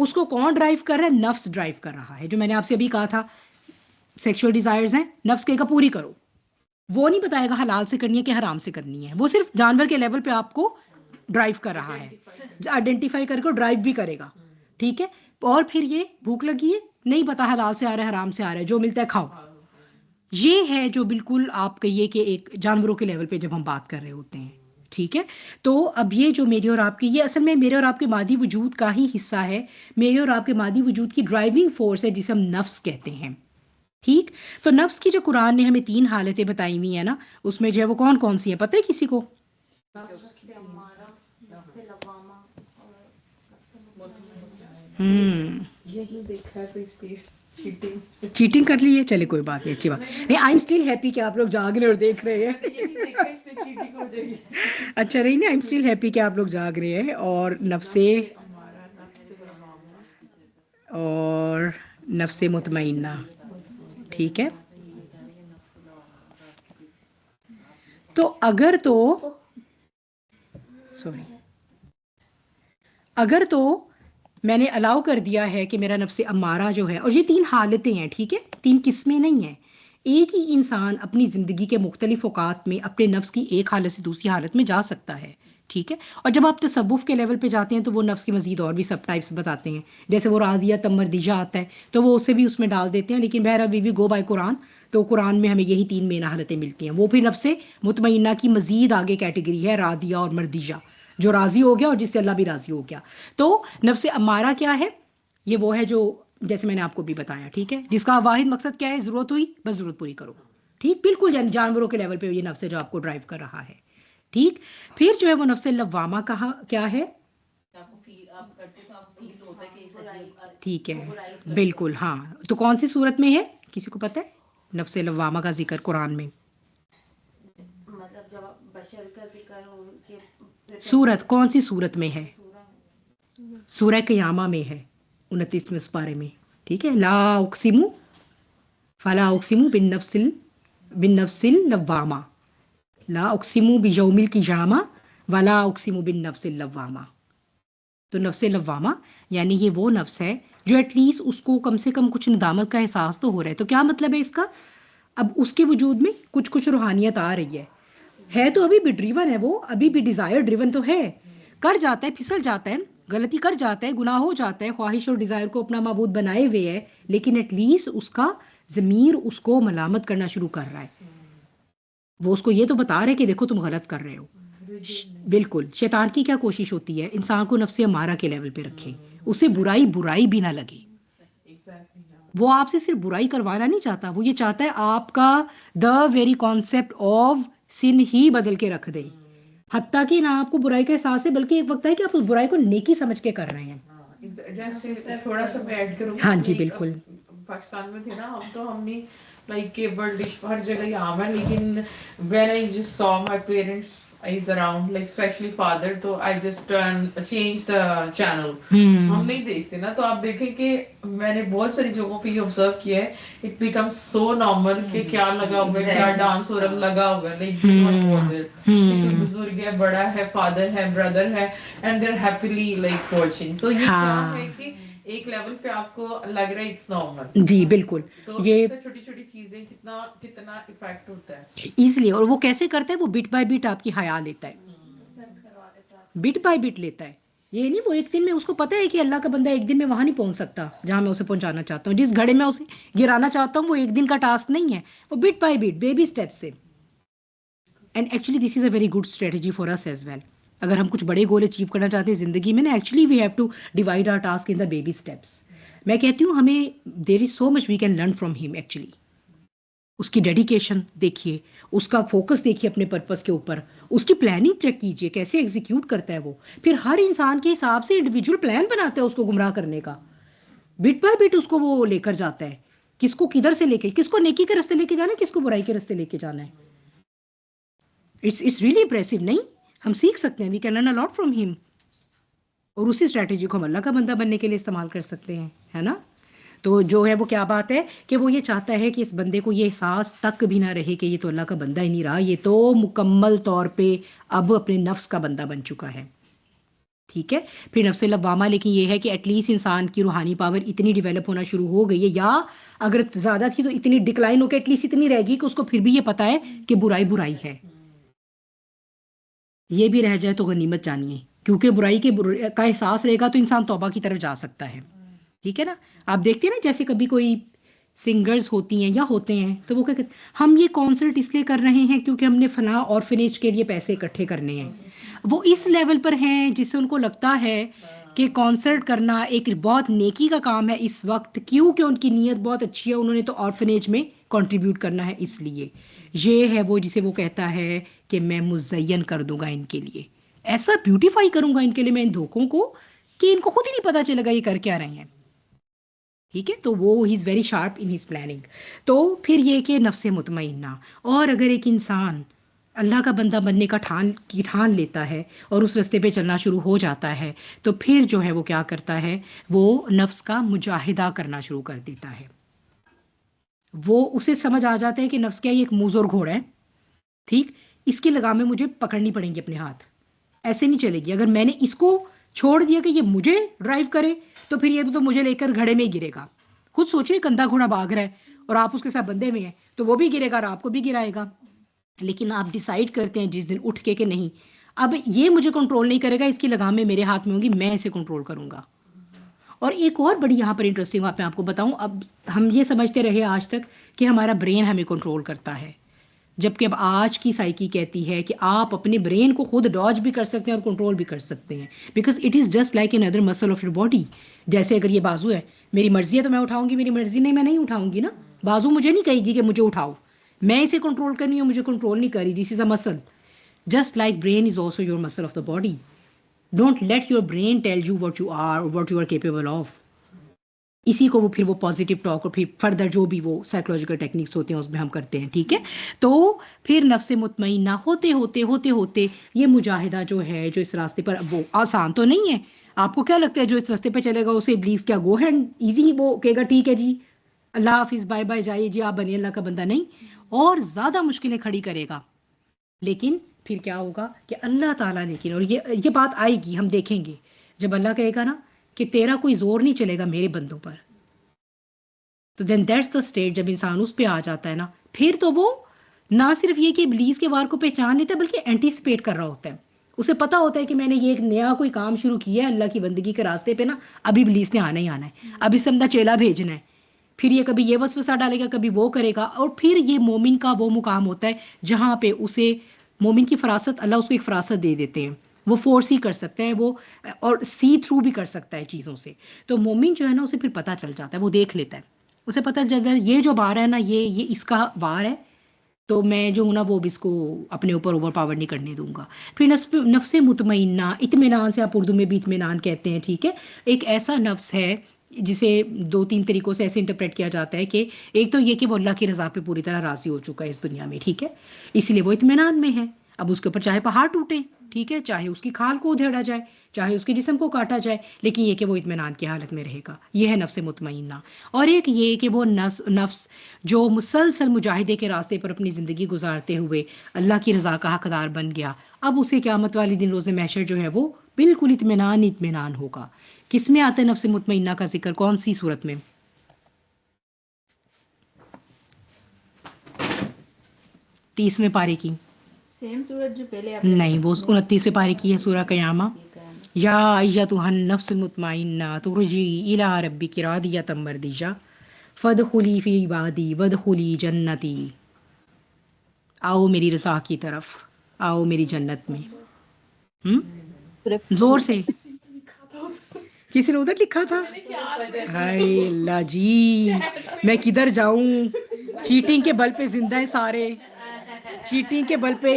اس کو کون ڈرائیو کر رہا ہے؟ نفس ڈرائیو کر رہا ہے. جو میں نے آپ سے ابھی کہا تھا سیکشول ڈیزائرز ہیں, نفس کہے گا پوری کرو. وہ نہیں بتائے گا حلال سے کرنی ہے کہ حرام سے کرنی ہے, وہ صرف جانور کے لیول پہ آپ کو ڈرائیو کر رہا ہے, آئیڈینٹیفائی کر کے ڈرائیو بھی کرے گا. ٹھیک ہے, اور پھر یہ بھوک لگی ہے, نہیں پتا حلال سے آ رہا ہے حرام سے آ رہا ہے, جو ملتا ہے کھاؤ. یہ ہے جو بالکل آپ کہیے کہ ایک جانوروں کے لیول پہ جب ہم بات کر رہے ہوتے ہیں. ٹھیک ہے, تو اب یہ جو میرے اور آپ کی, یہ اصل میں میرے اور آپ کے مادی وجود کا ہی حصہ ہے, میرے اور آپ کے مادی وجود کی ڈرائیونگ فورس ہے جسے ہم نفس کہتے ہیں. ٹھیک, تو نفس کی جو قرآن نے ہمیں 3 حالتیں بتائی ہوئی ہیں نا, اس میں جو ہے وہ کون کون سی ہیں پتہ ہے کسی کو؟ چیٹنگ کر لی ہے, چلے کوئی بات نہیں, اچھی بات نہیں. آئی ایم اسٹل ہیپی کہ آپ لوگ جاگ رہے اور دیکھ رہے ہیں. اچھا نہیں, آئی ایم اسٹل ہیپی کہ آپ لوگ جاگ رہے ہیں. اور نفس مطمئنہ. ٹھیک ہے, تو اگر تو میں نے الاؤ کر دیا ہے کہ میرا نفس امارہ جو ہے, اور یہ 3 حالتیں ہیں, ٹھیک ہے, 3 قسمیں نہیں ہیں. ایک ہی انسان اپنی زندگی کے مختلف اوقات میں اپنے نفس کی ایک حالت سے دوسری حالت میں جا سکتا ہے. ٹھیک ہے, اور جب آپ تصوف کے لیول پہ جاتے ہیں تو وہ نفس کی مزید اور بھی سب ٹائپس بتاتے ہیں, جیسے وہ راضیہ تمردیجہ آتا ہے تو وہ اسے بھی اس میں ڈال دیتے ہیں. لیکن بہرحال وی گو بائی قرآن, تو قرآن میں ہمیں یہی 3 مین حالتیں ملتی ہیں. وہ پھر نفس مطمئنہ کی مزید آگے کیٹیگری ہے, راضیہ اور مردیجہ, جو راضی ہو گیا اور جس سے اللہ بھی راضی ہو گیا. تو نفس امارہ کیا ہے؟ یہ وہ ہے جو جیسے میں نے آپ کو بھی بتایا, ٹھیک ہے, جس کا واحد مقصد کیا ہے؟ ضرورت ہوئی بس ضرورت پوری کرو. ٹھیک, بالکل یعنی جانوروں کے لیول پہ یہ نفس ہے جو آپ کو ڈرائیو کر رہا ہے. ٹھیک, پھر جو ہے وہ نفس لوامہ کیا ہے؟ ٹھیک ہے, بالکل, ہاں. تو کون سی صورت میں ہے, کسی کو پتہ ہے نفس لوامہ کا ذکر قرآن میں؟ مطلب جب بشر کا ذکر ہو کہ سورت کون سی صورت میں ہے؟ سورہ قیامہ میں ہے, 29ویں سپارے میں. ٹھیک ہے, لا اقسم فلا اقسم بالنفس اللوامہ, لا اقسم بیوم القیامہ ولا اقسم بالنفس اللوامہ. تو نفس لوامہ یعنی یہ وہ نفس ہے جو ایٹ لیسٹ اس کو کم سے کم کچھ ندامت کا احساس تو ہو رہا ہے. تو کیا مطلب ہے اس کا؟ اب اس کے وجود میں کچھ روحانیت آ رہی ہے تو ابھی بھی ڈریون ہے, وہ ابھی بھی ڈیزائر ڈریون تو ہے, کر جاتا ہے, پھسل جاتا ہے, غلطی کر جاتا ہے, گناہ ہو جاتا ہے, خواہش اور ڈیزائر کو اپنا معبود بنائے ہوئے ہے, لیکن ایٹ لیسٹ اس کا ضمیر اس کو ملامت کرنا شروع کر رہا ہے. وہ اس کو یہ تو بتا رہے کہ دیکھو تم غلط کر رہے ہو. بالکل, شیطان کی کیا کوشش ہوتی ہے؟ انسان کو نفس امارہ کے لیول پہ رکھے, اسے برائی بھی نہ لگے. وہ آپ سے صرف برائی کروانا نہیں چاہتا, وہ یہ چاہتا ہے آپ کا the very concept of sun ہی بدل کے رکھ دے. حتیٰ کہ نہ آپ کو برائی کا احساس ہے, بلکہ ایک وقت ہے کہ آپ اس برائی کو نیکی سمجھ کے کر رہے ہیں. تھوڑا سا میں ایڈ کروں. ہاں جی بالکل. پاکستان میں تھے نا ہم نے لائک کیبل ڈش ہر جگہ یہاں ہے, لیکن when I just saw my parents is around like especially father, تو I just change the channel. ہم نہیں دیکھتے نا, تو آپ دیکھیں کہ میں نے بہت ساری جگہوں پہ یہ آبزرو کیا ہے, it becomes so normal کہ کیا لگا ہوا ہے, کیا ڈانس ہو رہا لگا ہوا ہے, like بزرگ ہے, بڑا ہے, فادر ہے, بردر ہے, and they're happily like watching. تو یہ کیا ہے کہ ایک لیول پہ آپ کو لگ رہا ہے اٹس نارمل. جی بالکل, یہ چھوٹی چھوٹی چیزیں کتنا افیکٹ ہوتا ہے ایزلی. اور وہ کیسے کرتا ہے؟ وہ بٹ بائی بٹ آپ کی حیا لیتا ہے, بٹ بائی بٹ لیتا ہے. یہ نہیں وہ ایک دن میں, اس کو پتا ہے کہ اللہ کا بندہ ایک دن میں وہاں نہیں پہنچ سکتا جہاں میں اسے پہنچانا چاہتا ہوں, جس گھڑے میں اسے گرانا چاہتا ہوں وہ ایک دن کا ٹاسک نہیں ہے, وہ bit by bit baby step سے. And actually this is a very good strategy for us as well. اگر ہم کچھ بڑے گول اچیو کرنا چاہتے ہیں زندگی میں نا, actually we have to divide our task in the baby steps. میں کہتی ہوں ہمیں there is so much we can learn from him. Actually اس کی ڈیڈیکیشن دیکھیے, اس کا فوکس دیکھیے اپنے پرپس کے اوپر, اس کی پلاننگ چیک کیجیے کیسے ایگزیکیوٹ کرتا ہے وہ. پھر ہر انسان کے حساب سے انڈیویجول پلان بناتا ہے اس کو گمراہ کرنے کا, بٹ بائی بٹ اس کو وہ لے کر جاتا ہے, کس کو کدھر سے لے کے, کس کو نیکی کے راستے لے کے جانا ہے, کس کو برائی کے راستے لے کے جانا ہے. It's really impressive. نہیں, ہم سیکھ سکتے ہیں, we can learn a lot from him. اور اسی اسٹریٹجی کو ہم اللہ کا بندہ بننے کے لیے استعمال کر سکتے ہیں, ہے نا. تو جو ہے وہ کیا بات ہے کہ وہ یہ چاہتا ہے کہ اس بندے کو یہ احساس تک بھی نہ رہے کہ یہ تو اللہ کا بندہ ہی نہیں رہا, یہ تو مکمل طور پہ اب اپنے نفس کا بندہ بن چکا ہے. ٹھیک ہے. پھر نفس لوامہ، لیکن یہ ہے کہ ایٹ لیسٹ انسان کی روحانی پاور اتنی ڈیولپ ہونا شروع ہو گئی ہے، یا اگر زیادہ تھی تو اتنی ڈکلائن ہو کے ایٹ لیسٹ اتنی رہ گئی کہ اس کو پھر بھی یہ پتہ ہے کہ برائی برائی ہے. یہ بھی رہ جائے تو غنیمت جانیے، کیونکہ برائی کے کا احساس رہے گا تو انسان توبہ کی طرف جا سکتا ہے. ٹھیک ہے نا. آپ دیکھتے ہیں نا جیسے کبھی کوئی سنگرز ہوتی ہیں یا ہوتے ہیں تو وہ کیا کہتے ہیں، ہم یہ کانسرٹ اس لیے کر رہے ہیں کیونکہ ہم نے فلاں آرفنیج کے لیے پیسے اکٹھے کرنے ہیں. وہ اس لیول پر ہیں جس سے ان کو لگتا ہے کہ کانسرٹ کرنا ایک بہت نیکی کا کام ہے اس وقت، کیونکہ ان کی نیت بہت اچھی ہے، انہوں نے تو آرفنیج میں کنٹریبیوٹ کرنا ہے. اس لیے یہ ہے وہ جسے وہ کہتا ہے کہ میں مزین کر دوں گا ان کے لیے، ایسا بیوٹیفائی کروں گا ان کے لیے میں ان دھوکوں کو کہ ان کو خود ہی نہیں پتا چلے گا یہ کر کیا رہے ہیں. ٹھیک ہے. تو وہ he is very sharp in his planning. تو پھر یہ کہ نفس مطمئنہ، اور اگر ایک انسان اللہ کا بندہ بننے کا ٹھان لیتا ہے اور اس راستے پہ چلنا شروع ہو جاتا ہے تو پھر جو ہے وہ کیا کرتا ہے، وہ نفس کا مجاہدہ کرنا شروع کر دیتا ہے. وہ اسے سمجھ آ جاتا ہے کہ نفس کیا یہ ایک موزور گھوڑا ہے، ٹھیک، اس کی لگامیں مجھے پکڑنی پڑیں گی اپنے ہاتھ، ایسے نہیں چلے گی. اگر میں نے اس کو چھوڑ دیا کہ یہ مجھے ڈرائیو کرے تو پھر یہ تو مجھے لے کر گھڑے میں ہی گرے گا. خود سوچیں ایک اندھا گھوڑا بھاگ رہا ہے اور آپ اس کے ساتھ بندھے ہوئے ہیں تو وہ بھی گرے گا اور آپ کو بھی گرائے گا. لیکن آپ ڈیسائیڈ کرتے ہیں جس دن اٹھ کے کہ نہیں، اب یہ مجھے کنٹرول نہیں کرے گا، اس کی لگامیں میرے ہاتھ میں ہوں گی، میں اسے کنٹرول کروں گا. اور ایک اور بڑی یہاں پر انٹرسٹنگ بات میں آپ کو بتاؤں، اب ہم یہ سمجھتے رہے آج تک کہ ہمارا برین ہمیں کنٹرول کرتا ہے، جبکہ اب آج کی سائیکی کہتی ہے کہ آپ اپنے برین کو خود ڈاج بھی کر سکتے ہیں اور کنٹرول بھی کر سکتے ہیں، because it is just like an other مسل آف یور باڈی. جیسے اگر یہ بازو ہے، میری مرضی ہے تو میں اٹھاؤں گی، میری مرضی نہیں میں نہیں اٹھاؤں گی نا. بازو مجھے نہیں کہے گی کہ مجھے اٹھاؤ، میں اسے کنٹرول کرنی ہوں، مجھے کنٹرول نہیں کری. دس is a muscle just like brain is also your muscle of the body. Don't let your brain tell you what you are what you are capable of. اسی کو وہ پھر وہ پازیٹیو ٹاک اور پھر فردر جو بھی وہ سائیکولوجیکل ٹیکنیکس ہوتے ہیں اس میں ہم کرتے ہیں. ٹھیک ہے. تو پھر نفس مطمئنہ ہوتے ہوتے ہوتے ہوتے یہ مجاہدہ جو ہے جو اس راستے پر، وہ آسان تو نہیں ہے. آپ کو کیا لگتا ہے جو اس راستے پہ چلے گا اسے ابلیس کیا گو ہینڈ ایزی وہ کہے گا ٹھیک ہے جی اللہ حافظ بائے بائے جائیے جی آپ بنیے اللہ کا بندہ؟ نہیں، اور زیادہ مشکلیں کھڑی کرے گا. لیکن پھر کیا ہوگا کہ اللہ تعالیٰ، لیکن اور یہ بات آئے گی، ہم دیکھیں گے جب اللہ کہے گا نا کہ تیرا کوئی زور نہیں چلے گا میرے بندوں پر، تو دین دیٹس دا اسٹیٹ جب انسان اس پہ آ جاتا ہے نا، پھر تو وہ نہ صرف یہ کہ ابلیس کے وار کو پہچان لیتا ہے بلکہ اینٹیسپیٹ کر رہا ہوتا ہے. اسے پتا ہوتا ہے کہ میں نے یہ ایک نیا کوئی کام شروع کیا ہے اللہ کی بندگی کے راستے پہ نا، ابھی ابلیس نے آنا ہی آنا ہے، اب اس سے اندر چیلا بھیجنا ہے. پھر یہ کبھی یہ وسوسہ ڈالے گا کبھی وہ کرے گا. اور پھر یہ مومن کا وہ مقام ہوتا ہے جہاں پہ اسے مومن کی فراست، اللہ اس کو ایک فراست دے دیتے ہیں، وہ فورس ہی کر سکتا ہے وہ، اور سی تھرو بھی کر سکتا ہے چیزوں سے. تو مومن جو ہے نا اسے پھر پتہ چل جاتا ہے، وہ دیکھ لیتا ہے، اسے پتہ چل جاتا ہے یہ جو وار ہے نا یہ اس کا وار ہے، تو میں جو ہوں نا وہ بھی اس کو اپنے اوپر اوور پاور نہیں کرنے دوں گا. پھر نفس مطمئنہ، اطمینان سے آپ اردو میں بھی اطمینان کہتے ہیں. ٹھیک ہے. ایک ایسا نفس ہے جسے 2-3 طریقوں سے ایسے انٹرپریٹ کیا جاتا ہے کہ ایک تو یہ کہ وہ اللہ کی رضا پہ پوری طرح راضی ہو چکا ہے اس دنیا میں. ٹھیک ہے. اس لیے وہ اطمینان میں ہے. اب اس کے اوپر چاہے پہاڑ ٹوٹے، ٹھیک ہے، چاہے اس کی کھال کو ادھیڑا جائے، چاہے اس کے جسم کو کاٹا جائے، لیکن یہ کہ وہ اطمینان کی حالت میں رہے گا. یہ ہے نفس مطمئنہ. اور ایک یہ کہ وہ نفس جو مسلسل مجاہدے کے راستے پر اپنی زندگی گزارتے ہوئے اللہ کی رضا کا حقدار بن گیا، اب اسے قیامت والی دن روز محشر جو ہے وہ بالکل اطمینان ہوگا. کس میں آتا ہے نفس مطمئنہ کا ذکر؟ کون سی صورت میں؟ 30ویں پارے کی؟ سیم صورت جو پہلے آپ نے نہیں، وہ 29ویں پارے کی ہے سورہ قیامہ. یا ایتھا النفس المطمئنہ ترجعی الی ربک راضیۃ مرضیہ فادخلی فی عبادی وادخلی جنتی. آؤ میری رضا کی طرف، آؤ میری جنت میں. زور سے کسی نے ادھر لکھا تھا؟ ہائے اللہ جی، میں کدھر جاؤں؟ چیٹنگ کے بل پہ زندہ ہیں سارے، چیٹنگ کے بل پہ.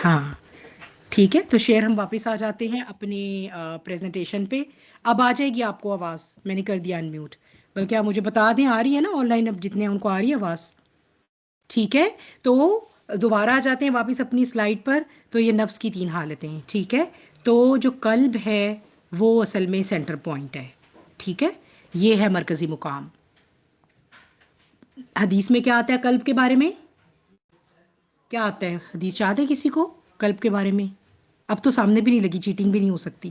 ہاں ٹھیک ہے. تو شیئر ہم واپس آ جاتے ہیں اپنی پریزنٹیشن پہ. اب آ جائے گی آپ کو آواز, میں نے کر دیا ان میوٹ, بلکہ آپ مجھے بتا دیں آ رہی ہے نا آن لائن, اب جتنے ان کو آ رہی ہے آواز, ٹھیک ہے. تو دوبارہ آ جاتے ہیں واپس اپنی سلائیڈ پر. تو یہ نفس کی 3 حالتیں ہیں, ٹھیک ہے. تو جو قلب ہے وہ اصل میں سینٹر پوائنٹ ہے, ٹھیک ہے, یہ ہے مرکزی مقام. حدیث میں کیا آتا ہے قلب کے بارے میں, کیا آتا ہے حدیث یاد ہے کسی کو قلب کے بارے میں؟ اب تو سامنے بھی نہیں لگی, چیٹنگ بھی نہیں ہو سکتی.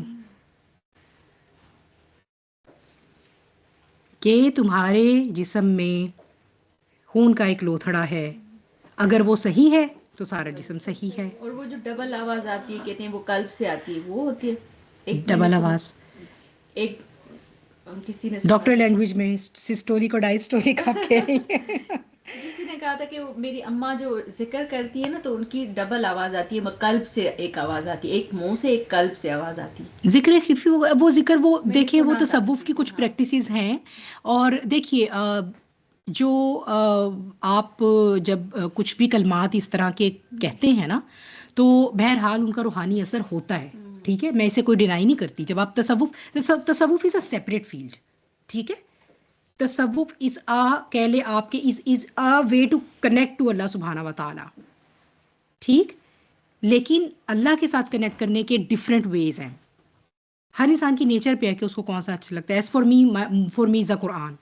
کہ تمہارے جسم میں خون کا ایک لوتھڑا ہے, اگر وہ صحیح ہے تو سارا جسم صحیح ہے. اور وہ جو ڈبل آواز آتی ہے کہتے ہیں وہ قلب سے آتی ہے, وہ ہوتی ہے ایک میں نے ڈبل سنا, آواز ایک کسی نے سنا ڈاکٹر تھا, لینگویج میں سسٹولی کو ڈائسٹولی کا کہہ رہی ہے. کسی نے کہا تھا کہ میری اماں جو ذکر کرتی ہے نا تو ان کی ڈبل آواز آتی ہے, قلب سے ایک آواز آتی ہے, ایک منہ سے ایک قلب سے آواز آتی ہے. ذکر خفی وہ ذکر, وہ میں نے دیکھیے وہ سنا تھا. تصوف کی کچھ ہاں. پریکٹسز ہیں. اور دیکھیے جو آپ جب کچھ بھی کلمات اس طرح کے کہتے ہیں نا, تو بہرحال ان کا روحانی اثر ہوتا ہے, ٹھیک ہے, میں اسے کوئی ڈینائی نہیں کرتی. جب آپ تصوف از اے سیپریٹ فیلڈ, ٹھیک ہے. تصوف از کہہ لے آپ کے از وے ٹو کنیکٹ ٹو اللہ سبحانہ و تعالی, ٹھیک. لیکن اللہ کے ساتھ کنیکٹ کرنے کے ڈفرینٹ ویز ہیں. ہر انسان کی نیچر پہ ہے کہ اس کو کون سا اچھا لگتا ہے. ایز فار می از دا قرآن,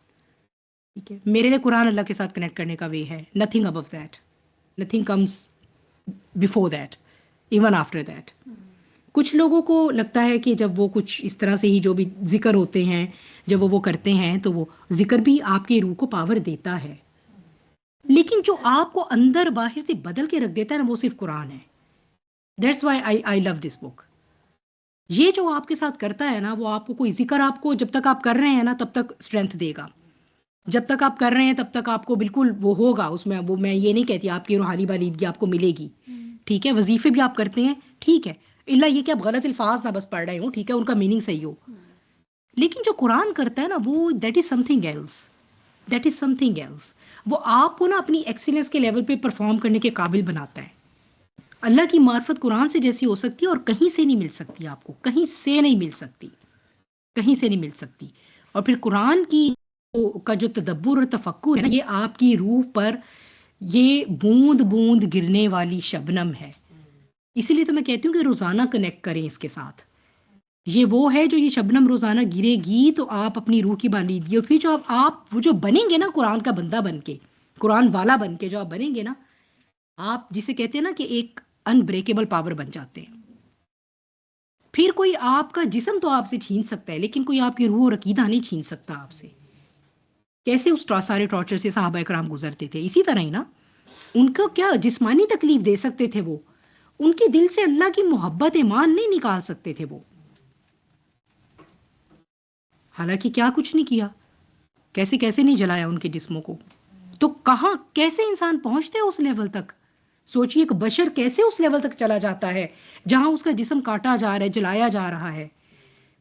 ٹھیک ہے, میرے لیے قرآن اللہ کے ساتھ کنیکٹ کرنے کا وے ہے. Nothing above that, nothing comes before that, even after that. کچھ لوگوں کو لگتا ہے کہ جب وہ کچھ اس طرح سے ہی جو بھی ذکر ہوتے ہیں, جب وہ کرتے ہیں تو وہ ذکر بھی آپ کی روح کو پاور دیتا ہے, لیکن جو آپ کو اندر باہر سے بدل کے رکھ دیتا ہے نا, وہ صرف قرآن ہے. دیٹس وائی آئی لو دس بک. یہ جو آپ کے ساتھ کرتا ہے نا, وہ آپ کو کوئی ذکر, آپ کو جب تک آپ کر رہے ہیں نا تب تک اسٹرینتھ دے گا, جب تک آپ کر رہے ہیں تب تک آپ کو بالکل وہ ہوگا اس میں. وہ میں یہ نہیں کہتی آپ کی روحانی بالیدگی آپ کو ملے گی, ٹھیک ہے. وظیفے بھی آپ کرتے ہیں, ٹھیک ہے, اللہ یہ کہ آپ غلط الفاظ نہ بس پڑھ رہے ہوں, ٹھیک ہے, ان کا میننگ صحیح ہو. لیکن جو قرآن کرتا ہے نا, وہ that is something else, that is something else. وہ آپ کو نا اپنی ایکسیلنس کے لیول پہ پرفارم کرنے کے قابل بناتا ہے. اللہ کی معرفت قرآن سے جیسی ہو سکتی ہے اور کہیں سے نہیں مل سکتی, آپ کو کہیں سے نہیں مل سکتی, کہیں سے نہیں مل سکتی. اور پھر قرآن کا جو تدبر اور تفکر ہے نا, یہ آپ کی روح پر یہ بوند بوند گرنے والی شبنم ہے. اسی لیے تو میں کہتی ہوں کہ روزانہ کنیکٹ کریں اس کے ساتھ. یہ وہ ہے جو یہ شبنم روزانہ گرے گی تو آپ اپنی روح کی بالیدگی, اور پھر جو آپ وہ جو بنیں گے نا قرآن کا بندہ بن کے, قرآن والا بن کے جو آپ بنیں گے نا, آپ جسے کہتے ہیں نا کہ ایک انبریکیبل پاور بن جاتے ہیں. پھر کوئی آپ کا جسم تو آپ سے چھین سکتا ہے, لیکن کوئی آپ کی روح اور عقیدہ نہیں چھین سکتا آپ سے. کیسے اس سارے ٹارچر سے صحابہ کرام گزرتے تھے, اسی طرح ہی نا. ان کو کیا جسمانی تکلیف دے سکتے تھے, وہ ان کے دل سے اللہ کی محبت ایمان نہیں نکال سکتے تھے وہ. حالانکہ کیا کچھ نہیں کیا, کیسے کیسے نہیں جلایا ان کے جسموں کو. تو کہاں کیسے انسان پہنچتے ہیں اس لیول تک؟ سوچئے ایک بشر کیسے اس لیول تک چلا جاتا ہے جہاں اس کا جسم کاٹا جا رہا ہے, جلایا جا رہا ہے,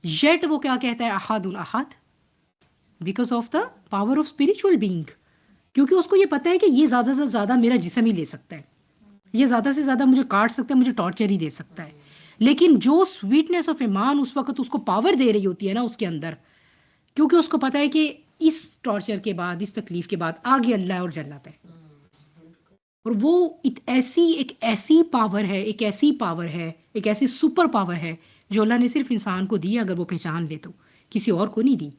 یٹ وہ کیا کہتا ہے, احد الاحد, because of the power of spiritual being. کیونکہ اس کو یہ پتا ہے کہ یہ زیادہ سے زیادہ میرا جسم ہی لے سکتا ہے, یہ زیادہ سے زیادہ مجھے کاٹ سکتا ہے, مجھے ٹارچر ہی دے سکتا ہے. لیکن جو سویٹنس آف ایمان اس وقت اس کو پاور دے رہی ہوتی ہے نا اس کے اندر, کیونکہ اس کو پتا ہے کہ اس ٹارچر کے بعد, اس تکلیف کے بعد آگے اللہ اور جنت ہے. اور وہ ایک ایسی پاور ہے, ایک ایسی پاور ہے, ایک ایسی سپر پاور ہے جو اللہ نے صرف انسان کو دی, اگر وہ پہچان لے تو, کسی اور کو نہیں دی.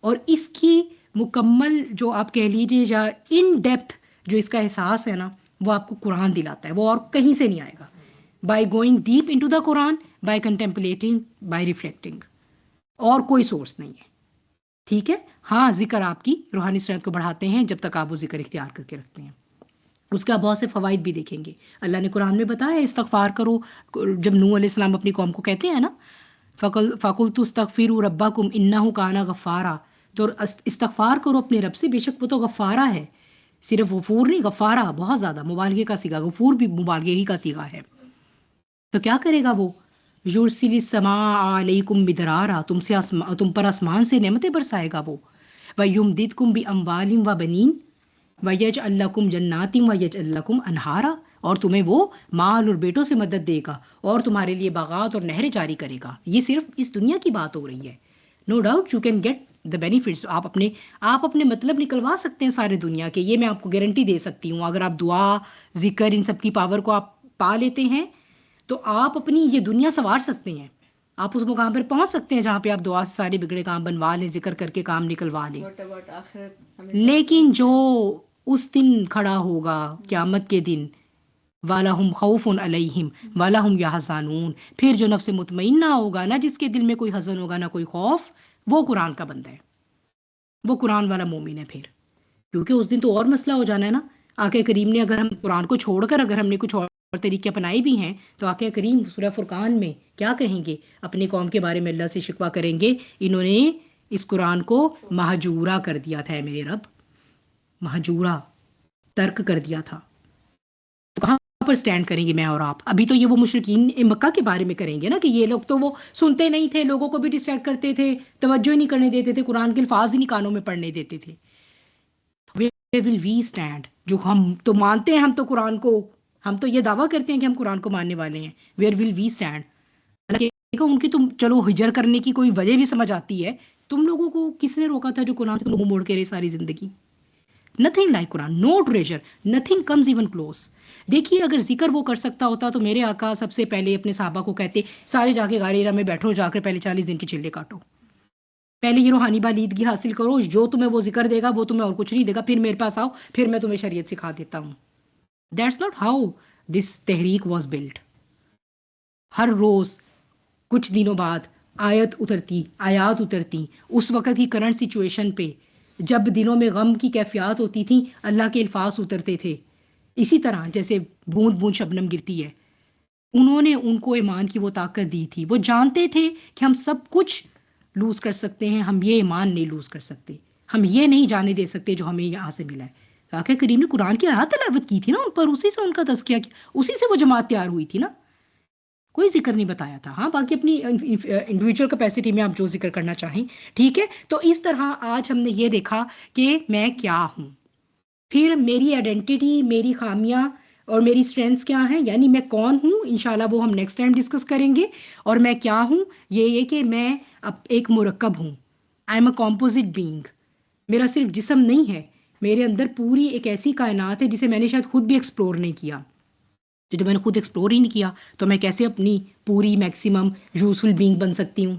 اور اس کی مکمل جو آپ کہہ لیجیے یا ان ڈیپتھ جو اس کا احساس ہے نا, وہ آپ کو قرآن دلاتا ہے, وہ اور کہیں سے نہیں آئے گا. By going deep into the قرآن, بائی کنٹمپلیٹنگ, بائی ریفلیکٹنگ, اور کوئی سورس نہیں ہے, ٹھیک ہے. ہاں ذکر آپ کی روحانی صحت کو بڑھاتے ہیں جب تک آپ وہ ذکر اختیار کر کے رکھتے ہیں. اس کا بہت سے فوائد بھی دیکھیں گے. اللہ نے قرآن میں بتایا استغفار کرو. جب نوح علیہ السلام اپنی قوم کو کہتے ہیں نا, فَقُلْتُ اسْتَغْفِرُوا رَبَّكُمْ إِنَّهُ كَانَ غَفَّارًا, تو استغفار کرو اپنے رب سے, بے شک وہ تو غفارہ ہے. صرف غفور نہیں, غفارہ بہت زیادہ مبالغے کا صیغہ, غفور بھی مبالغے ہی کا صیغہ ہے. تو کیا کرے گا وہ, یرسل السماء علیکم مدرارا, تم پر آسمان سے نعمتیں برسائے گا وہ. وَيُمْدِدْكُمْ بِأَمْوَالٍ وَبَنِينَ وَيَجْعَلْ لَكُمْ جَنَّاتٍ وَيَجْعَلْ لَكُمْ أَنْهَارًا, اور تمہیں وہ مال اور بیٹوں سے مدد دے گا اور تمہارے لیے باغات اور نہریں جاری کرے گا. یہ صرف اس دنیا کی بات ہو رہی ہے. No doubt you can get the benefits. آپ اپنے مطلب نکلوا سکتے ہیں سارے دنیا کے, یہ میں آپ کو گارنٹی دے سکتی ہوں. اگر آپ دعا, ذکر, ان سب کی پاور کو آپ پا لیتے ہیں تو آپ اپنی یہ دنیا سنوار سکتے ہیں. آپ اس مقام پر پہنچ سکتے ہیں جہاں پہ آپ دعا سے سارے بگڑے کام بنوا لیں, ذکر کر کے کام نکلوا لیں. What about آخرت؟ ہمیں لیکن جو اس دن کھڑا ہوگا قیامت کے دن, وَلَهُمْ خَوْفٌ عَلَيْهِمْ وَلَهُمْ يَحْزَنُونَ, پھر جو نفس مطمئنہ ہوگا نا, جس کے دل میں کوئی حزن ہوگا نہ کوئی خوف, وہ قرآن کا بندہ ہے, وہ قرآن والا مومن ہے. پھر کیونکہ اس دن تو اور مسئلہ ہو جانا ہے نا. آقا کریم نے اگر ہم قرآن کو چھوڑ کر اگر ہم نے کچھ اور طریقے اپنائے بھی ہیں تو آقا کریم سورہ فرقان میں کیا کہیں گے؟ اپنی قوم کے بارے میں اللہ سے شکوہ کریں گے, انہوں نے اس قرآن کو مہجورہ کر دیا تھا. میرے رب, مہجورہ, ترک کر دیا تھا. تو کہاں پر سٹینڈ کریں گے میں اور آپ؟ ابھی تو یہ وہ مشرکین مکہ کے بارے میں کریں گے نا کہ یہ لوگ تو وہ سنتے نہیں تھے, لوگوں کو بھی ڈسٹریکٹ کرتے تھے, توجہ ہی نہیں کرنے دیتے تھے, قرآن کے الفاظ ہی نہیں کانوں میں پڑھنے دیتے تھے. Where will we stand؟ جو ہم تو مانتے ہیں, ہم تو قرآن کو, ہم تو یہ دعویٰ کرتے ہیں کہ ہم قرآن کو ماننے والے ہیں. Where will we stand؟ ان کی تم چلو ہجر کرنے کی کوئی وجہ بھی سمجھ آتی ہے. تم لوگوں کو کس نے روکا تھا جو قرآن سے منہ موڑ کے رہے ساری زندگی؟ Nothing like Quran, no treasure, nothing comes even close. دیکھیے اگر ذکر وہ کر سکتا ہوتا تو میرے آقا سب سے پہلے اپنے صحابہ کو کہتے سارے جا کے غار حرا میں بیٹھو, جا کر پہلے 40 دن کے چلے کاٹو, پہلے یہ روحانی بالیدگی حاصل کرو, جو تمہیں وہ ذکر دے گا وہ تمہیں اور کچھ نہیں دے گا, پھر میرے پاس آؤ, پھر میں تمہیں شریعت سکھا دیتا ہوں. That's not how this تحریک was built. ہر روز کچھ دنوں بعد آیات اترتی, اس وقت کی کرنٹ سچویشن پہ, جب دنوں میں غم کی کیفیات ہوتی تھیں, اللہ کے الفاظ اترتے تھے. اسی طرح جیسے بوند بوند شبنم گرتی ہے, انہوں نے ان کو ایمان کی وہ طاقت دی تھی. وہ جانتے تھے کہ ہم سب کچھ لوز کر سکتے ہیں, ہم یہ ایمان نہیں لوز کر سکتے, ہم یہ نہیں جانے دے سکتے جو ہمیں یہاں سے ملا ہے. آقا کریم نے قرآن کی آیات تلاوت کی تھی نا ان پر, اسی سے ان کا تزکیہ کیا, اسی سے وہ جماعت تیار ہوئی تھی نا. کوئی ذکر نہیں بتایا تھا. ہاں باقی اپنی انڈیویجول کیپیسٹی میں آپ جو ذکر کرنا چاہیں ٹھیک ہے. تو اس طرح آج ہم نے یہ دیکھا کہ میں کیا ہوں, پھر میری آئیڈینٹی, میری خامیاں اور میری اسٹرینثs کیا ہیں, یعنی میں کون ہوں, انشاءاللہ وہ ہم نیکسٹ ٹائم ڈسکس کریں گے. اور میں کیا ہوں, یہ کہ میں اب ایک مرکب ہوں, I am a composite being. میرا صرف جسم نہیں ہے, میرے اندر پوری ایک ایسی کائنات ہے جسے میں نے شاید خود بھی ایکسپلور نہیں کیا. جو میں نے خود ایکسپلور ہی نہیں کیا تو میں کیسے اپنی پوری میکسیمم یوزفل بینگ بن سکتی ہوں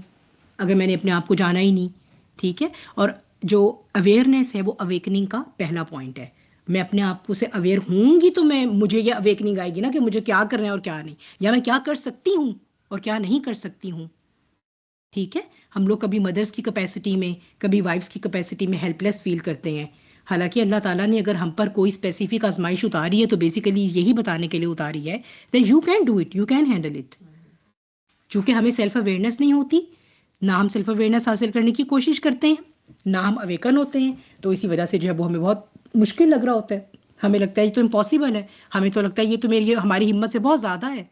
اگر میں نے اپنے آپ کو جانا ہی نہیں. ٹھیک ہے. اور جو اویئرنیس ہے وہ اویکننگ کا پہلا پوائنٹ ہے. میں اپنے آپ کو سے اویئر ہوں گی تو مجھے یہ اویکننگ آئے گی نا کہ مجھے کیا کرنا ہے اور کیا نہیں, یا میں کیا کر سکتی ہوں اور کیا نہیں کر سکتی ہوں. ٹھیک ہے. ہم لوگ کبھی مدرس کی کیپیسٹی میں, کبھی وائفس کی کیپیسٹی میں ہیلپ لیس فیل کرتے ہیں. حالانکہ اللہ تعالیٰ نے اگر ہم پر کوئی اسپیسیفک آزمائش اتاری ہے تو بیسیکلی یہی بتانے کے لیے اتاری ہے that you can do it, you can handle it. چونکہ ہمیں سیلف اویئرنیس نہیں ہوتی, نہ ہم سیلف اویئرنیس حاصل کرنے کی کوشش کرتے ہیں, نہ ہم اویکن ہوتے ہیں, تو اسی وجہ سے جو ہے وہ ہمیں بہت مشکل لگ رہا ہوتا ہے. ہمیں لگتا ہے یہ تو امپاسبل ہے, ہمیں تو لگتا ہے یہ تو ہماری ہمت سے بہت زیادہ ہے,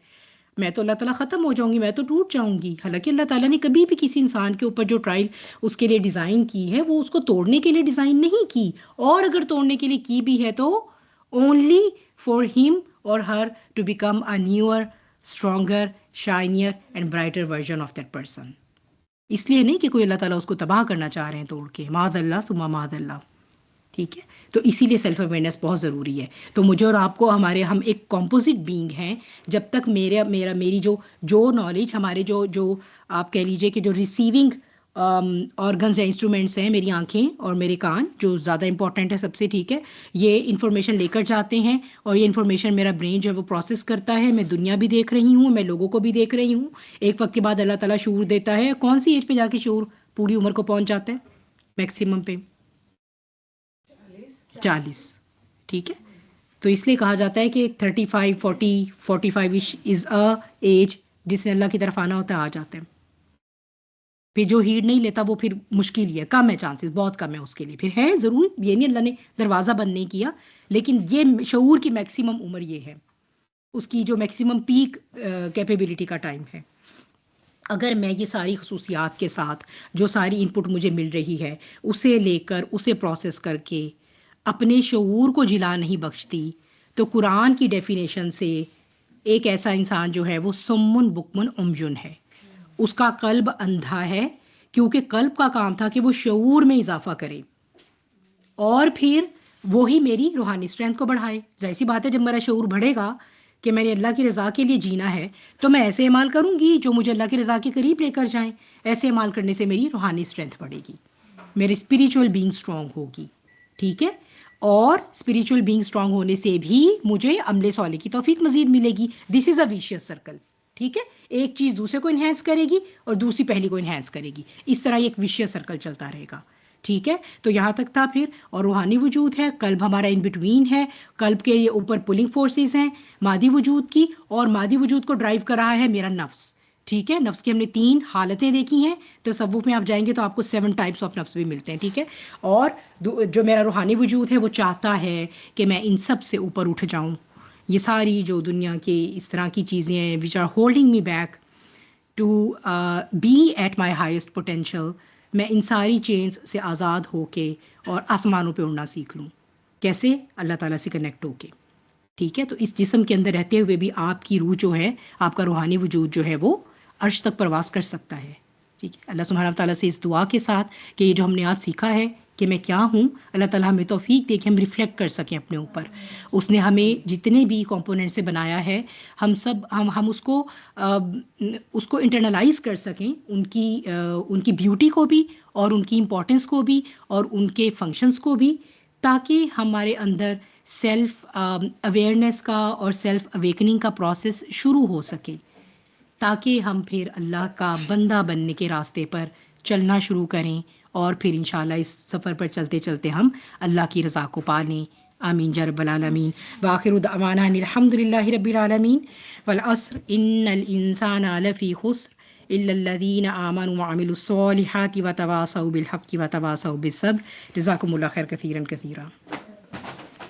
میں تو اللہ تعالیٰ ختم ہو جاؤں گی, میں تو ٹوٹ جاؤں گی. حالانکہ اللہ تعالیٰ نے کبھی بھی کسی انسان کے اوپر جو ٹرائل اس کے لیے ڈیزائن کی ہے وہ اس کو توڑنے کے لیے ڈیزائن نہیں کی, اور اگر توڑنے کے لیے کی بھی ہے تو اونلی فار ہم اور her to become a newer, stronger, shinier and brighter version of that person. اس لیے نہیں کہ کوئی اللہ تعالیٰ اس کو تباہ کرنا چاہ رہے ہیں توڑ کے, معاذ اللہ ثم معاذ اللہ. ٹھیک ہے. تو اسی لیے سیلف اویئرنیس بہت ضروری ہے. تو مجھے اور آپ کو ہم ایک کمپوزٹ بینگ ہیں. جب تک میری جو نالج, ہمارے جو آپ کہہ لیجئے کہ جو ریسیونگ آرگنز یا انسٹرومنٹس ہیں, میری آنکھیں اور میرے کان جو زیادہ امپورٹنٹ ہے سب سے, ٹھیک ہے, یہ انفارمیشن لے کر جاتے ہیں اور یہ انفارمیشن میرا برین جو ہے وہ پروسیس کرتا ہے. میں دنیا بھی دیکھ رہی ہوں, میں لوگوں کو بھی دیکھ رہی ہوں. ایک وقت کے بعد اللہ تعالیٰ شعور دیتا ہے. کون سی ایج پہ جا کے شعور پوری عمر کو پہنچ جاتا ہے؟ میکسیمم پہ 40. ٹھیک ہے. تو اس لیے کہا جاتا ہے کہ 35 45 از اے ایج جس نے اللہ کی طرف آنا ہوتا ہے آ جاتا ہے. پھر جو ہیڈ نہیں لیتا وہ پھر مشکل ہی ہے, کم ہے, چانسز بہت کم ہے اس کے لیے. پھر ہے ضرور, یہ نہیں اللہ نے دروازہ بند نہیں کیا, لیکن یہ شعور کی میکسیمم عمر یہ ہے, اس کی جو میکسیمم پیک کیپیبلٹی کا ٹائم ہے. اگر میں یہ ساری خصوصیات کے ساتھ جو ساری ان پٹ مجھے مل رہی ہے اسے لے کر اسے پروسیس کر کے اپنے شعور کو جلا نہیں بخشتی, تو قرآن کی ڈیفینیشن سے ایک ایسا انسان جو ہے وہ سمن بکمن عمجن ہے، اس کا قلب اندھا ہے، کیونکہ قلب کا کام تھا کہ وہ شعور میں اضافہ کرے اور پھر وہی میری روحانی اسٹرینتھ کو بڑھائے. ظاہر سی بات ہے جب میرا شعور بڑھے گا کہ میں نے اللہ کی رضا کے لیے جینا ہے تو میں ایسے اعمال کروں گی جو مجھے اللہ کی رضا کے قریب لے کر جائیں. ایسے اعمال کرنے سے میری روحانی اسٹرینتھ بڑھے گی، میری اسپریچول بینگ اسٹرانگ ہوگی. ٹھیک ہے، اور اسپریچول بینگ اسٹرانگ ہونے سے بھی مجھے عمل صالح کی توفیق مزید ملے گی. دس از اے ویشیس سرکل. ٹھیک ہے، ایک چیز دوسرے کو انہینس کرے گی اور دوسری پہلی کو انہینس کرے گی، اس طرح ایک ویشیس سرکل چلتا رہے گا. ٹھیک ہے، تو یہاں تک تھا. پھر اور روحانی وجود ہے، قلب ہمارا ان بٹوین ہے، قلب کے یہ اوپر پولنگ فورسز ہیں مادی وجود کی، اور مادی وجود کو ڈرائیو کر رہا ہے میرا نفس. ٹھیک ہے، نفس کی ہم نے 3 حالتیں دیکھی ہیں. تصوف میں آپ جائیں گے تو آپ کو 7 ٹائپس آف نفس بھی ملتے ہیں. ٹھیک ہے، اور جو میرا روحانی وجود ہے وہ چاہتا ہے کہ میں ان سب سے اوپر اٹھ جاؤں. یہ ساری جو دنیا کے اس طرح کی چیزیں ہیں which are holding me back to be at my highest potential, میں ان ساری چینز سے آزاد ہو کے اور آسمانوں پہ اڑنا سیکھ لوں. کیسے؟ اللہ تعالیٰ سے کنیکٹ ہو کے. ٹھیک ہے، تو اس جسم کے اندر رہتے ہوئے بھی آپ کی روح جو ہے، آپ کا روحانی وجود جو ہے وہ عرش تک پرواز کر سکتا ہے. ٹھیک ہے، اللہ سبحانہ تعالیٰ سے اس دعا کے ساتھ کہ یہ جو ہم نے آج سیکھا ہے کہ میں کیا ہوں، اللہ تعالیٰ ہمیں توفیق دے کہ ہم ریفلیکٹ کر سکیں اپنے اوپر. اس نے ہمیں جتنے بھی کمپوننٹ سے بنایا ہے، ہم اس کو انٹرنلائز کر سکیں، ان کی بیوٹی کو بھی اور ان کی امپورٹنس کو بھی اور ان کے فنکشنز کو بھی، تاکہ ہمارے اندر سیلف اویئرنیس کا اور سیلف اویکننگ کا پروسیس شروع ہو سکے، تاکہ ہم پھر اللہ کا بندہ بننے کے راستے پر چلنا شروع کریں اور پھر انشاءاللہ اس سفر پر چلتے چلتے ہم اللہ کی رضا کو پالیں. آمین یا رب العالمین. وآخر دعوانا ان الحمد للہ رب العالمین. والعصر ان الانسان لفی خسر الا الذین آمنوا وعملوا الصالحات وتواصوا بالحق وتواصوا بالصبر. جزاکم اللہ خیر کثیرا کثیرا.